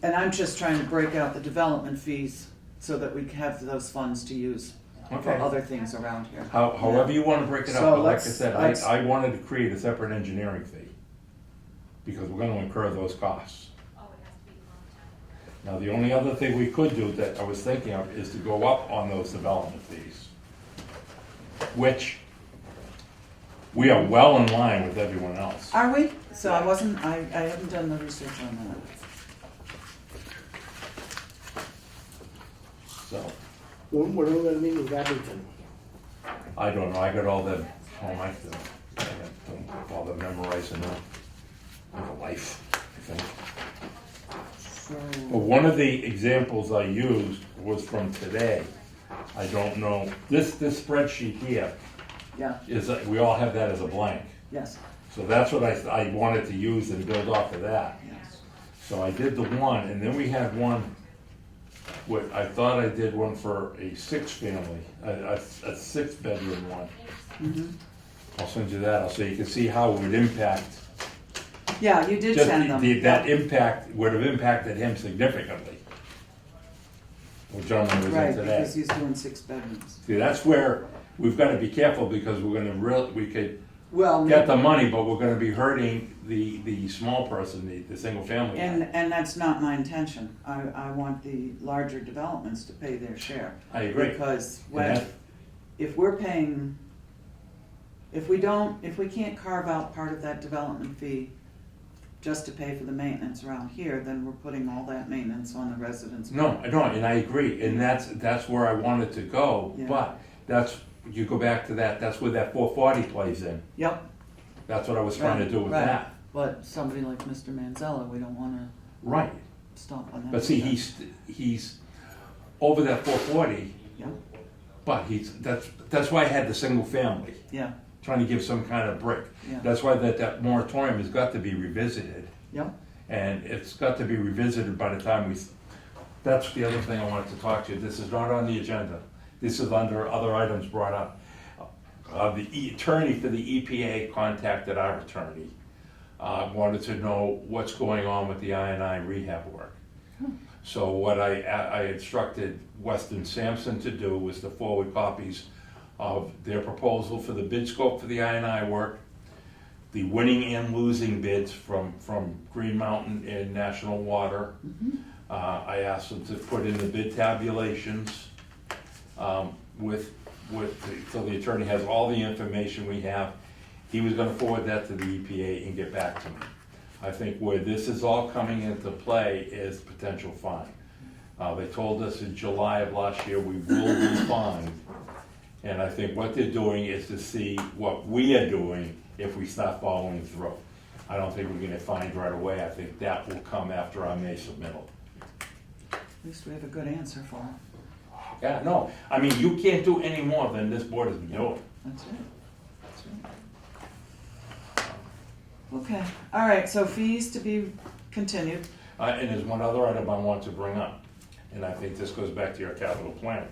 And I'm just trying to break out the development fees so that we have those funds to use for Okay. other things around here. However you wanna break it up, So but like I let's- said, let's- I wanted to create a separate engineering fee. Because we're gonna incur those costs. Now, the only other thing we could do that I was thinking of is to go up on those development fees. Which, we are well in line with everyone else. Are we? So I haven't done the research on that. So, When are we gonna meet with Abington? I don't know, I got all the, all my, I got all the memorizing now. I have a life, I think. Well, So, one of the examples I used was from today. I don't know, this spreadsheet here yeah, is, we all have that as a blank. yes, So that's what I wanted to use and build off of that. yes. So I did the one, and then we had one, I thought I did one for a six-family, a six-bedroom one. I'll send you that, so you can see how it would impact. Yeah, you did Just send them. that impact would have impacted him significantly. The gentleman was Right, in today. because he's doing 6 bedrooms. See, that's where we've gotta be careful, because we're gonna we could Well, get the money, but we're gonna be hurting the small person, the single family. and that's not my intention. I want the larger developments to pay their share. I agree. Because And when, that- if we're paying, if we can't carve out part of that development fee just to pay for the maintenance around here, then we're putting all that maintenance on the residents. No, I don't, and I agree, and that's where I wanted to go, Yeah. but you go back to that's where that 440 plays in. Yep. That's what I was trying to do with Right. that. But somebody like Mr. Manzella, we don't wanna Right, stop on that. but see, he's over that 440, Yeah, but that's why I had the single family, yeah, trying to give some kind of break. yeah, That's why that moratorium has got to be revisited, yeah, and it's got to be revisited by the time that's the other thing I wanted to talk to you, this is not on the agenda, this is under other items brought up. The attorney for the EPA contacted our attorney, wanted to know what's going on with the I&I rehab work. So what I instructed Weston Sampson to do was to forward copies of their proposal for the bid scope for the I&I work, the winning and losing bids from Green Mountain and National Water. I asked them to put in the bid tabulations so the attorney has all the information we have. He was gonna forward that to the EPA and get back to me. I think where this is all coming into play is potential fine. They told us in July of last year we will be fined. And I think what they're doing is to see what we are doing if we start following through. I don't think we're gonna get fined right away. I think that will come after our May submittal. at least we have a good answer for him. Yeah, no, I mean, you can't do any more than this board has been doing. That's it. That's right. Okay, all right, so fees to be continued. And there's one other item I want to bring up, and I think this goes back to your capital plan.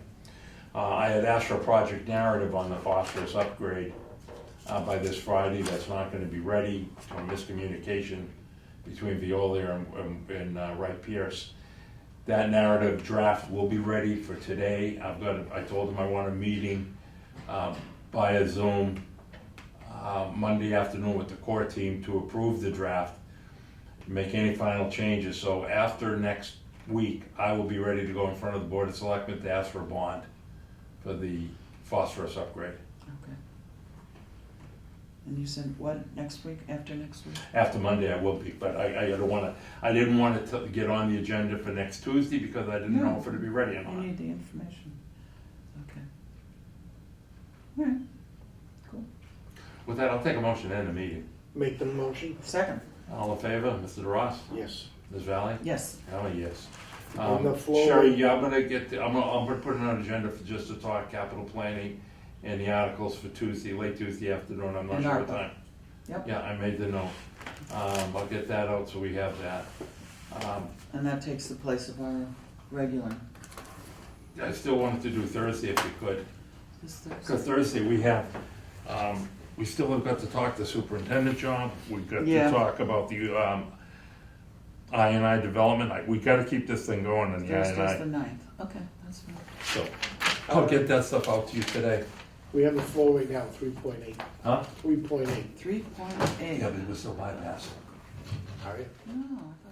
I had asked for a project narrative on the phosphorus upgrade by this Friday. That's not gonna be ready, from miscommunication between Veolia and Wright Pierce. That narrative draft will be ready for today. I told him I want a meeting via Zoom Monday afternoon with the core team to approve the draft, make any final changes. So after next week, I will be ready to go in front of the Board of Selectmen to ask for a bond for the phosphorus upgrade. Okay. And you said what, next week, after next week? After Monday I will be, but I didn't want it to get on the agenda for next Tuesday because I didn't know if it'd be ready or You not. need the information. Okay. All right, cool. With that, I'll take a motion to end the meeting. Make the motion? Second, All in favor, Mr. DeRoss? Yes. Ms. Valley? yes. Oh, yes. On the floor. Sherry, yeah, I'm gonna put it on an agenda for just to talk capital planning and the articles for Tuesday, late Tuesday afternoon, I'm not And sure what ARPA. time. Yep. Yeah, I made the note. I'll get that out so we have that. And that takes the place of our regular. I still wanted to do Thursday if we could. This Thursday. Because Thursday we have, we still have got to talk the superintendent job, we've got to Yeah. talk about the I development. We gotta keep this thing going in the Thursday's the I. 9th. Okay, that's fine. So, I'll get that stuff out to you today. We have a flow right now, 3.8. Huh? 3.8. 3.8. Yeah, but it was still bypass. All right. No, I thought